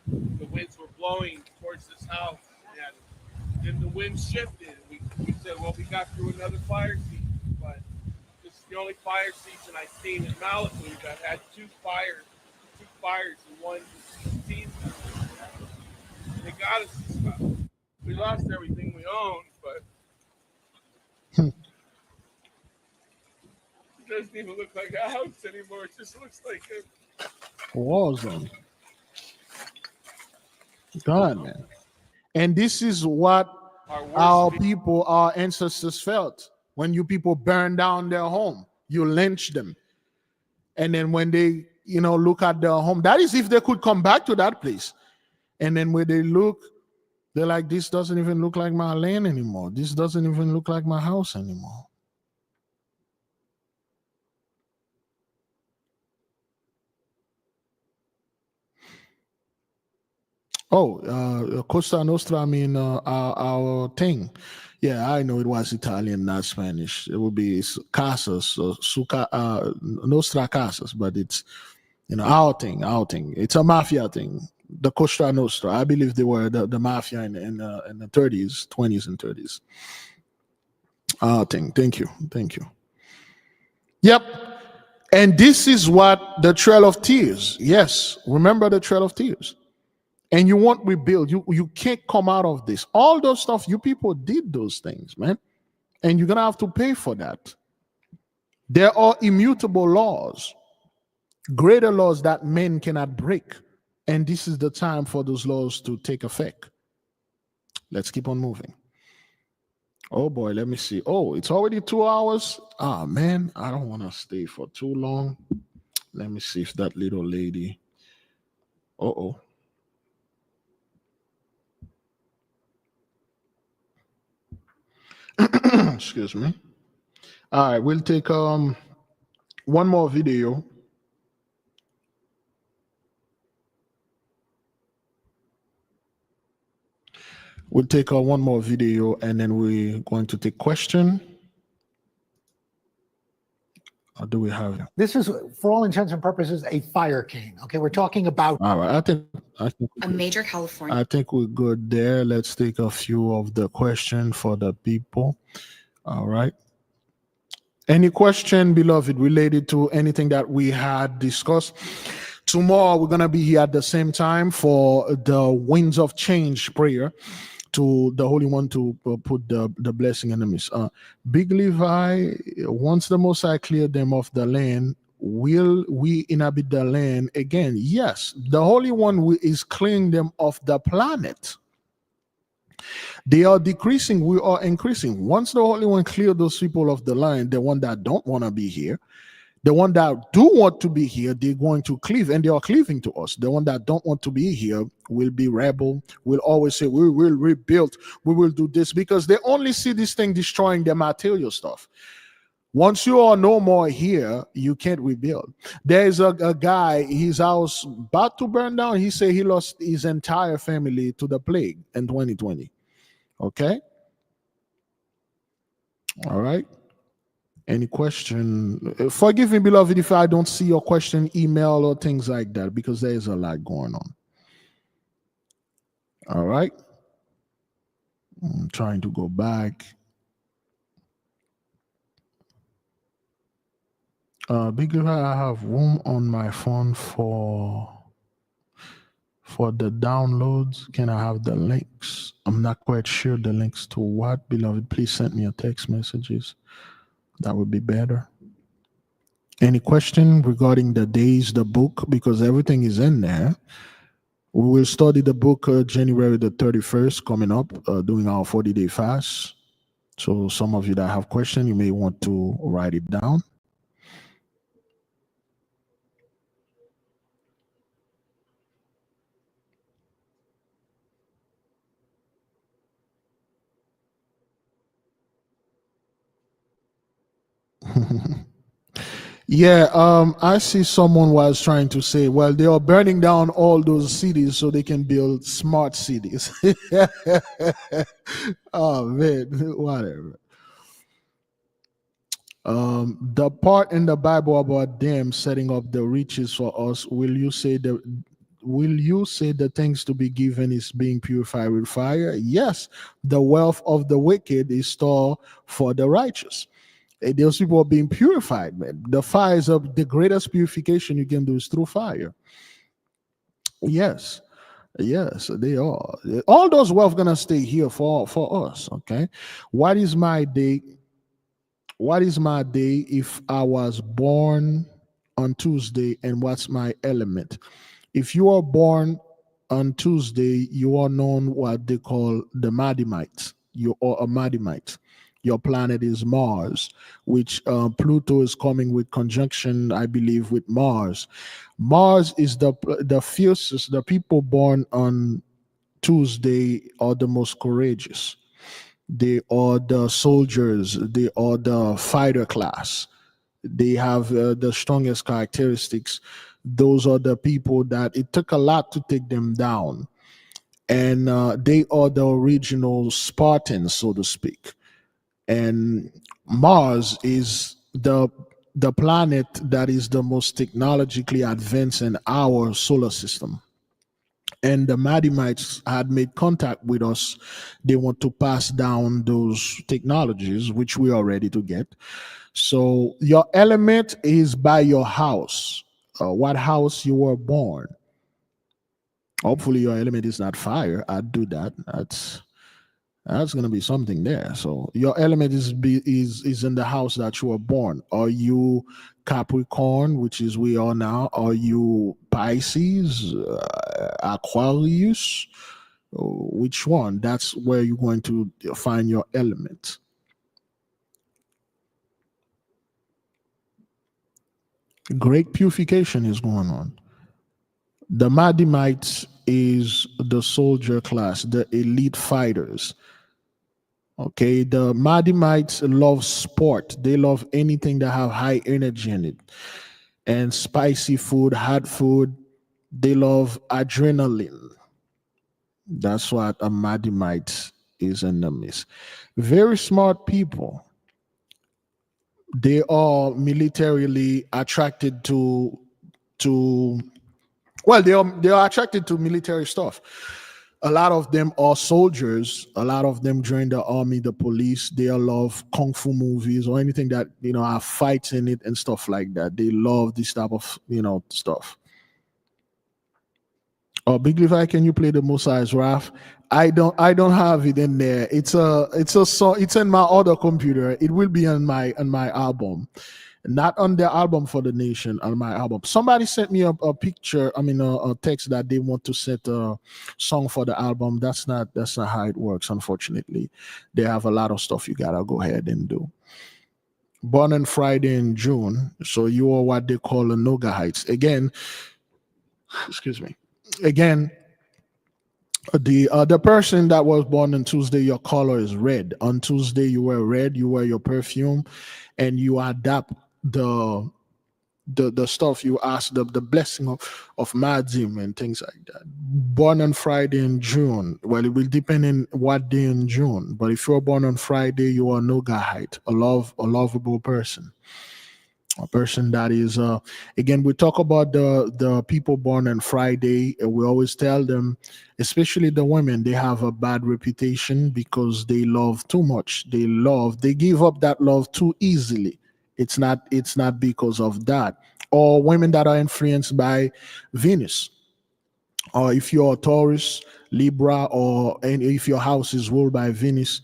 the winds were blowing towards this house, and then the wind shifted. We said, well, we got through another fire season, but this is the only fire season I've seen in Malibu that had two fires in one season. They got us this stuff. We lost everything we owned, but it doesn't even look like a house anymore. It just looks like a war zone. God, man. And this is what our people, our ancestors felt when you people burn down their home. You lynch them. And then when they, look at their home, that is if they could come back to that place. And then when they look, they're like, this doesn't even look like my land anymore. This doesn't even look like my house anymore. Oh, Costa Nostra, I mean, our thing. Yeah, I know it was Italian, not Spanish. It would be Casas, Nostra Casas, but it's, our thing. It's a mafia thing. The Costa Nostra. I believe they were the mafia in the 30s, 20s and 30s. Our thing. Thank you. Yep. And this is what the Trail of Tears. Yes, remember the Trail of Tears. and you won't rebuild. You can't come out of this. All those stuff, you people did those things, man. And you're going to have to pay for that. There are immutable laws, greater laws that men cannot break. And this is the time for those laws to take effect. Let's keep on moving. Oh boy, let me see. Oh, it's already 2 hours. Ah, man, I don't want to stay for too long. Let me see if that little lady. Uh-oh. Excuse me. All right, we'll take one more video. We'll take one more video, and then we're going to take question. Or do we have it? This is, for all intents and purposes, a Firecane. Okay, we're talking about. All right, I think a major California. I think we're good there. Let's take a few of the questions for the people. All right. Any question, beloved, related to anything that we had discussed? Tomorrow we're gonna be here at the same time for the Winds of Change prayer to the Holy One to put the blessing in the midst. Big Levi, once the Most High cleared them off the land, will we inhabit the land again? Yes, the Holy One is clearing them off the planet. They are decreasing, we are increasing. Once the Holy One cleared those people off the land, the one that don't want to be here, the one that do want to be here, they're going to cleave, and they are cleaving to us. The one that don't want to be here will be rebel, will always say, we will rebuild, we will do this, because they only see this thing destroying their material stuff. Once you are no more here, you can't rebuild. There's a guy, his house about to burn down. He said he lost his entire family to the plague in 2020. Okay? All right. Any question? Forgive me, beloved, if I don't see your question, email or things like that, because there is a lot going on. All right. I'm trying to go back. Because I have room on my phone for the downloads. Can I have the links? I'm not quite sure the links to what, beloved. Please send me a text messages. That would be better. Any question regarding the days, the book, because everything is in there. We will study the book January the 31st coming up, doing our 40-day fast. So some of you that have questions, you may want to write it down. Yeah, I see someone was trying to say, well, they are burning down all those cities so they can build smart cities. Oh man, whatever. The part in the Bible about them setting up the riches for us, will you say the things to be given is being purified with fire? Yes, the wealth of the wicked is stored for the righteous. Those people are being purified, man. The fire is the greatest purification you can do is through fire. Yes, they are. All those wealth gonna stay here for us. Okay, what is my day? What is my day if I was born on Tuesday, and what's my element? If you are born on Tuesday, you are known what they call the Madimites. You are a Madimite. Your planet is Mars, which Pluto is coming with conjunction, I believe, with Mars. Mars is the fiercest. The people born on Tuesday are the most courageous. They are the soldiers. They are the fighter class. They have the strongest characteristics. Those are the people that it took a lot to take them down. And they are the original Spartans, so to speak. And Mars is the planet that is the most technologically advanced in our solar system. And the Madimites had made contact with us. They want to pass down those technologies, which we are ready to get. So your element is by your house, what house you were born. Hopefully your element is not fire. I'd do that. That's gonna be something there. So your element is in the house that you were born. Are you Capricorn, which is we are now? Are you Pisces, Aquarius? Which one? That's where you're going to find your element. Great purification is going on. The Madimites is the soldier class, the elite fighters. Okay, the Madimites love sport. They love anything that have high energy in it. And spicy food, hot food. They love adrenaline. That's what a Madimite is in the midst. Very smart people. They are militarily attracted to well, they are attracted to military stuff. A lot of them are soldiers. A lot of them join the army, the police. They love kung fu movies or anything that have fights in it and stuff like that. They love this type of stuff. Oh, Big Levi, can you play the Mosai's Wrath? I don't have it in there. It's a song. It's in my other computer. It will be on my album. Not on the album for the nation, on my album. Somebody sent me a picture, a text that they want to set a song for the album. That's not how it works, unfortunately. They have a lot of stuff you gotta go ahead and do. Born on Friday in June, so you are what they call a Noga Heights. Again, excuse me. Again, the person that was born on Tuesday, your color is red. On Tuesday, you wear red, you wear your perfume, and you adapt the stuff you ask, the blessing of Madim and things like that. Born on Friday in June, well, it will depend on what day in June, but if you're born on Friday, you are Nogahite, a lovable person, a person that is again, we talk about the people born on Friday, and we always tell them, especially the women, they have a bad reputation because they love too much. They give up that love too easily. It's not because of that. Or women that are influenced by Venus. Or if you're a Taurus, Libra, and if your house is ruled by Venus,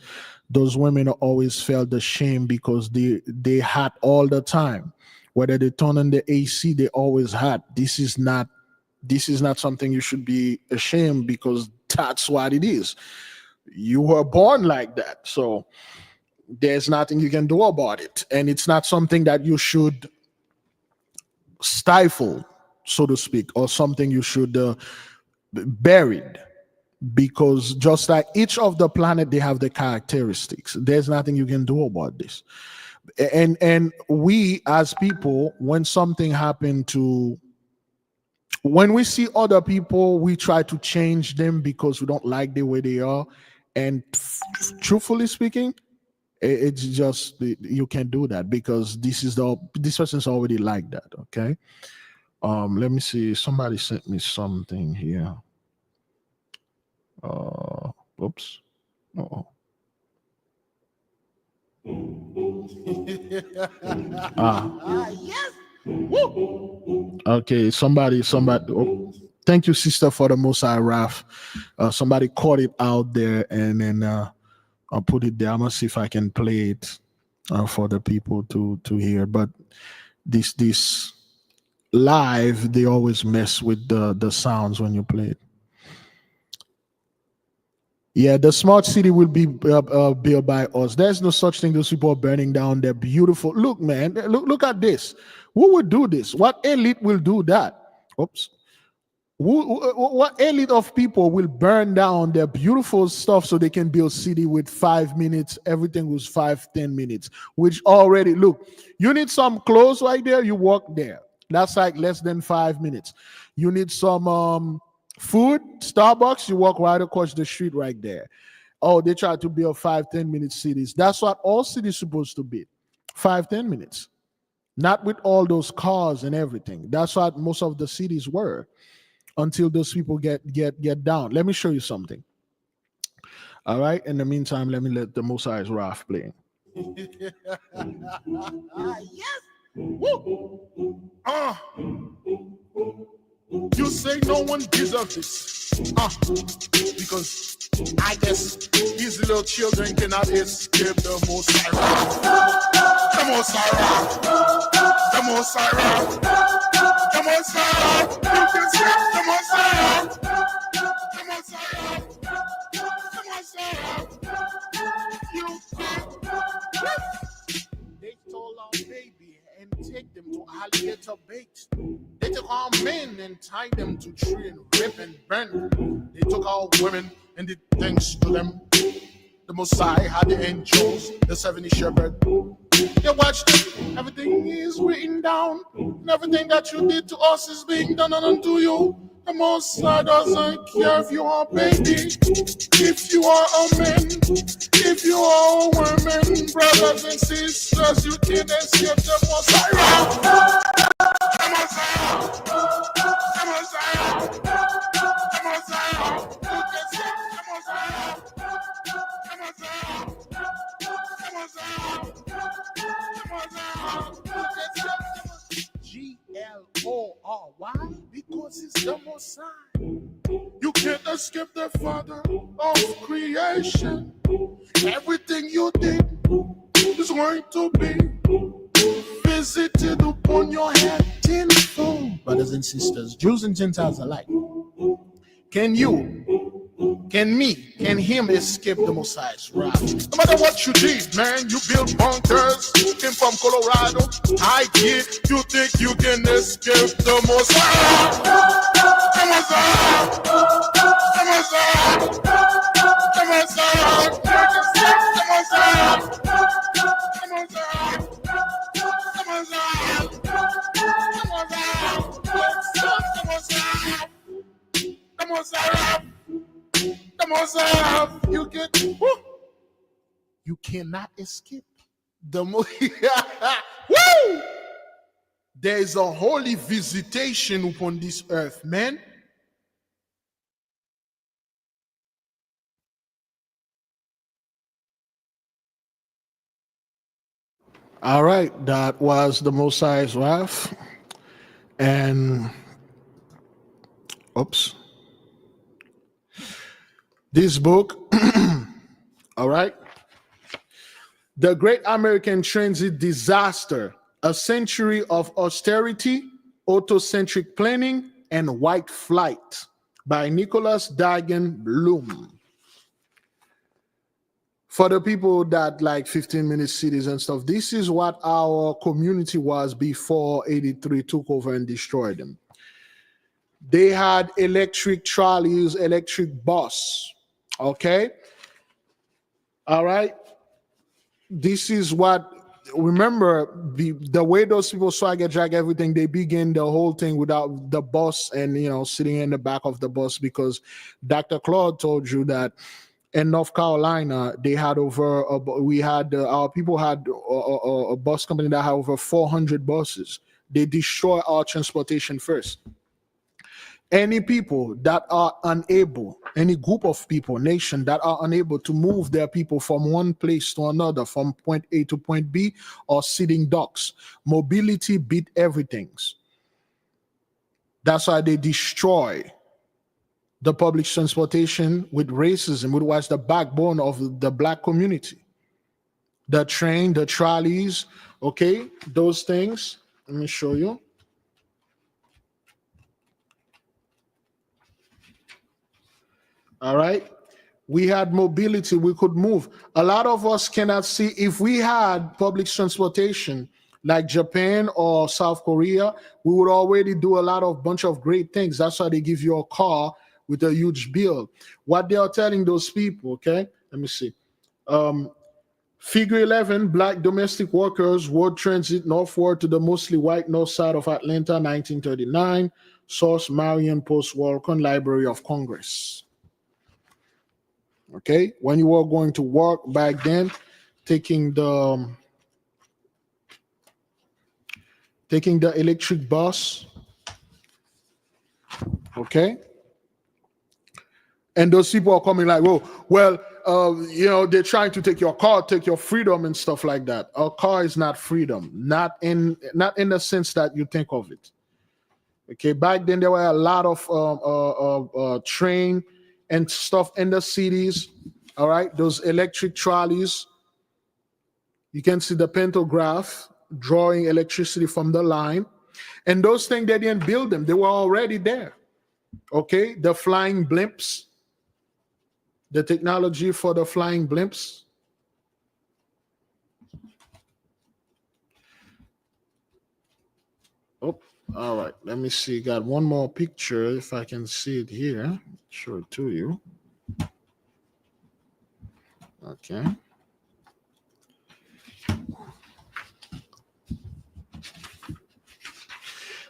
those women always felt the shame because they hot all the time. Whether they turn on the AC, they always hot. This is not something you should be ashamed, because that's what it is. You were born like that. So there's nothing you can do about it. And it's not something that you should stifle, so to speak, or something you should buried, because just like each of the planet, they have the characteristics. There's nothing you can do about this. And we as people, when something happened when we see other people, we try to change them because we don't like the way they are. And truthfully speaking, it's just, you can't do that, because this person's already like that. Okay. Let me see. Somebody sent me something here. Oops. Uh-oh. Yes. Woo. Okay. Somebody. Oh, thank you, sister, for the Mosai Raf. Somebody caught it out there, and then I'll put it there. I'm gonna see if I can play it for the people to hear. But this live, they always mess with the sounds when you play it. Yeah, the smart city will be built by us. There's no such thing. Those people are burning down their beautiful. Look, man, look at this. Who would do this? What elite will do that? Oops. What elite of people will burn down their beautiful stuff so they can build city with 5 minutes? Everything was 5-10 minutes, which already, look, you need some clothes right there, you walk there. That's like less than 5 minutes. You need some food, Starbucks, you walk right across the street right there. Oh, they try to build 5-10 minute cities. That's what all cities supposed to be. 5-10 minutes. Not with all those cars and everything. That's what most of the cities were, until those people get down. Let me show you something. All right. In the meantime, let me let the Mosai's Wrath play. Yes. Woo. You say no one deserves this. Because I guess these little children cannot escape the Most High. The Most High. The Most High. The Most High. You can see the Most High. The Most High. The Most High. You They stole our baby and take them to alligator bait. They took our men and tied them to tree and rip and burn. They took our women and did things to them. The Messiah had the angels, the 70 shepherds. They watched it. Everything is written down. And everything that you did to us is being done unto you. The Messiah doesn't care if you are a baby, if you are a man, if you are a woman, brothers and sisters, you can escape the Messiah. The Messiah. The Messiah. The Messiah. You can escape the Messiah. The Messiah. The Messiah. The Messiah. You can escape the G-L-O-R-Y, because it's the Messiah. You can't escape the Father of creation. Everything you did is going to be visited upon your head tenfold. Brothers and sisters, Jews and Gentiles alike. Can you, can me, can him escape the Messiah's wrath? No matter what you did, man, you built bunkers, came from Colorado, I get, you think you can escape the Messiah? The Messiah! The Messiah! The Messiah! You can escape the Messiah! The Messiah! The Messiah! The Messiah! The Messiah! The Messiah, you can, you cannot escape the Messiah. Woo! There is a holy visitation upon this earth, man. All right, that was the Messiah's wrath, and oops. This book, all right, The Great American Transit Disaster, A Century of Austerity, Autocentric Planning, and White Flight by Nicholas Dagan Bloom. For the people that like 15-minute cities and stuff, this is what our community was before 83 took over and destroyed them. They had electric trolleys, electric bus. Okay. All right. This is what, remember, the way those people swagger drag everything, they begin the whole thing without the bus and, you know, sitting in the back of the bus, because Dr. Claude told you that in North Carolina, they had over, our people had a bus company that had over 400 buses. They destroy our transportation first. Any people that are unable, any group of people, nation that are unable to move their people from one place to another, from point A to point B, are sitting ducks. Mobility beat everything. That's why they destroy the public transportation with racism, which was the backbone of the black community. The train, the trolleys, okay, those things. Let me show you. All right. We had mobility. We could move. A lot of us cannot see. If we had public transportation like Japan or South Korea, we would already do a bunch of great things. That's why they give you a car with a huge bill. What they are telling those people, okay? Let me see. Figure 11, Black domestic workers, world transit northward to the mostly white north side of Atlanta, 1939. Source, Marion Post-Walcon, Library of Congress. Okay, when you were going to work back then, taking the electric bus, okay, and those people are coming like, oh, well, you know, they're trying to take your car, take your freedom and stuff like that. A car is not freedom, not in the sense that you think of it. Okay, back then there were a lot of train and stuff in the cities. All right, those electric trolleys. You can see the pantograph drawing electricity from the line. And those things, they didn't build them. They were already there. Okay, the flying blimps, the technology for the flying blimps. Oh, all right. Let me see. Got one more picture if I can see it here. Show it to you. Okay.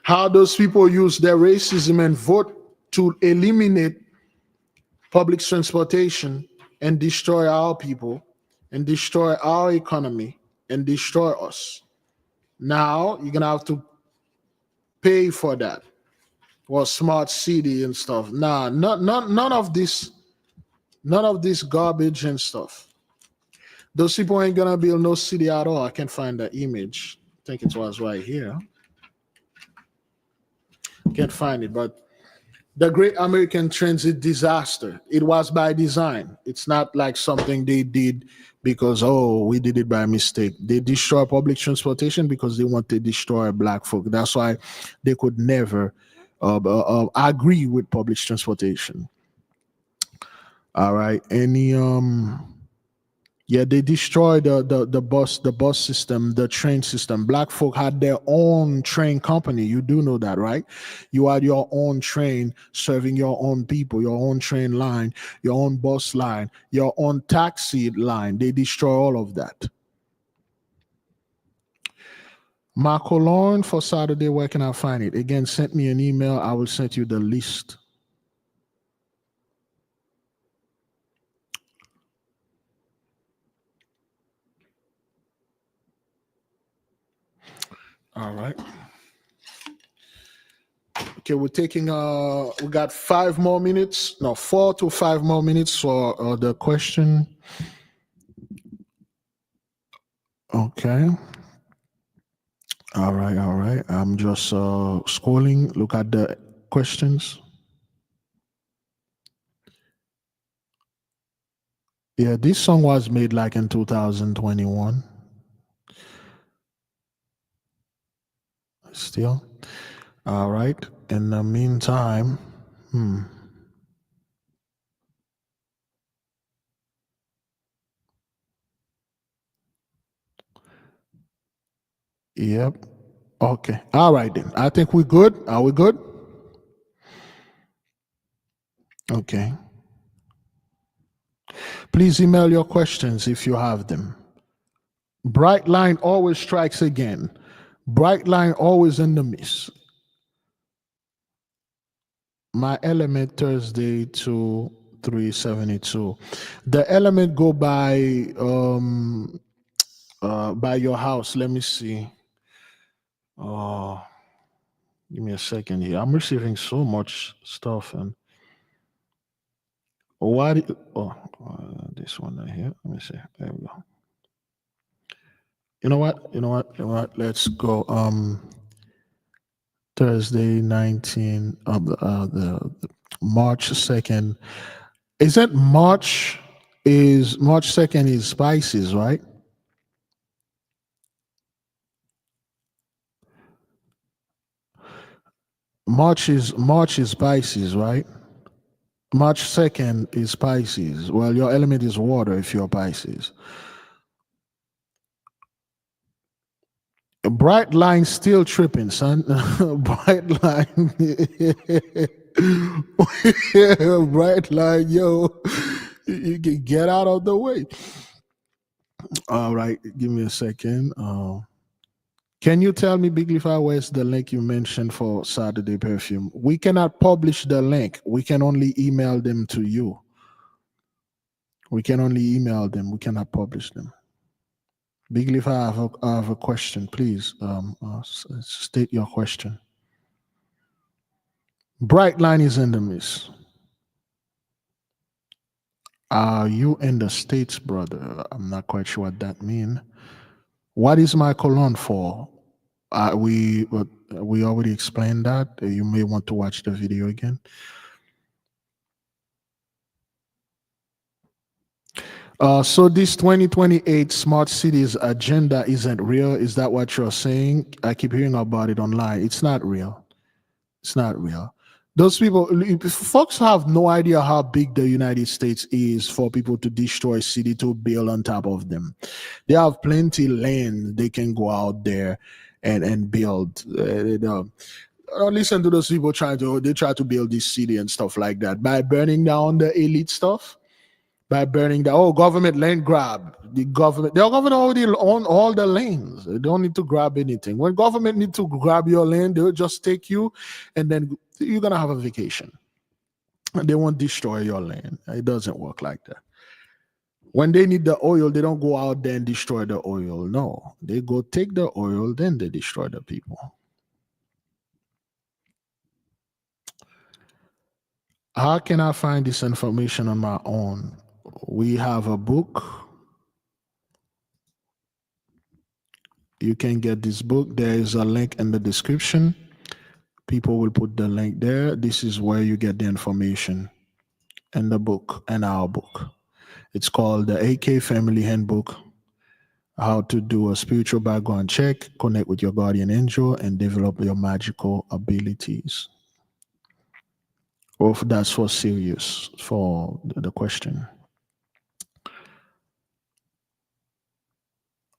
How those people use their racism and vote to eliminate public transportation and destroy our people and destroy our economy and destroy us. Now you're gonna have to pay for that. Or smart city and stuff. Nah, none of this garbage and stuff. Those people ain't gonna build no city at all. I can't find the image. I think it was right here. Can't find it, but the Great American Transit disaster, it was by design. It's not like something they did because, oh, we did it by mistake. They destroy public transportation because they want to destroy black folk. That's why they could never agree with public transportation. All right. Yeah, they destroyed the bus system, the train system. Black folk had their own train company. You do know that, right? You had your own train serving your own people, your own train line, your own bus line, your own taxi line. They destroy all of that. Marco Lauren for Saturday, where can I find it? Again, send me an email. I will send you the list. All right. Okay, we're taking we got 5 more minutes. No, 4 to 5 more minutes for the question. Okay. All right, all right. I'm just scrolling. Look at the questions. Yeah, this song was made like in 2021. Still. All right. In the meantime, Yep. Okay. All right then. I think we're good. Are we good? Okay. Please email your questions if you have them. Bright line always strikes again. Bright line always in the miss. My element Thursday to 372. The element go by your house. Let me see. Give me a second here. I'm receiving so much stuff and why this one right here. Let me see. There we go. You know what? Let's go. Thursday 19 of the March 2nd. Isn't March 2nd is Spices, right? March is Pisces, right? March 2nd is Pisces. Well, your element is water if you're Pisces. A bright line still tripping, son. Bright line. Bright line, yo. You can get out of the way. All right, give me a second. Can you tell me, Biglevi, where's the link you mentioned for Saturday perfume? We cannot publish the link. We can only email them to you. We can only email them. We cannot publish them. Biglevi, I have a question. Please state your question. Bright line is in the miss. Are you in the States, brother? I'm not quite sure what that means. What is my colon for? We already explained that. You may want to watch the video again. So this 2028 smart cities agenda isn't real. Is that what you're saying? I keep hearing about it online. It's not real. It's not real. Those people, folks have no idea how big the United States is for people to destroy city to build on top of them. They have plenty land. They can go out there and build. Don't listen to those people try to build this city and stuff like that by burning down the elite stuff. By burning the government land grab. The government already own all the lands. They don't need to grab anything. When government need to grab your land, they'll just take you, and then you're gonna have a vacation. And they won't destroy your land. It doesn't work like that. When they need the oil, they don't go out there and destroy the oil. No, they go take the oil, then they destroy the people. How can I find this information on my own? We have a book. You can get this book. There is a link in the description. People will put the link there. This is where you get the information in the book, in our book. It's called the AK Family Handbook, how to do a spiritual background check, connect with your guardian angel, and develop your magical abilities. Or if that's for serious, for the question.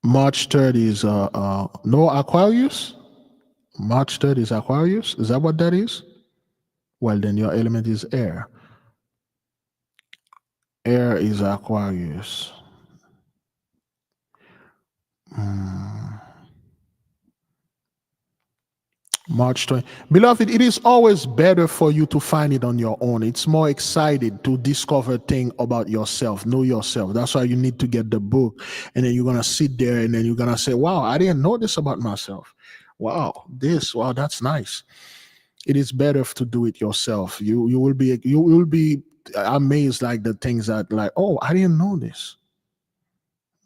March 3rd is no Aquarius. March 3rd is Aquarius. Is that what that is? Well, then your element is air. Air is Aquarius. March 20. Beloved, it is always better for you to find it on your own. It's more excited to discover things about yourself, know yourself. That's why you need to get the book. And then you're going to sit there and then you're going to say, wow, I didn't know this about myself. Wow, that's nice. It is better to do it yourself. You will be amazed, like the things that like, oh, I didn't know this.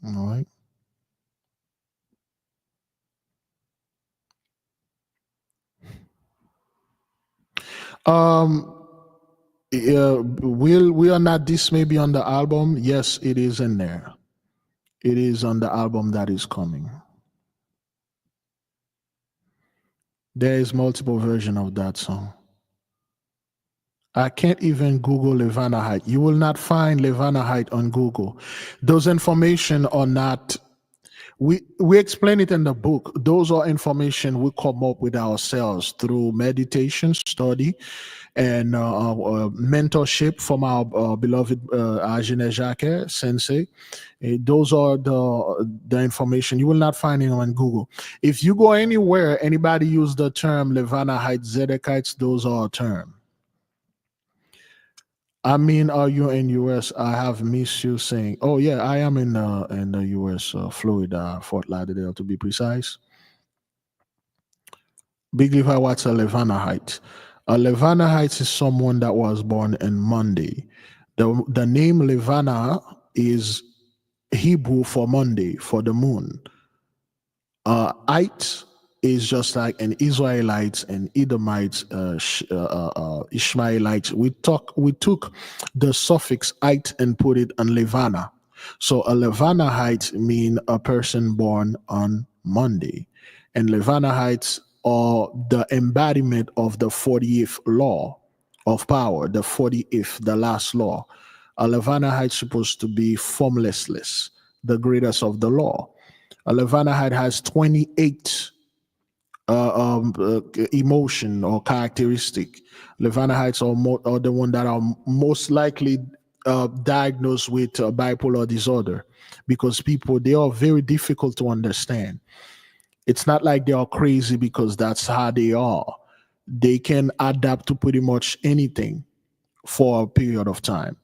All right. We are not this maybe on the album. Yes, it is in there. It is on the album that is coming. There is multiple version of that song. I can't even Google Levana Height. You will not find Levana Height on Google. Those information are not. We explain it in the book. Those are information we come up with ourselves through meditation, study, and mentorship from our beloved Ajine Jacques Sensei. Those are the information. You will not find it on Google. If you go anywhere, anybody use the term Levana Heights, Zedekites, those are a term. I mean, are you in US? I have missed you saying, oh yeah, I am in the US, Florida, Fort-Lauderdale to be precise. Big Levi, what's a Levana Height? A Levana Heights is someone that was born on Monday. The name Levana is Hebrew for Monday, for the moon. Height is just like an Israelites and Edomites, Ishmaelites. We took the suffix "ite" and put it on Levana. So a Levanahite mean a person born on Monday, and Levanahites are the embodiment of the 40th law of power, the 40th, the last law. A Levanahite supposed to be formlessless, the greatest of the law. A Levanahite has 28 emotion or characteristic. Levanahites are the one that are most likely diagnosed with bipolar disorder, because they are very difficult to understand. It's not like they are crazy because that's how they are. They can adapt to pretty much anything for a period of time.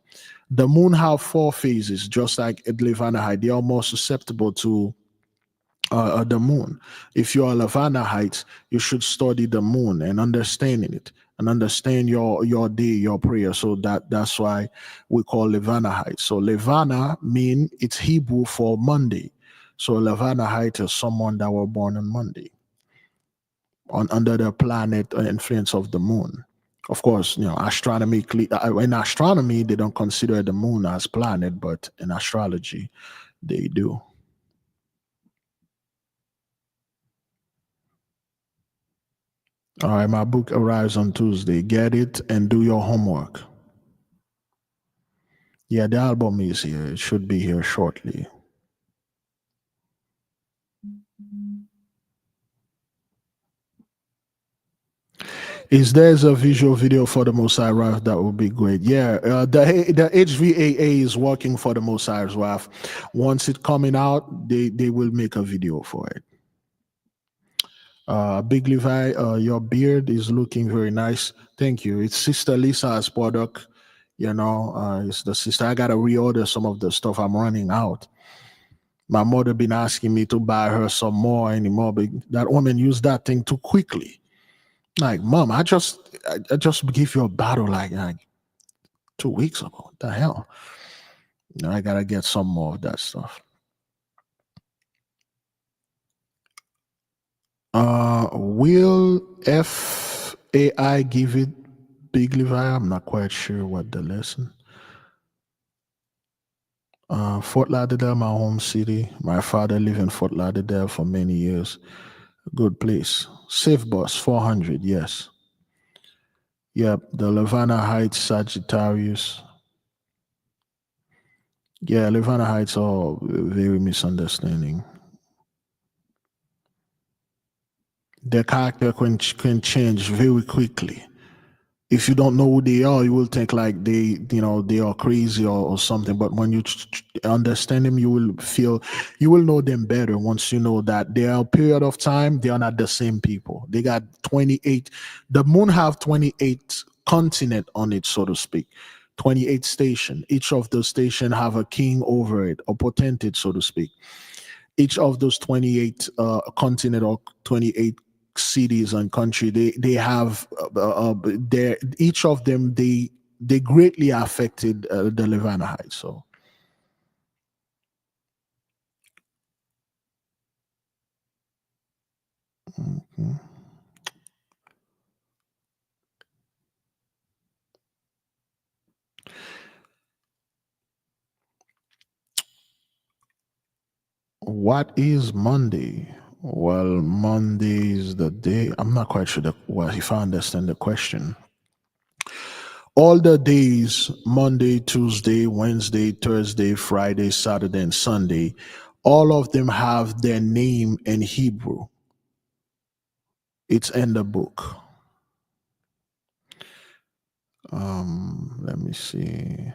The moon have 4 phases, just like a Levanahite. They are more susceptible to the moon. If you are Levanahite, you should study the moon and understanding it and understand your day, your prayer. So that's why we call Levanahite. So Levana mean it's Hebrew for Monday. So Levanahite is someone that were born on Monday. under the planet influence of the moon. Of course, in astronomy, they don't consider the moon as planet, but in astrology, they do. All right, my book arrives on Tuesday. Get it and do your homework. Yeah, the album is here. It should be here shortly. Is there's a visual video for the Mosai Raf? That would be great. Yeah, the HVAA is working for the Mosai Raf. Once it's coming out, they will make a video for it. Big Levi, your beard is looking very nice. Thank you. It's Sister Lisa's product. It's the sister. I gotta reorder some of the stuff. I'm running out. My mother been asking me to buy her some more anymore, but that woman used that thing too quickly. Like, Mom, I just gave you a bottle like 2 weeks ago. What the hell? I gotta get some more of that stuff. Will FAI give it Big Levi? I'm not quite sure what the lesson. Fort-Lauderdale, my home city. My father lived in Fort-Lauderdale for many years. Good place. Safe bus, 400, yes. Yep, the Levana Heights Sagittarius. Yeah, Levana Heights are very misunderstanding. Their character can change very quickly. If you don't know who they are, you will think like they are crazy or something. But when you understand them, you will know them better once you know that there are a period of time they are not the same people. They got 28. The moon have 28 continent on it, so to speak. 28 station. Each of those station have a king over it, a potentate, so to speak. Each of those 28 continent or 28 cities and country, they have each of them they greatly affected the Levana Heights. So what is Monday? Well, Monday is the day. I'm not quite sure if I understand the question. All the days, Monday, Tuesday, Wednesday, Thursday, Friday, Saturday, and Sunday, all of them have their name in Hebrew. It's in the book. Let me see.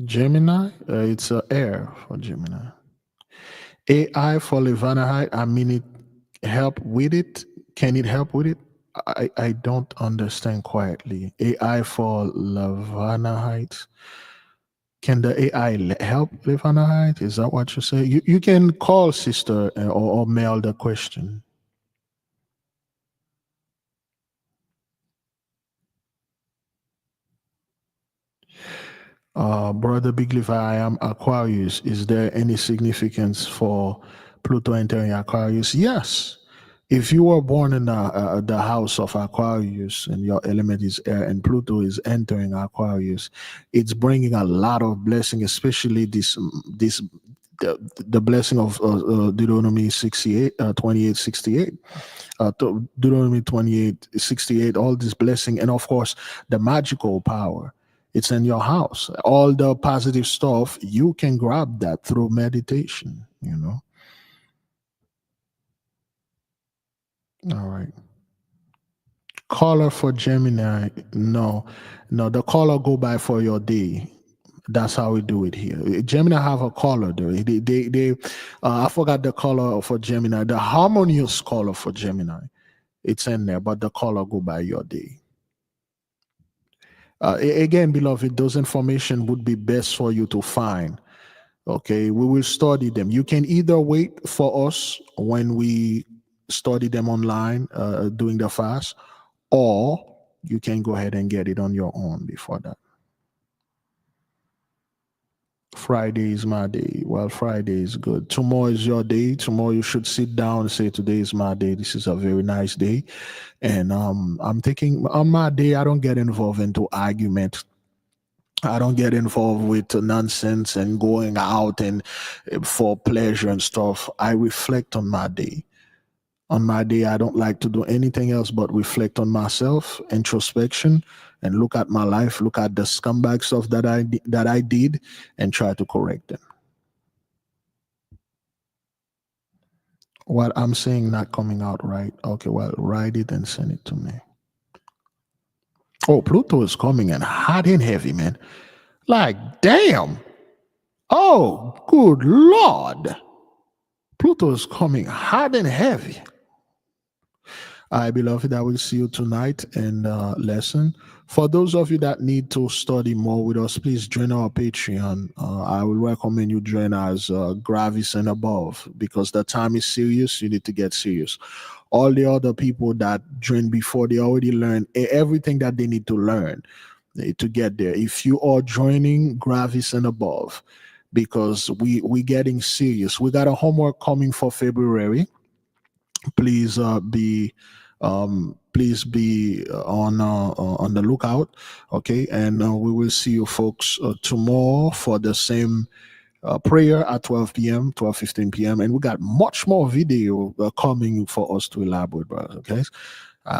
Gemini, it's a air for Gemini. AI for Levanahite, I mean, it help with it. Can it help with it? I don't understand quietly. AI for Levanahite. Can the AI help Levanahite? Is that what you say? You can call sister or mail the question. Brother Big Levi, I am Aquarius. Is there any significance for Pluto entering Aquarius? Yes. If you were born in the house of Aquarius and your element is air and Pluto is entering Aquarius, it's bringing a lot of blessing, especially the blessing of Deuteronomy 28:68. Deuteronomy 28:68, all this blessing, and of course the magical power. It's in your house. All the positive stuff, you can grab that through meditation, All right. Color for Gemini, no. The color go by for your day. That's how we do it here. Gemini have a color though. I forgot the color for Gemini. The harmonious color for Gemini, it's in there, but the color go by your day. Again, beloved, those information would be best for you to find. Okay, we will study them. You can either wait for us when we study them online during the fast, or you can go ahead and get it on your own before that. Friday is my day. Well, Friday is good. Tomorrow is your day. Tomorrow you should sit down and say, today is my day. This is a very nice day. And I'm thinking on my day, I don't get involved into argument. I don't get involved with nonsense and going out and for pleasure and stuff. I reflect on my day. On my day, I don't like to do anything else but reflect on myself, introspection, and look at my life, look at the scumbag stuff that I did, and try to correct them. What I'm saying not coming out right. Okay, well, write it and send it to me. Oh, Pluto is coming in hot and heavy, man. Like, damn. Oh, good Lord. Pluto is coming hot and heavy. All right, beloved, I will see you tonight in lesson. For those of you that need to study more with us, please join our Patreon. I will recommend you join as Gravis and above, because the time is serious. You need to get serious. All the other people that joined before, they already learned everything that they need to learn to get there. If you are joining Gravis and above, because we're getting serious. We got a homework coming for February. Please be on the lookout. Okay, and we will see you folks tomorrow for the same prayer at 12 p.m., 12:15 p.m. And we got much more video coming for us to elaborate, brothers. Okay,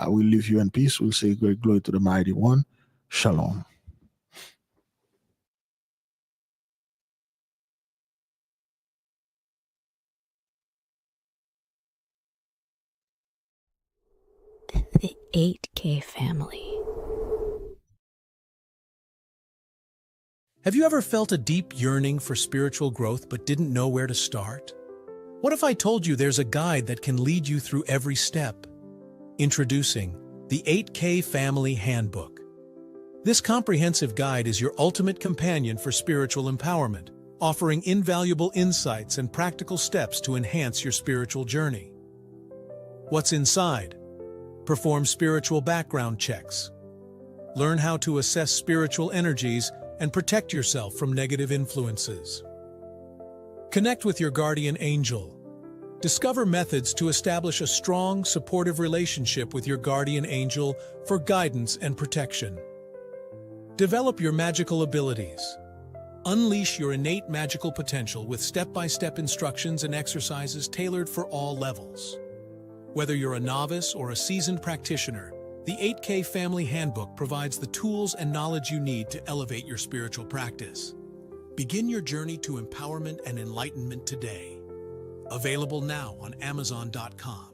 we'll leave you in peace. We'll say great glory to the mighty one. Shalom. The 8K family. Have you ever felt a deep yearning for spiritual growth but didn't know where to start? What if I told you there's a guide that can lead you through every step? Introducing the 8K Family Handbook. This comprehensive guide is your ultimate companion for spiritual empowerment, offering invaluable insights and practical steps to enhance your spiritual journey. What's inside? Perform spiritual background checks. Learn how to assess spiritual energies and protect yourself from negative influences. Connect with your guardian angel. Discover methods to establish a strong, supportive relationship with your guardian angel for guidance and protection. Develop your magical abilities. Unleash your innate magical potential with step-by-step instructions and exercises tailored for all levels. Whether you're a novice or a seasoned practitioner, the 8K Family Handbook provides the tools and knowledge you need to elevate your spiritual practice. Begin your journey to empowerment and enlightenment today. Available now on Amazon.com.